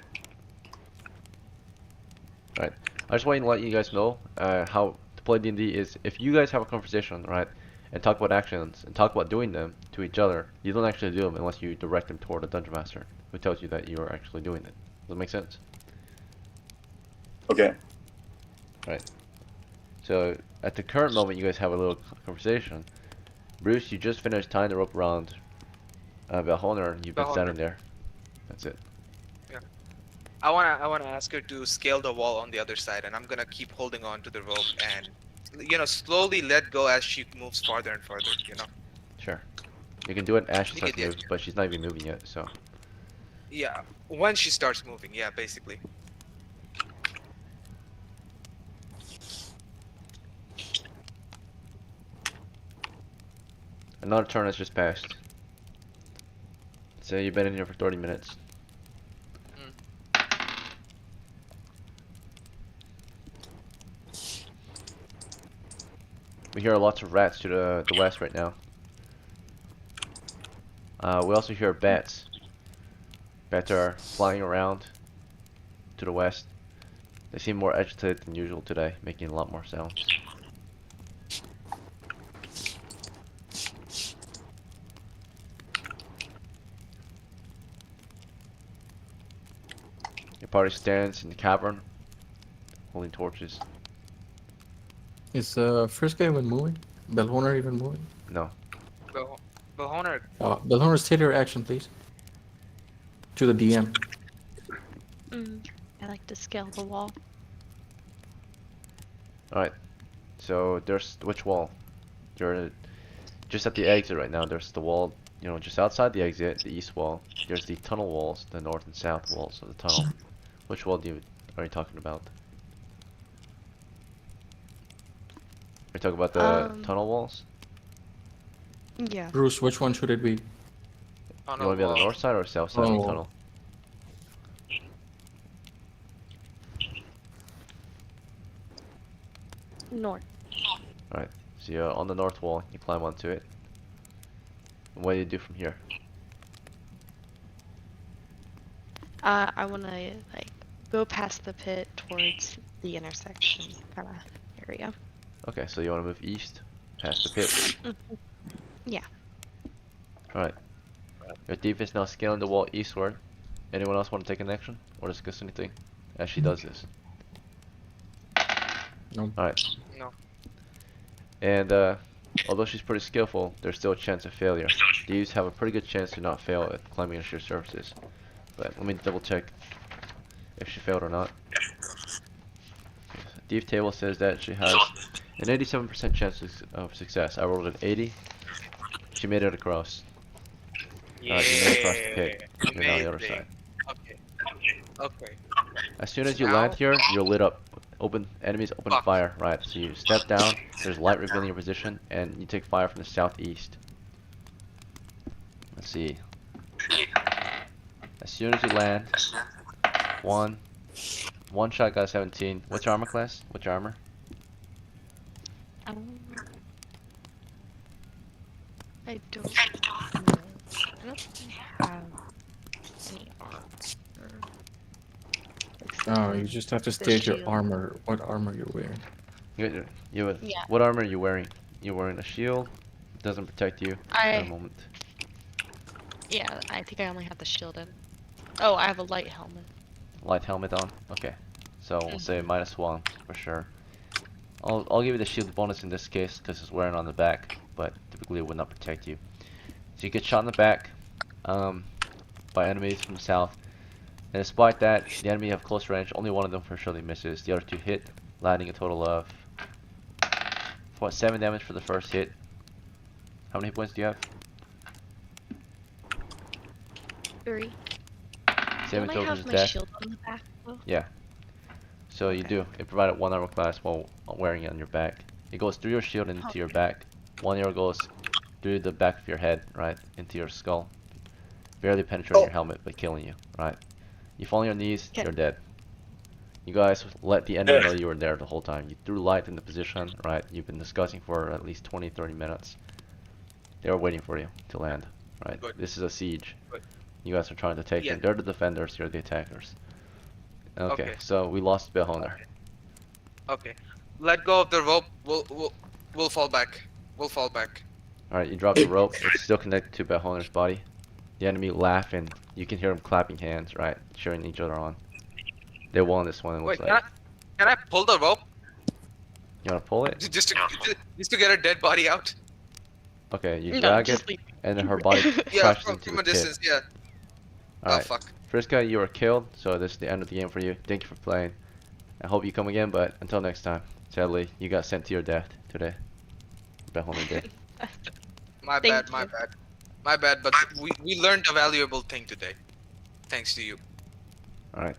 I just want to let you guys know how to play D&D is if you guys have a conversation, right, and talk about actions and talk about doing them to each other, you don't actually do them unless you direct them toward the dungeon master, who tells you that you are actually doing it. Does that make sense? Okay. So at the current moment, you guys have a little conversation. Bruce, you just finished tying the rope around Valhoner, and you've been Valhoner. standing there. That's it. I wanna ask her to scale the wall on the other side, and I'm gonna keep holding on to the rope and, you know, slowly let go as she moves farther and farther. You know. Sure. You can do it as she You get starts the to move, idea. but she's not even moving yet, so. Yeah. When she starts moving, yeah, basically. Another turn has just passed. So you've been in here for 30 minutes. We hear lots of rats to the west right now. We also hear bats. Bats are flying around to the west. They seem more agitated than usual today, making a lot more sounds. Your party stands in the cavern, holding torches. Is Friska even moving? Belhoner even moving? No. Belhoner. Belhoner, state your action, please. To the DM. I like to scale the wall. Alright. So there's which wall? You're just at the exit right now. There's the wall, you know, just outside the exit, the east wall. There's the tunnel walls, the north and south walls of the tunnel. Which wall are you talking about? Are you talking about the tunnel walls? Yeah. Bruce, which one should it be? Oh, You want to be on the north side or south side of the tunnel? North. Alright, so you're on the north wall, you climb onto it. And what do you do from here? I wanna like go past the pit towards the intersection kind of area. Okay, so you want to move east, past the pit. Yeah. Alright. Your thief is now scaling the wall eastward. Anyone else want to take an action? Or discuss anything as she does this? No. Alright. No. And although she's pretty skillful, there's still a chance of failure. Thieves have a pretty good chance to not fail at climbing into your surfaces. But let me double check if she failed or not. Thief table says that she has an 87% chance of success. I rolled an 80. She made it across. Yeah. You made it across the pit. You're now on the other Amazing. side. Okay. Okay. As soon as you Now- land here, you're lit up. Enemies open Fuck. fire, right? So you step down, there's light revealing your position, and you take fire from the southeast. Let's see. As soon as you land, one shot got 17. What's your armor class? What's your armor? Um, I don't know. I don't think I have any armor. Except Oh, for you just have to the state your shield. armor. What armor you're wearing? Yeah. What armor are you wearing? You're wearing a shield. It doesn't protect you at the moment. Yeah, I think I only have the shield in. Oh, I have a light helmet. Light helmet on. Okay. So we'll say -1 for sure. I'll give you the shield bonus in this case because it's wearing on the back, but typically it would not protect you. So you get shot in the back by enemies from the south. And despite that, the enemy have close range. Only one of them for surely misses. The other two hit, landing a total of 7 damage for the first hit. How many hit points do you have? 3. 7 Don't I total have is my death. shield on the back though? Yeah. So you do. It provided 1 armor class while wearing it on your back. It goes through your shield and into your back. 1 arrow goes through the back of your head, right, into your skull. Barely penetrating your helmet, but killing you, right? You fall on your knees, you're dead. You guys let the enemy know you were there the whole time. You threw light in the position, right? You've been discussing for at least 20-30 minutes. They were waiting for you to land, right? Good. This is a siege. Good. You guys are trying to take Yeah. them. They're the defenders, you're the attackers. Okay, Okay. so we lost Behoner. Okay. Let go of the rope. We'll fall back. We'll fall back. Alright, you drop the rope. It's still connected to Behoner's body. The enemy laugh and you can hear them clapping hands, right? Cheering each other on. They won this one, it Wait, looks like. can I pull the rope You wanna pull it? just to get her dead body out? Okay, you No, drag just it, leave. and then her body Yeah, crashes from, into from the a pit. distance. Yeah. Oh Alright, fuck. Friska, you are killed, so this is the end of the game for you. Thank you for playing. I hope you come again, but until next time. Sadly, you got sent to your death today. Behoner did. My Thank bad. My you. bad. My bad. But we learned a valuable thing today, thanks to you. Alright.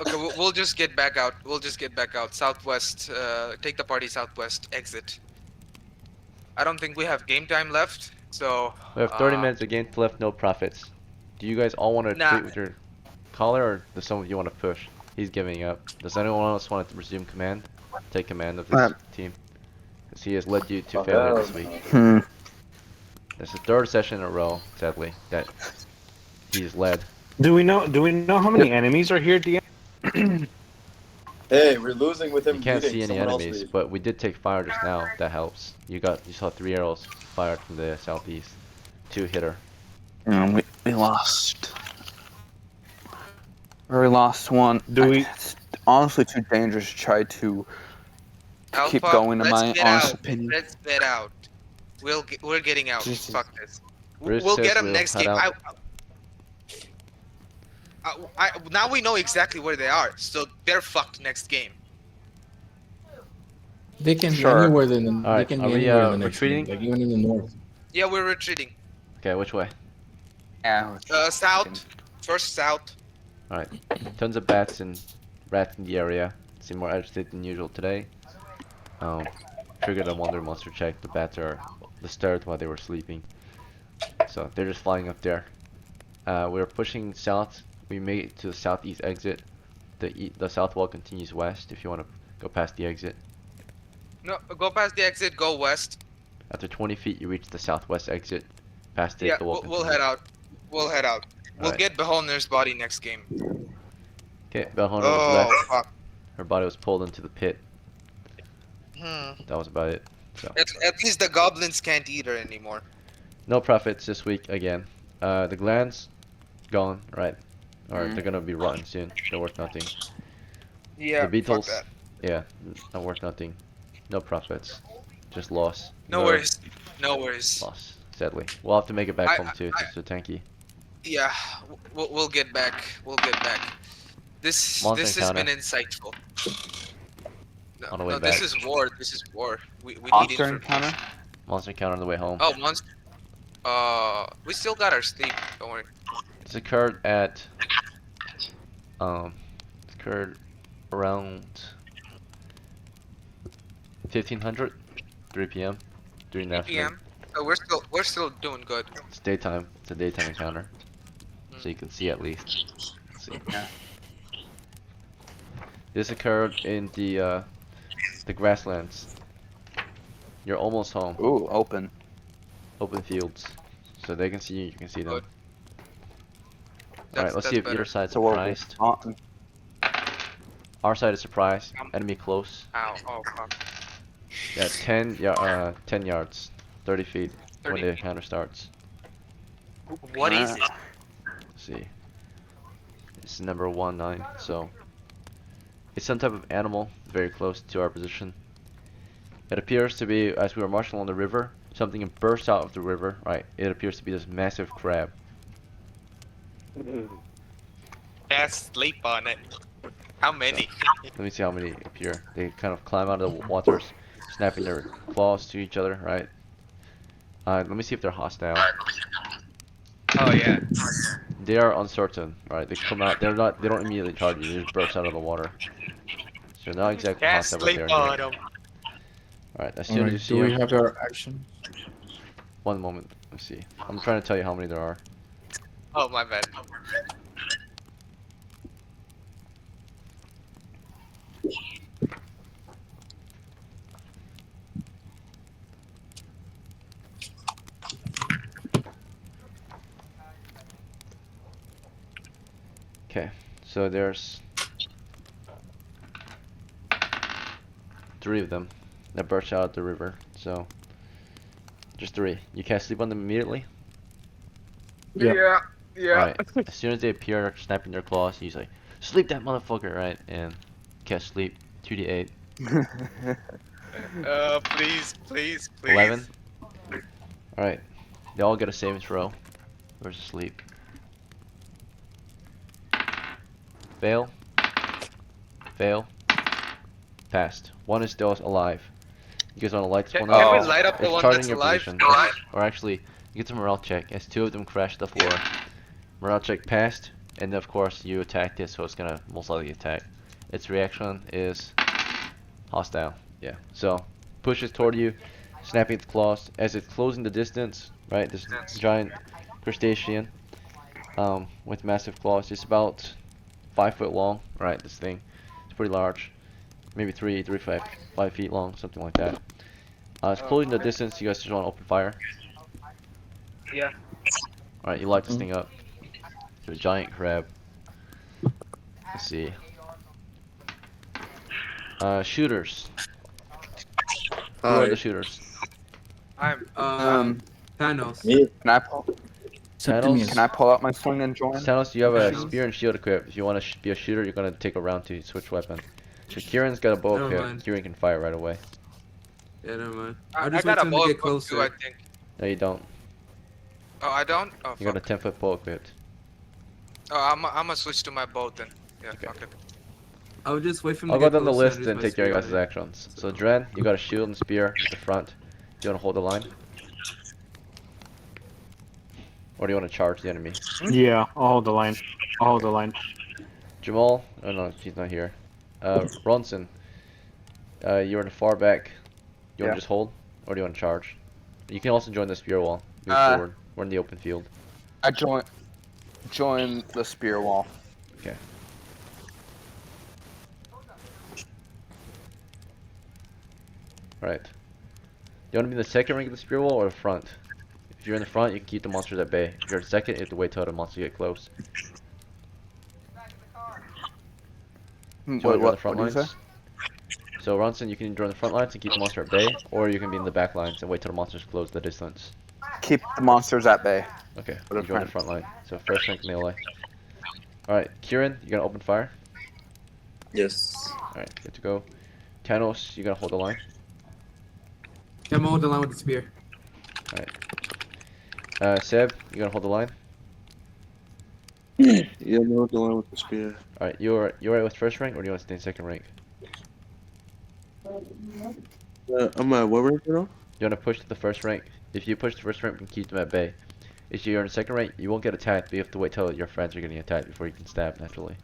Okay, we'll just get back out. We'll just get back out. Southwest. Take the party southwest. Exit. I don't think we have game time left, so. We have 30 minutes of game left, no profits. Do you guys all want to Nah. retreat with your caller, or does some of you want to push? He's giving up. Does anyone else want to resume command? Take command of this team? Because he has led you to failure this week. This is the 3rd session in a row, sadly, that he's led. Do we know how many enemies are here, DM? Hey, we're losing with him You can't leading. see any Someone else enemies, lead. but we did take fire just now. That helps. You saw 3 arrows fired from the southeast. 2 hit her. We lost. Or we lost one. Do we- It's honestly too dangerous to try to keep Alpha, going, in let's my get honest out. opinion. Let's get out. We're getting out. Jesus. Fuck this. Bruce We'll says get them we'll next head game. out. Now we know exactly where they are, so they're fucked next game. They can be Sure. anywhere in the, they Alright, can are be we, anywhere in the next retreating? game, like even in the north. Yeah, we're retreating. Okay, which way? Yeah. South. First south. Alright. Tons of bats and rats in the area. Seem more agitated than usual today. Triggered a wonder monster check. The bats are disturbed while they were sleeping. So they're just flying up there. We're pushing south. We made it to the southeast exit. The south wall continues west if you want to go past the exit. No, go past the exit. Go west. After 20 feet, you reach the southwest exit. Past it, Yeah, the wall we'll continues. head out. We'll head out. We'll Alright. get Beholder's body next game. Okay, Belhona was Oh left. fuck. Her body was pulled into the pit. Hmm. That was about it. So At least the goblins can't eat her anymore. no profits this week again. The glands gone, right? Or they're gonna be rotten soon. They're worth nothing. Yeah. The beetles, Fuck that. yeah, not worth nothing. No profits, just loss. No worries. No worries. Loss. Sadly, we'll have to make it back home too. I- It's so tanky. Yeah, we'll get back. We'll get back. This Monster this has been encounter. insightful. No, On the way no, back. this is war. This is war. We need Monster information. encounter? Monster encounter on the way home. Oh, monster. We still got our sleep. Don't worry. This occurred at It occurred around 1500, 3 p.m. during the 3 afternoon. p.m. So we're still doing good. It's daytime. It's a daytime encounter, so Mm. you can see at least. Let's see. Yeah. This occurred in the grasslands. You're almost home. Ooh, open. Open fields, so they can see you. You can see them. Good. All right. Let's see That's if either better. side's So we're surprised. on. Our side is surprised. Um, Enemy close. Ow. Oh fuck. Yeah, 10 yards, 30 feet when 30. the encounter starts. What is it? Let's see. It's number 19. So it's some type of animal very close to our position. It appears to be, as we were marching along the river, something burst out of the river. Right. It appears to be this massive crab. Yes, sleep on it. How many? Let me see how many appear. They kind of climb out of the waters, snapping their claws to each other. Right. Let me see if they're hostile. Oh yeah. They are uncertain. Right. They come out. They're not. They don't immediately charge you. They just burst out of the water. So not exactly Yes, hostile, but sleep they're on here. them. Alright, as soon as you Alright, see do we them, have our action? one moment. Let's see. I'm trying to tell you how many there are. Oh my bad. Okay, so there's 3 of them that burst out of the river. So just 3. You can't sleep on them immediately. Yeah. Alright, as soon as they appear, snapping their claws, he's like, "Sleep that motherfucker!" Right, and can't sleep. 2d8. Please, please, please. 11. Alright, they all get a saving throw. Where's the sleep? Fail. Fail. Passed. 1 is still alive. You guys want to light this one Can up? we light up the It's one charting that's your alive? position. Or actually, you get a morale check as 2 of them crash to the floor. Morale check passed, and of course you attacked it, so it's gonna most likely attack. Its reaction is hostile. Yeah. So pushes toward you, snapping its claws as it's closing the distance. Right, this giant crustacean with massive claws. It's about 5 foot long. Right, this thing. It's pretty large. Maybe 5 feet long, something like that. It's closing the distance. You guys just want to open fire. Yeah. Alright, you light this thing up. So a giant crab. Let's see. Shooters. Who are the shooters? I'm. Thanos. Me? Can I pull? Thanos? Can I pull out my sling and join? Thanos, you have a Thanos. spear and shield equipped. If you want to be a shooter, you're gonna take a round to switch weapon. So Kieran's got a bow Never equipped. mind. Kieran can fire right away. Yeah, never mind. I I'll just got wait a till him bow to get equipped too, I closer. think. No, you don't. Oh, I don't. Oh You got a fuck. 10-foot bow equipped. Oh, I'm gonna switch to my bow then. Yeah, Okay. fuck it. I'll just wait for him I'll to go get down the closer list use and my take your spear guys' on him. actions. So Dren, you got a shield and spear at the front. Do you want to hold the line? Or do you want to charge the enemy? Yeah, I'll hold the line. I'll hold the line. Jamal? Oh no, he's not here. Ronson, you're in the far back. You want Yeah. to just hold? Or do you want to charge? You can also join the spear wall. Move forward. We're in the open field. I join the spear wall. Okay. Right. Do you want to be in the second ring of the spear wall or the front? If you're in the front, you can keep the monsters at bay. If you're in second, you have to wait till the monsters get close. Do you want to join the front What do you lines? say? So Ronson, you can join the front lines and keep the monster at bay, or you can be in the back lines and wait till the monsters close the distance. Keep the monsters at bay. Okay, What you a join the friend. front line. So first rank melee. Alright, Kieran, you gonna open fire? Yes. Alright, good to go. Thanos, you gonna hold the line? Yeah, I'm gonna hold the line with the spear. Seb, you gonna hold the line? Yeah, no, the one with the spear. Alright, you're right with first rank, or do you want to stay in second rank? I'm at what rank now? You want to push to the first rank. If you push the first rank, you can keep them at bay. If you're in second rank, you won't get attacked, but you have to wait till your friends are getting attacked before you can stab naturally.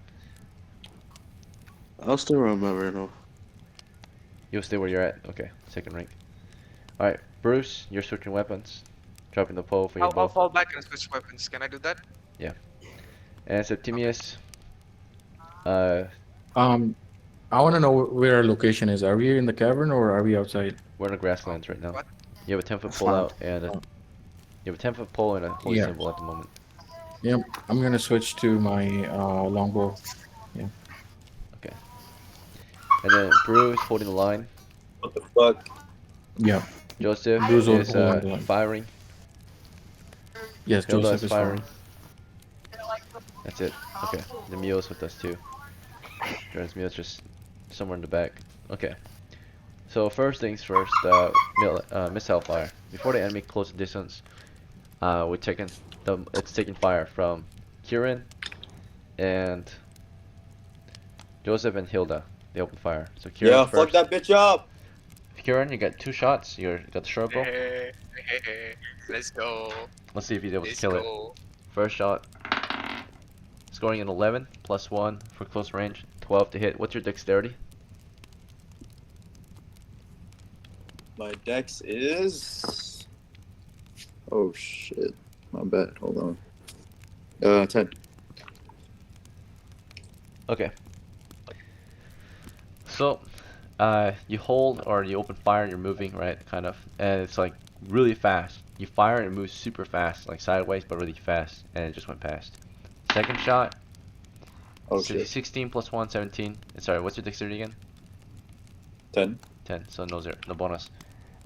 I'll still remember though. You'll stay where you're at. Okay, second rank. Alright, Bruce, you're switching weapons. Dropping the pole for your I'll bow. fall back and switch weapons. Can I do that? And Septimius, uh, Um, I want to know where our location is. Are we in the cavern or are we outside? we're in the grasslands right now. What? You have a 10-foot That's pole fine. out and you have a 10-foot pole and a holy Yeah. symbol at the moment. Yep. I'm gonna switch to my longbow. Okay. And then Bruce holding the line. What the fuck? Yeah. Joseph Bruce is holding the line. firing. Yes, Hilda Joseph is is firing. firing. That's it. Okay. The Mio's with us too. Jordan's Mio's just somewhere in the back. Okay. So first things first, missile fire. Before the enemy close the distance, it's taking fire from Kieran and Joseph and Hilda. They open fire. So Kieran Yeah, fuck first. that bitch up. Kieran, you got 2 shots. You got the short bow. Hey, let's go. Let's see if he's able to Let's kill it. go. First shot. Scoring an 11 plus 1 for close range. 12 to hit. What's your dexterity? My dex is. Oh shit. My bad. Hold on. 10. Okay. So, you hold or you open fire, you're moving, right? Kind of. And it's like really fast. You fire and it moves super fast, like sideways, but really fast. And it just went past. Second shot. Oh So shit. 16 plus 1, 17. Sorry, what's your dexterity again? 10. 10, so no bonus.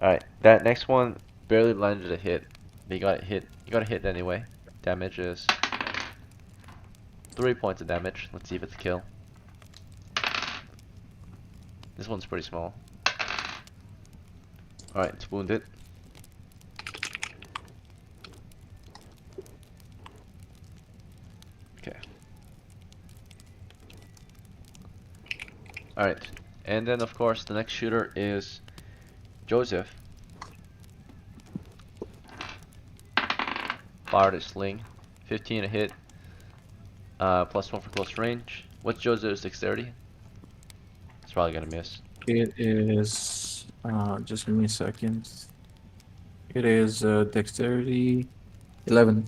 Alright, that next one barely landed a hit. But you got it hit. You got a hit anyway. Damage is 3 points of damage. Let's see if it's a kill. This one's pretty small. Alright, it's wounded. Okay. Alright, and then of course the next shooter is Joseph. Fired a sling. 15 a hit. Plus 1 for close range. What's Joseph's dexterity? It's probably gonna miss. It is. Just give me a second. It is dexterity 11.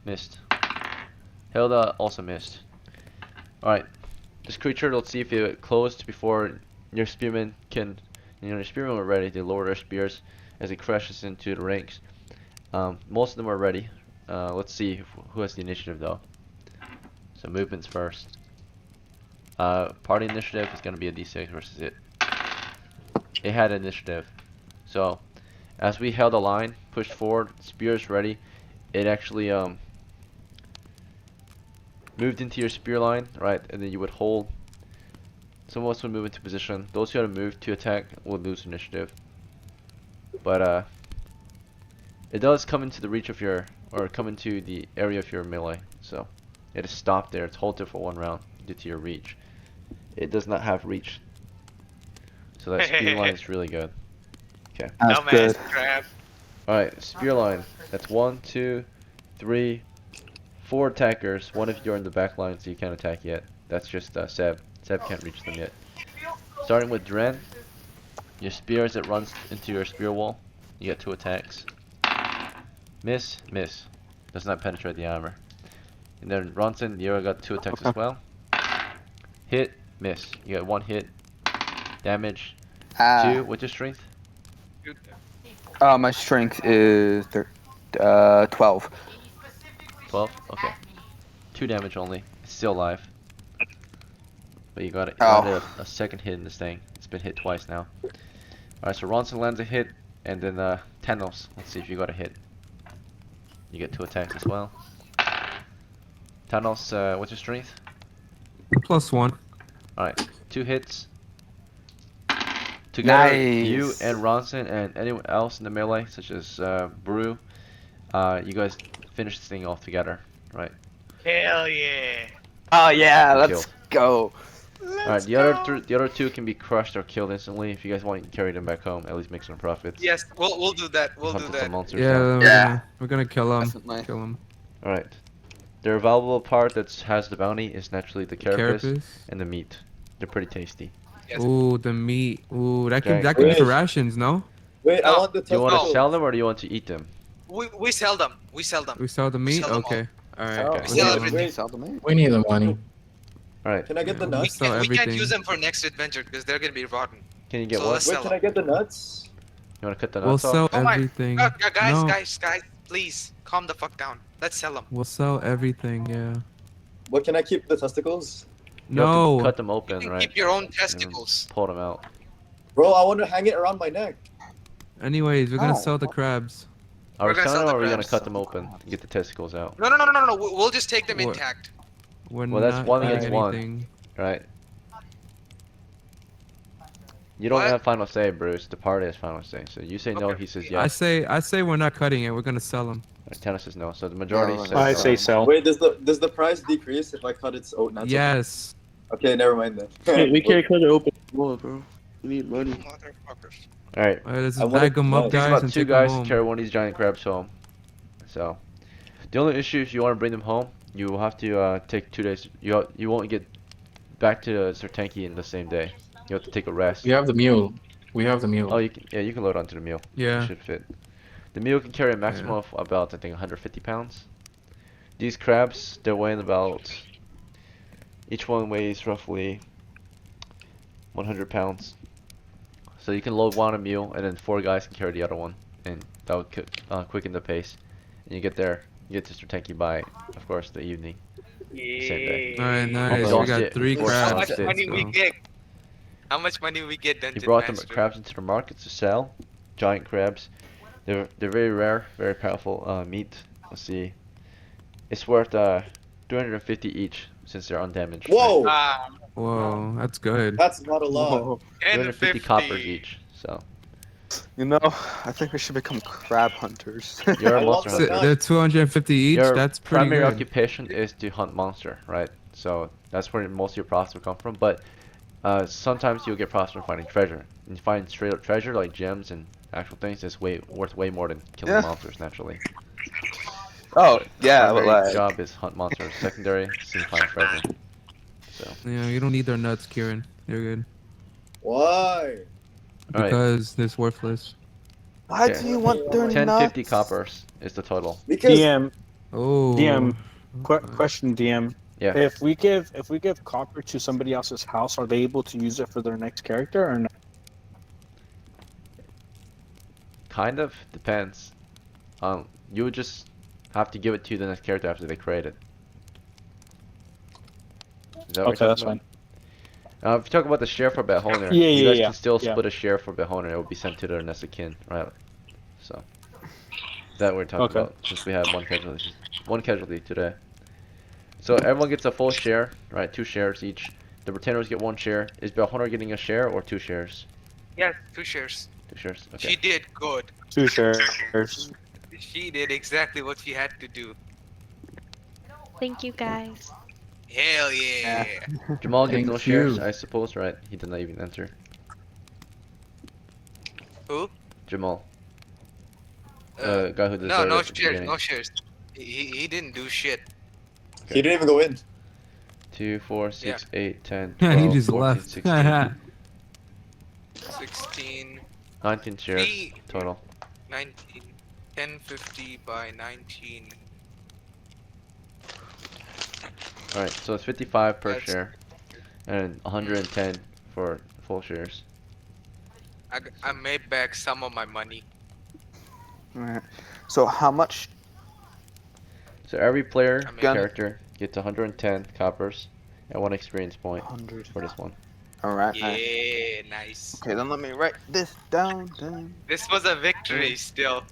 Missed. Hilda also missed. Alright. This creature, let's see if it closed before your spearmen can. Your spearmen are ready. They lower their spears as it crashes into the ranks. Most of them are ready. Let's see who has the initiative though. So movements first. Party initiative is going to be a d6 versus it. It had initiative. So, as we held a line, pushed forward, spears ready, it actually moved into your spear line, right? And then you would hold. Some of us would move into position. Those who had to move to attack would lose initiative. But it does come into the reach of your, or come into the area of your melee. So, it is stopped there. It's halted for 1 round due to your reach. It does not have reach. So that spear line is really good. Okay. That's good. Crap. Alright, spear line. That's 1, 2, 3, 4 attackers. One of you are in the back line, so you can't attack yet. That's just Seb. Seb can't reach them yet. Starting with Dren. Your spear as it runs into your spear wall. You get 2 attacks. Miss, miss. Does not penetrate the armor. And then Ronson, you got 2 attacks as well. Hit, miss. You got 1 hit. Damage. 2. What's your strength? My strength is 12. 12? Okay. 2 damage only. It's still alive. But you got it. Landed a second hit in this thing. It's been hit twice now. Alright, so Ronson lands a hit. And then Thanos. Let's see if you got a hit. You get 2 attacks as well. Thanos, what's your strength? +1. Alright, 2 hits. Together, Nice. you and Ronson and anyone else in the melee, such as Brew, you guys finish this thing off together, right? Hell yeah. Oh yeah, And let's go. Alright, the other 2 can be crushed or killed instantly. If you guys want, you can carry them back home. At least make some profits. Yes, we'll do that. We'll do Hunt that. some monsters Yeah, down. we're gonna kill him. Definitely. Kill him. Alright. The valuable part that has the bounty is naturally the carapace Carapace. and the meat. They're pretty tasty. Yes. Ooh, the meat. Ooh, that Giant can be for crabs. rations, no? Wait, I No. want the Do you want to testicles. sell them or do you want to eat them? We sell them. We sell them. We sell the We meat? sell them all. Okay. Alright. Sell, Okay. We'll Sell sell Wait, them. everything. wait. sell the meat. We need the money. All right. Can I get the Yeah, we'll nuts? sell We can't everything. use them for next adventure because they're gonna be rotten. Can you get So what? let's Wait, sell can them. I get the nuts? You want to cut the We'll nuts off? sell Oh my! everything. Guys, No, please calm the fuck down. Let's sell them. we'll sell everything. Yeah. What can I keep the testicles? You have to No. cut them You open, can right? keep your own And then testicles. pull them out. Bro, I want to hang it around my neck. Anyways, we're gonna No. sell the crabs. Are We're we gonna selling sell them the or are we gonna crabs. cut them open and get the testicles out? No. We'll just take them What? intact. We're Well, that's not one getting against one. anything. Right? You don't What? have final say, Bruce. The party has final say. So you say no, Okay. he says I yes. say we're not cutting it. We're gonna sell them. Tennis says no. So the majority we're says gonna I no. say sell. Wait, does the price decrease if I cut its oat nuts? Yes. Okay, never mind then. Hey, we can't cut it open more, bro. We need money. Motherfuckers. All right. Alright, let's I just wanna- bag them up, Takes Takes guys, about and 2 take them guys to home. carry one of these giant crabs home. So the only issue is you want to bring them home, you will have to take 2 days. You won't get back to Sertanki in the same day. You have to take a rest. We have the mule. We have the mule. Oh, you can load onto the mule. Yeah. It should fit. The mule can carry a maximum Yeah. of about I think 150 pounds. These crabs, they're weighing about. Each one weighs roughly 100 pounds. So you can load one on a mule, and then 4 guys can carry the other one, and that would quicken the pace. And you get there, you get to Sertanki by, of course, the evening, the same day. Alright, nice. We Exhaust got it 3 before How crabs. much sunset. money we So- get? How much money we get, He Dungeon brought the Master? crabs into the market to sell, giant crabs. They're very rare, very powerful meat. Let's see, it's worth 350 each since they're undamaged. Whoa, Ah, Whoa, that's good. that's not a lot. Whoa. 350 coppers each. So You know, I think we should become crab hunters. you're I a want monster the hunter. nuts. They're 250 each. Your That's pretty primary good. occupation is to hunt monster, right? So that's where most of your profits will come from. But sometimes you'll get profits from finding treasure. And you find straight up treasure like gems and actual things that's worth way more than killing Yeah. monsters naturally. Oh, yeah, but Primary like, job is hunt monsters. Secondary is to find treasure. So Yeah, you don't need their nuts, Kieran. They're good. Why? All right. Because it's worthless. why Okay. do you want their 1050 nuts? coppers is the total. Because DM, Oh. DM, okay. question, DM. Yeah. If we give copper to somebody else's house, are they able to use it for their next character or not? Kind of depends. You would just have to give it to the next character after they create it. Is that what Okay, you're that's talking about? If you talk about the share for Beholder, Yeah, you yeah, guys yeah, can still yeah. split a share for Beholder. It will be sent to their next of kin, right? So that we're talking Okay. about since we had one casualty today. So everyone gets a full share, right? 2 shares each. The retainers get 1 share. Is Beholder getting a share or 2 shares? yes, 2 shares. 2 shares. Okay. She did good. 2 shares. She did exactly what she had to do. Thank you guys. Hell yeah. Jamal gets Thank no shares, you. I suppose, right? He did not even enter. Who? Jamal. Uh, Guy who no, deserted no at the shares, beginning. no shares. He didn't do shit. he didn't even go in. 2, 4, 6, 8, 10, Yeah, 12, he just 14, left. 16, 16, 19 shares Three- total. 19, 1050 by 19. Alright, so it's 55 per That's- share. And 110 for full shares. I made back some of my money. Alright. So how much? So every player, I mean- character, gets 110 coppers and 1 experience point 100. for this one. Alright, nice. Yeah, nice. Okay, then let me write this down. Then. This was a victory still.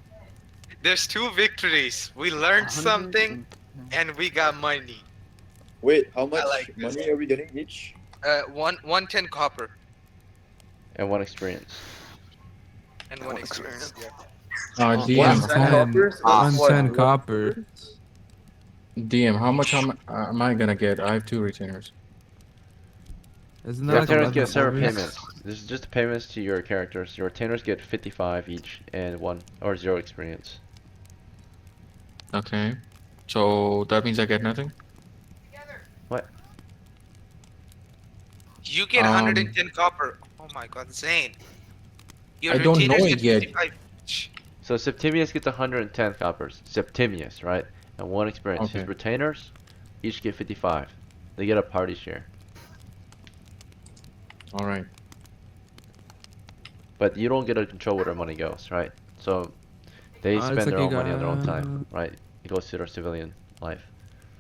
There's 2 victories. We learned 100 something and we got money. Wait, how much like this. money are we getting each? 110 copper And 1 experience. and 1 experience. Yeah. DM, One how, ten coppers? 110 copper. DM, how much am I gonna get? I have 2 retainers. Isn't The that like retainers 11 get separate copies? payments. This is just the payments to your characters. Your retainers get 55 each and 1 or 0 experience. Okay. So that means I get nothing? You get 110 copper. Oh my god, Zane. Your I don't know retainers it get yet. 55 each. So Septimius gets 110 coppers. Septimius, right? And 1 experience. His Okay. retainers each get 55. They get a party share. All right. But you don't get to control where their money goes, right? So they It's spend like their you own money on their own got- time, right? It goes to their civilian life.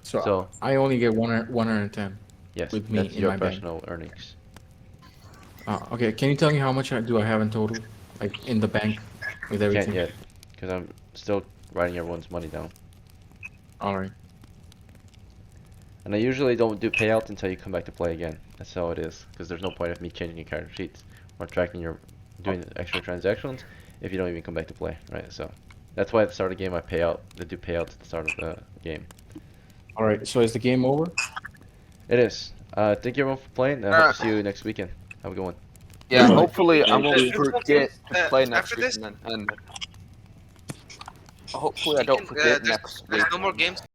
So, So- I only get 110. Yes, With me that's in your my bank. personal earnings. Okay, can you tell me how much do I have in total? Like in the bank with everything? Can't yet, because I'm still writing everyone's money down. All right. And I usually don't do payouts until you come back to play again. That's how it is, because there's no point of me changing your character sheets or tracking your doing extra transactions if you don't even come back to play, right? So that's why at the start of the game I pay out. They do payouts at the start of the game. All right. So is the game over? It is. Thank you everyone for playing. I hope to see you next weekend. Have a good one. Yeah, Yeah. hopefully I Yeah, won't yeah. forget to play next After week, this, and hopefully I don't forget next there's week. no more games